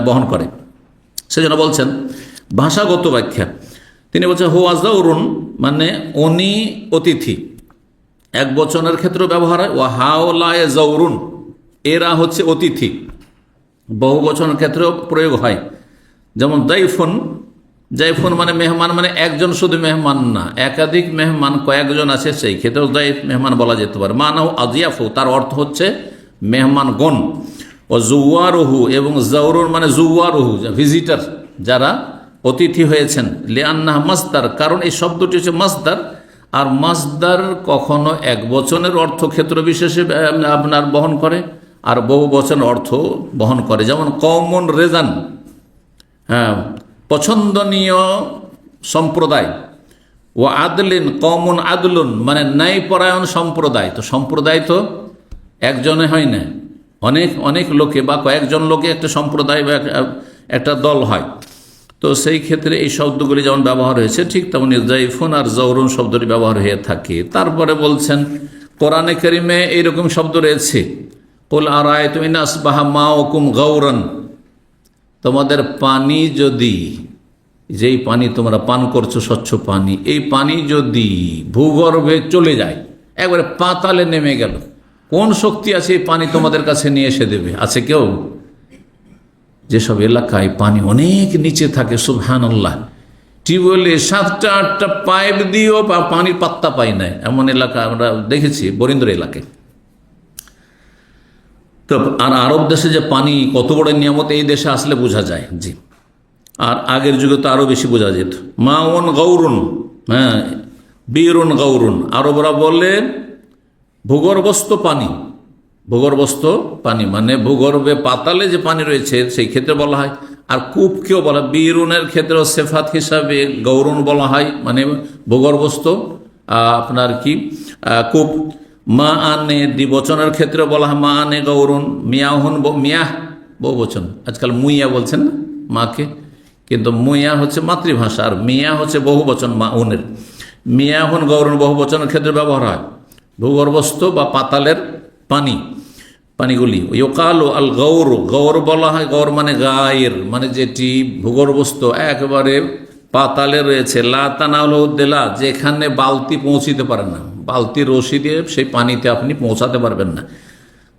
বহন করে। সেজন্য বলছেন ভাষাগত ব্যাখ্যা। তিনি বলছেন হুয়া জাউরুন, মানে উনি অতিথি, এক বচনের ক্ষেত্রে ব্যবহার হয়। ও হাওলায় জাউরুন, এরা হচ্ছে অতিথি, বহু বচনের ক্ষেত্রেও প্রয়োগ হয়। যেমন দাইফুন, জাইফুন মানে মেহমান, মানে একজন শুধু মেহমান না, একাধিক মেহমান, কয়েকজন আছে, সেই ক্ষেত্রেও দাইফ মেহমান বলা যেতে পারে। মানাও আজিয়াফু, তার অর্থ হচ্ছে মেহমানগণ। ও জুওয়ারুহু, এবং জাউরুন মানে জুওয়ারুহু, ভিজিটার, যারা অতিথি হয়েছেন। লিআন্নাহা মাসদার, কারণ এই শব্দটি হচ্ছে মাসদার, আর মাসদার কখনো এক বচনের অর্থ ক্ষেত্র বিশেষে আপনার বহন করে, আর বহু বচনের অর্থ বহন করে। যেমন কওমুন রেজান, হ্যাঁ, পছন্দনীয় সম্প্রদায়। ও আদলিন, কওমুন আদলুন, মানে ন্যায়পরায়ণ সম্প্রদায়। তো সম্প্রদায় তো একজনে হয় না, অনেক অনেক লোকে বা কয়েকজন লোকে একটা সম্প্রদায় বা একটা দল হয়। তো সেই ক্ষেত্রে এই শব্দগুলি যেমন ব্যবহার হয়েছে, ঠিক তেমনি জাইফুন আর জৌরুন শব্দটি ব্যবহার হয়ে থাকে। তারপরে বলছেন কোরআনে কারিমে এইরকম শব্দ রয়েছে, কুল আরাআইতুম ইন আসবাহা মাউকুম গাওরান, তোমাদের পানি যদি, যেই পানি তোমরা পান করছো স্বচ্ছ পানি, এই পানি যদি ভূগর্ভে চলে যায়, একবারে পাতালে নেমে গেল, কোন শক্তি আছে এই পানি তোমাদের কাছে নিয়ে এসে দেবে? আছে কেউ? যেসব এলাকায় পানি অনেক নিচে থাকে, সুবহানাল্লাহ, টিউবওয়েলে 7টা 8টা পাইপ দিয়েও পানির পাত্তা পাই না, এমন এলাকা আমরা দেখেছি বরিন্দ্র এলাকায়। তো আর আরব দেশে যে পানি কত বড় নিয়ামত, এই দেশে আসলে বোঝা যায়। জি, আর আগের যুগে তো আরো বেশি বোঝা যেত। মাউন গাউরুন, হ্যাঁ, বীরুন গাউরুন, আরবরা বলে ভূগর্ভস্থ পানি। ভূগর্ভস্থ পানি মানে ভূগর্ভে পাতালে যে পানি রয়েছে সেই ক্ষেত্রে বলা হয়। আর কূপকেও বলা, বীরুনের ক্ষেত্রেও সেফাত হিসাবে গৌরুন বলা হয়, মানে ভূগর্ভস্থ আপনার কি কূপ। মা আনে দ্বিবচনের ক্ষেত্রে বলা হয় মা আনে গৌরুন। মিয়াহুন, মিয়াহ বহু বচন, আজকাল মুইয়া বলছেন না মাকে, কিন্তু মুইয়া হচ্ছে মাতৃভাষা, আর মিয়া হচ্ছে বহু বচন মাউনের। মিয়াহুন গৌরুন বহু বচনের ক্ষেত্রে ব্যবহার হয় ভূগর্ভস্থ বা পাতালের পানি। পানিগুলি। ইউকালু আল গৌর, গৌর বলা হয়, গৌর মানে গায়ের, মানে যেটি ভূগর্ভস্থ একেবারে পাতালে রয়েছে, লা তানাউদ্দেলা, যেখানে বালতি পৌঁছিতে পারে না, বালতির রশি দিয়ে সেই পানিতে আপনি পৌঁছাতে পারবেন না।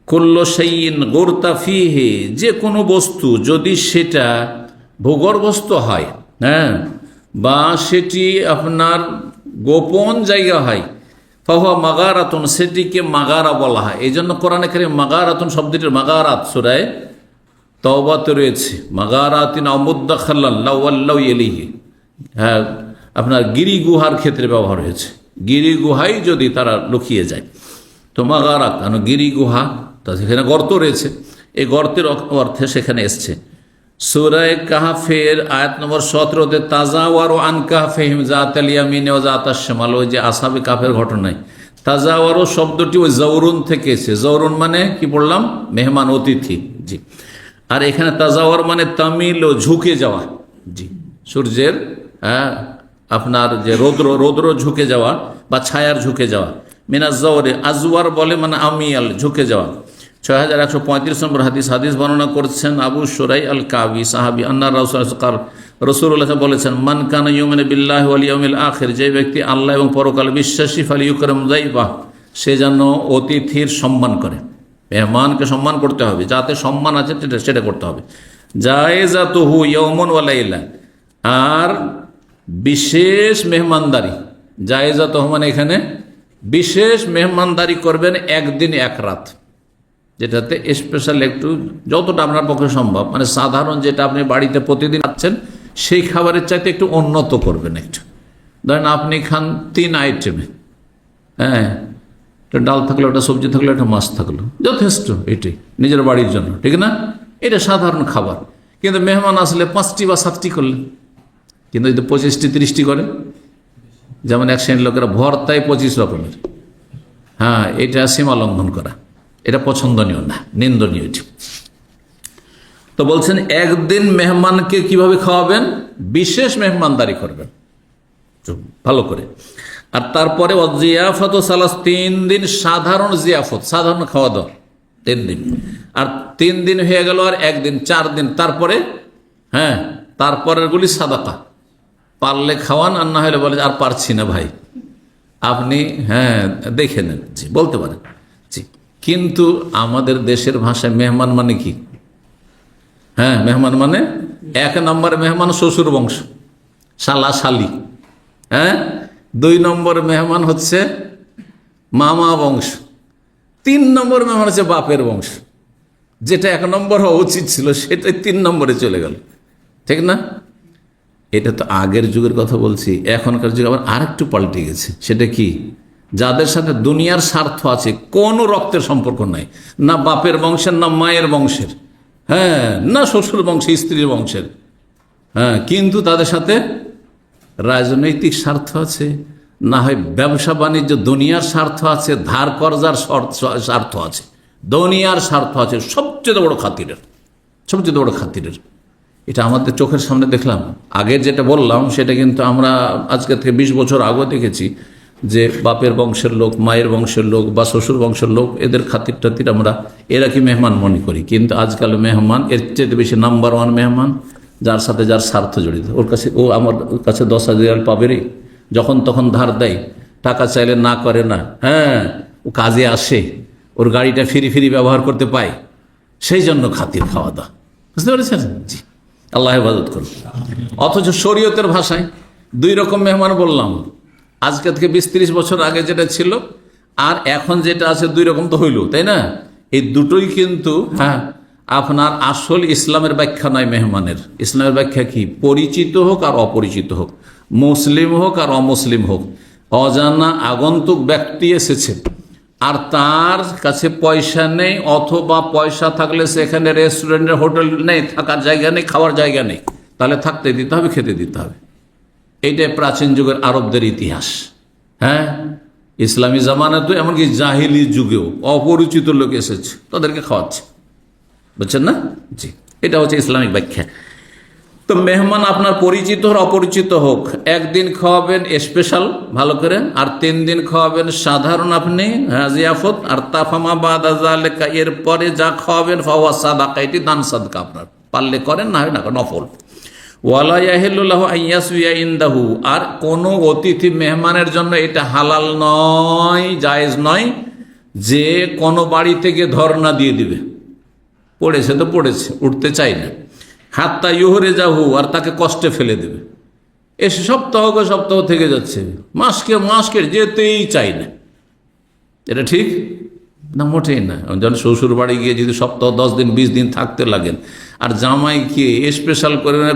কুল্লু শাইইন গুরতা ফিহি, যে কোনো বস্তু যদি সেটা ভূগর্ভস্থ হয়, হ্যাঁ, বা সেটি আপনার গোপন জায়গা হয়, ফাহুয়া মাগারাতুন, সেটিকে মাগারা বলা হয়। এই জন্য কোরআনে কারীমে মাগারাতুন শব্দটির মাগারাত সূরায়ে তাওবাতে রয়েছে, মাগারাতিন আমুদ্দাখাল্লান লাওয়াল্লাউ ইলাইহি, হ্যাঁ, আপনার গিরি গুহার ক্ষেত্রে ব্যবহার হয়েছে, গিরি গুহাই যদি তারা লুকিয়ে যায় তো মাগারা, কেন গিরি গুহা, তা সেখানে গর্ত রয়েছে, এই গর্তের অর্থে সেখানে এসছে। সূরা কাহফের আয়াত নম্বর 17-তে তাজাওয়ারু আন কাহফিহিম যাতাল ইয়ামিন ওয়া যাতাশ শিমাল, ওই যে আসহাবে কাহফের ঘটনায় তাজাওয়ারু শব্দটি ওই জৌরুন থেকে এসেছে। জৌরুন মানে কি পড়লাম, মেহমান, অতিথি, জি। আর এখানে তাজাওয়ার মানে তামিল, ও ঝুঁকে যাওয়া, জি, সূর্যের আপনার যে রৌদ্র ঝুঁকে যাওয়া বা ছায়ার ঝুঁকে যাওয়া। মিনাজ জাওরে, আজওয়ার বলে মানে আমিয়াল, ঝুঁকে যাওয়া। 6135 নম্বর হাদিস বর্ণনা করছেন আবু শুরাই আল কাবি সাহাবী, আন্না রাসূলুল্লাহ বলেছেন, মান কানা ইউমিনু বিল্লাহি ওয়াল ইয়াউমিল আখির, যে ব্যক্তি আল্লাহ এবং পরকাল বিশ্বাসী, ফালিয়ুকরিম যায়ফাহ, সে যেন অতিথির সম্মান করে, মেহমানকে সম্মান করতে হবে, যাতে সম্মান আছে সেটা করতে হবে। জায়েজাতুহু ইয়াউমুন ওয়া লাইলা, আর বিশেষ মেহমানদারি, জায়েজাতুহু মানে এখানে বিশেষ মেহমানদারি করবেন একদিন এক রাত, যেটাতে স্পেশাল একটু যতটা আপনার পক্ষে সম্ভব, মানে সাধারণ যেটা আপনি বাড়িতে প্রতিদিন খাচ্ছেন সেই খাবারের চাইতে একটু উন্নত করবেন একটু। ধরেন আপনি খান 3 আইটেমে, হ্যাঁ, একটা ডাল থাকলো, একটা সবজি থাকলো, একটা মাছ থাকলো, যথেষ্ট এটাই নিজের বাড়ির জন্য, ঠিক না? এটা সাধারণ খাবার। কিন্তু মেহমান আসলে 5টি বা 7টি করলেন, কিন্তু যদি 25টি 30টি করে, যেমন এক শ্রেণীর লোকেরা ভর্তায় 25 রকমের, হ্যাঁ, এটা সীমা লঙ্ঘন করা, এটা পছন্দনীয় না, নিন্দনীয় এটি। তো বলছেন একদিন মেহমানকে কিভাবে খাওয়াবেন, বিশেষ মেহমানদারি করবেন ভালো করে। আর তারপরে জিয়াফত সালাস, 3 দিন সাধারণ জিয়াফত, সাধারণ খাওয়া দাওয়া 3 দিন, আর 3 দিন হয়ে গেল, আর 1 দিন, 4 দিন, তারপরে হ্যাঁ, তারপরের গুলি সাদাকা, পারলে খাওয়ান, আর না হলে বলে আর পারছি না ভাই, আপনি হ্যাঁ দেখে নেন, জি, বলতে পারেন, জি। কিন্তু আমাদের দেশের ভাষায় মেহমান মানে কি, হ্যাঁ, মেহমান মানে 1 নম্বর মেহমান শ্বশুর বংশ, শালা শালি, হ্যাঁ, 2 নম্বর মেহমান হচ্ছে মামা বংশ, 3 নম্বর মেহমান হচ্ছে বাপের বংশ, যেটা 1 নম্বর হওয়া উচিত ছিল সেটাই 3 নম্বরে চলে গেল, ঠিক না? এটা তো আগের যুগের কথা বলছি, এখনকার যুগে আবার আরেকটু পাল্টে গেছে। সেটা কি, যাদের সাথে দুনিয়ার স্বার্থ আছে, কোনো রক্তের সম্পর্ক নাই, না বাপের বংশের, না মায়ের বংশের, হ্যাঁ, না শ্বশুর বংশের, স্ত্রীর বংশের, হ্যাঁ, কিন্তু তাদের সাথে রাজনৈতিক স্বার্থ আছে, না হয় ব্যবসা বাণিজ্য দুনিয়ার স্বার্থ আছে, ধার কর্জার স্বার্থ আছে, দুনিয়ার স্বার্থ আছে, সবচেয়ে বড় খাতিরের, সবচেয়ে বড় খাতিরের। এটা আমাদের চোখের সামনে দেখলাম। আগের যেটা বললাম সেটা কিন্তু আমরা আজকে থেকে 20 বছর আগে দেখেছি, যে বাপের বংশের লোক, মায়ের বংশের লোক বা শ্বশুর বংশের লোক, এদের খাতির টাতির আমরা এরা কি মেহমান মনে করি। কিন্তু আজকাল মেহমান এর চেয়ে বেশি নাম্বার 1 মেহমান, যার সাথে যার স্বার্থ জড়িত। ওর কাছে, ও আমার কাছে 10,000 রিয়াল পাবে রে, যখন তখন ধার দেয়, টাকা চাইলে না করে না, হ্যাঁ, ও কাজে আসে, ওর গাড়িটা ফিরি ব্যবহার করতে পায়, সেই জন্য খাতির খাওয়া দাওয়া, বুঝতে পেরেছেন? জি, আল্লাহ হেফাজত করুন। অথচ শরীয়তের ভাষায় 2 রকম মেহমান বললাম, আজকে থেকে 20-30 বছর আগে যেটা ছিল আর এখন যেটা আছে 2 রকম তো হইল, তাই না? এই দুটোই কিন্তু হ্যাঁ আপনার আসল ইসলামের ব্যাখ্যা নয় মেহমানের। ইসলামের ব্যাখ্যা কি? পরিচিত হোক আর অপরিচিত হোক, মুসলিম হোক আর অমুসলিম হোক, অজানা আগন্তুক ব্যক্তি এসেছে আর তার কাছে পয়সা নেই, অথবা পয়সা থাকলে সেখানে রেস্টুরেন্টের, হোটেল নেই, থাকার জায়গা নেই, খাওয়ার জায়গা নেই, তাহলে থাকতে দিতে হবে, খেতে দিতে হবে। এইটাই প্রাচীন যুগের আরবদের ইতিহাস। হ্যাঁ, ইসলামী জামানা তো এমনকি জাহিলি যুগেও অপরিচিত লোক এসেছে, তাদেরকে খাওয়াচ্ছে, বুঝছেন না? জি, এটা হচ্ছে ইসলামিক ব্যাখ্যা। তো মেহমান আপনার পরিচিত হোক অপরিচিত হোক, একদিন খাওয়াবেন স্পেশাল ভালো করে, আর 3 দিন খাওয়াবেন সাধারণ আপনি জিয়াফত, আর তাফামা বাদা যালিকা এরপরে যা খাওয়াবেন ফাওয়া সাদাকা, এটি দান সাদকা, আপনার পারলে করেন, না হয় না, নফল। ওয়ালা ইয়াহিল্লু লাহু আন ইয়াসবিয়া ইনদাহু, আর কোনো অতিথি মেহমানের জন্য এটা হালাল নয়, জায়েজ নয় যে কোনো বাড়ি থেকে ধর্ণা দিয়ে দিবে, পড়েছে তো পড়েছে, উঠতে চাই না, হাত্তা ইউহরে যাহু, আর তাকে কষ্টে ফেলে দেবে, এসে সপ্তাহ থেকে যাচ্ছে, মাসকে যেতেই চাই না, এটা ঠিক না, মোটেই না। যখন শ্বশুর বাড়ি গিয়ে যদি সপ্তাহ 10 দিন 20 দিন থাকতে লাগেন, আর জামাইকে স্পেশাল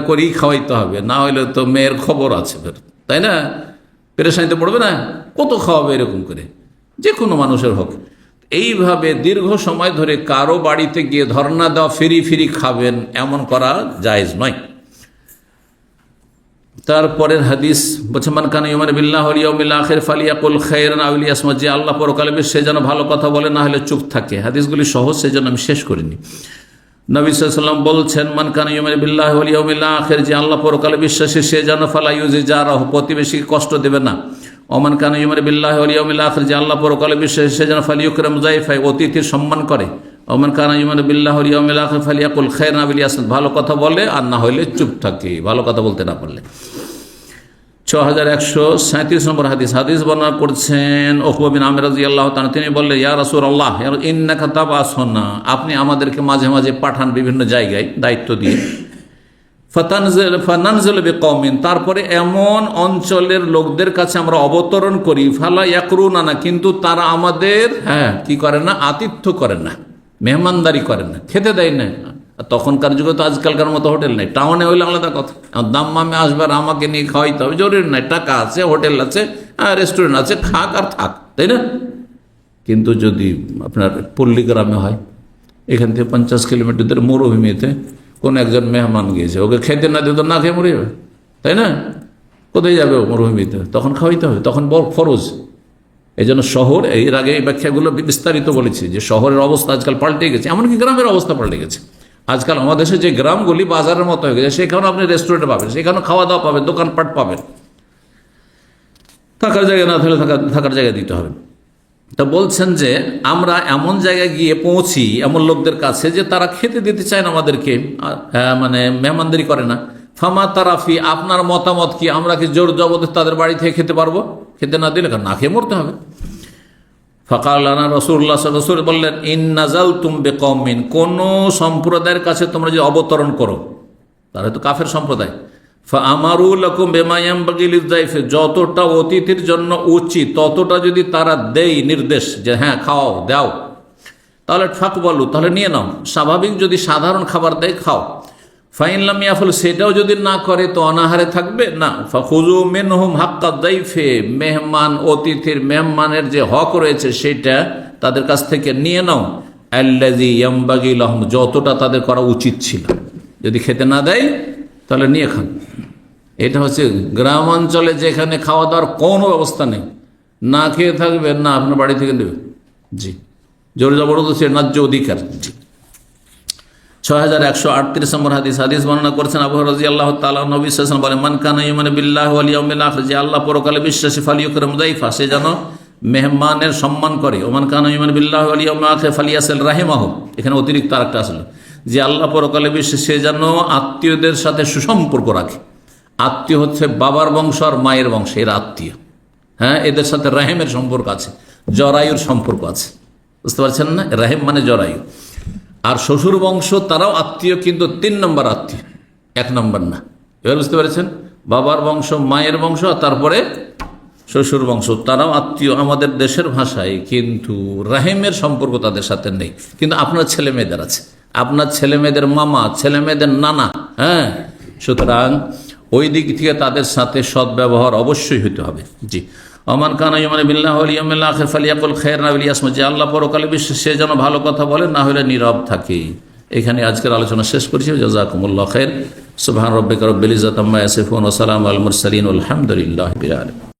করেই খাওয়াইতে হবে, না হলে তো মেয়ের খবর আছে ফের, তাই না, পেরেশানিতে পড়বে না, কত খাওয়াবে এরকম করে, যে কোনো মানুষের হোক। এইভাবে দীর্ঘ সময় ধরে কারো বাড়িতে গিয়ে ধর্ণা দেওয়া, ফিরি খাবেন, এমন করা জায়েজ নয়। তারপরের হাদিস বলছে, মান কানা ইউমিনু বিল্লাহি ওয়াল ইয়াউমিল আখির ফালিয়াকুল খায়রান আও লিয়াসমুত, যে আল্লাহ পরকালে বিশ্বাসী সে যেন ভালো কথা বলে, না হলে চুপ থাকে। হাদিসগুলি সহজ, সেজন্য আমি শেষ করিনি। নবী সাল্লাল্লাহু আলাইহি ওয়াসাল্লাম বলছেন, মান কানা ইউমিনু বিল্লাহি ওয়াল ইয়াউমিল আখির, যে আল্লাহ পরকালে বিশ্বাসী সে যেন ফালা ইউজিজারাহু, প্রতিবেশীকে কষ্ট দেবে না। ওমান কানা ইউমিনু বিল্লাহি ওয়াল ইয়াউমিল আখির, যে আল্লাহ পরকালে বিশ্বাসী সে যেন ফালিয়ুকরিম যায়ফা, অতিথির সম্মান করে। ওমান কানা ইউমিনু বিল্লাহি ওয়াল ইয়াউমিল আখির ফালিয়াকুল খায়রান আও লিয়াসমুত, ভালো কথা বলে, আর না হইলে চুপ থাকে, ভালো কথা বলতে না পারলে। 6137 নম্বর হাদিস বর্ণনা করছেন উকবা বিন আমির রাদিয়াল্লাহু তাআলা, তিনি বললেন, ইয়া রাসূলুল্লাহ ইন্নাকা তাবাসুনা, আপনি আমাদেরকে মাঝে মাঝে পাঠান বিভিন্ন জায়গায় দায়িত্ব দিয়ে, ফানানজিলু বিকওমিন, তারপরে এমন অঞ্চলের লোকদের কাছে আমরা অবতরণ করি, ফালা ইয়াকরুনানা, কিন্তু তারা আমাদের কি করে না, আতিথ্য করে না, মেহমানদারি করে না, খেতে দেয় না। তখনকার যুগে তো আজকালকার মতো হোটেল নেই, টাউনে হইলে আলাদা কথা, দাম্মামে আসবার আমাকে নিয়ে খাওয়াইতে হবে, জরুরি নাই, টাকা আছে, হোটেল আছে, রেস্টুরেন্ট আছে, খাক আর থাক, তাই না। কিন্তু যদি আপনার পল্লী গ্রামে হয়, এখান থেকে 50 কিলোমিটার মরুভূমিতে কোন একজন মেহমান গিয়েছে, ওকে খেতে না দিত, না খেয়ে মরে যাবে, তাই না, কোথায় যাবে মরুভূমিতে, তখন খাওয়াইতে হবে, তখন বড় ফরজ। এই জন্য শহর, এর আগে এই ব্যাখ্যাগুলো বিস্তারিত বলেছি যে শহরের অবস্থা আজকাল পাল্টে গেছে, এমনকি গ্রামের অবস্থা পাল্টে গেছে। আজকাল আমাদের দেশে যে গ্রামগুলি বাজারের মতো হয়ে গেছে, সেখানেও আপনি রেস্টুরেন্টে পাবেন, সেখানেও খাওয়া দাওয়া পাবেন, দোকানপাট পাবেন, থাকার জায়গা না থাকলে থাকার জায়গা দিতে হবে। তা বলছেন যে আমরা এমন জায়গায় গিয়ে পৌঁছি এমন লোকদের কাছে যে তারা খেতে দিতে চায় না আমাদেরকে, মানে মেহমানদারি করে না। ফামা তারাফি, আপনার মতামত কি, আমরা কি জোর জবরদস্তি তাদের বাড়ি থেকে খেতে পারবো? খেতে না দিলে না খেয়ে মরতে হবে। ফাকালানা রাসূলুল্লাহ সাল্লাল্লাহু আলাইহি ওয়াসাল্লাম বললেন, ইন নাযালতুম বিকওমিন, কোন সম্প্রদায়ের কাছে তোমরা যদি অবতরণ করো, তারা তো কাফের সম্প্রদায়, ফাআমারু লাকুম বিমা ইয়ানবাগি লিযায়ফি, যতটা অতিথির জন্য উচিত ততটা যদি তারা দেয় নির্দেশ যে হ্যাঁ খাও দাও, তাহলে ফাকবালু, তাহলে নিয়ে নাও। স্বাভাবিক যদি সাধারণ খাবার দেয় খাও। ফাইন লাম ইয়াফল, সেটাও যদি না করে তো অনাহারে থাকবে না। ফাখুযু মিনহুম হাক্কা যায়ফি, মেহমান অতিথির মেহমানের যে হক রয়েছে সেটা তাদের কাছ থেকে নিয়ে নাও। আল্লাযী ইয়ানবাগি লাহুম, যতটা তাদের করা উচিত ছিল। যদি খেতে না দেয় তাহলে নিয়ে খান। এটা হচ্ছে গ্রাম অঞ্চলে যেখানে খাওয়া দাওয়ার কোনো ব্যবস্থা নেই, না খেয়ে থাকবেন, না আপনার বাড়ি থেকে দেবে, জি, জোর জবরদস্তি ন্যায্য অধিকার। জি। 6138 নম্বর হাদিস বর্ণনা করেছেন আবু হুরায়রা রাদিয়াল্লাহু তাআলা, নবী সাল্লাল্লাহু আলাইহি ওয়াসাল্লাম বলেন, মান কানা ইউমিনু বিল্লাহি ওয়াল ইয়াউমিল আখির, যে আল্লাহ পরকালে বিশ্বাসী, ফালিয়ুকরিম যায়ফা, সে যেন মেহমানের সম্মান করে। ওমান কানা ইউমিনু বিল্লাহি ওয়াল ইয়াউমিল আখির ফালিয়াসিল রাহিমাহু, এখানে অতিরিক্ত আরেকটা আসলে, যে আল্লাহ পরকালে বিশ্বাসী সে যেন আত্মীয়দের সাথে সুসম্পর্ক রাখে। আত্মীয় হচ্ছে বাবার বংশ আর মায়ের বংশ, এর আত্মীয়, এদের সাথে রাহিমের সম্পর্ক আছে, জরায়ুর সম্পর্ক আছে, বুঝতে পারছেন না, রাহিম মানে জরায়ু। আর শ্বশুর বংশ তারাও আত্মীয়, কিন্তু 3 নম্বর আত্মীয়, 1 নম্বর না, এবার বুঝতে পেরেছেন। বাবার বংশ, মায়ের বংশ, আর তারপরে শ্বশুর বংশ, তারাও আত্মীয় আমাদের দেশের ভাষায়, কিন্তু রাহিমের সম্পর্ক তাদের সাথে নেই। কিন্তু আপনার ছেলে মেয়েদের আছে, আপনার ছেলে মেয়েদের মামা, ছেলে মেয়েদের নানা, সুতরাং ওই দিক থেকে তাদের সাথে সদ্ব্যবহার অবশ্যই হতে হবে। জি। ওমান কানা ইউমিনু বিল্লাহি ওয়াল ইয়াউমিল আখির ফালিয়াকুল খায়রান আও লিয়াসমুত, যে আল্লাহ পরকালে বিশ্বাসী সে যেন ভালো কথা বলে, না হলে নীরব থাকে। এখানে আজকের আলোচনা শেষ করছি। জাযাকুমুল্লাহু খাইর। সুবহান রাব্বিকা রাব্বিল ইজ্জাতি আম্মা ইয়াসিফুন ওয়া সালামুন আলাল মুরসালিন ওয়াল হামদুলিল্লাহি রাব্বিল আলামিন।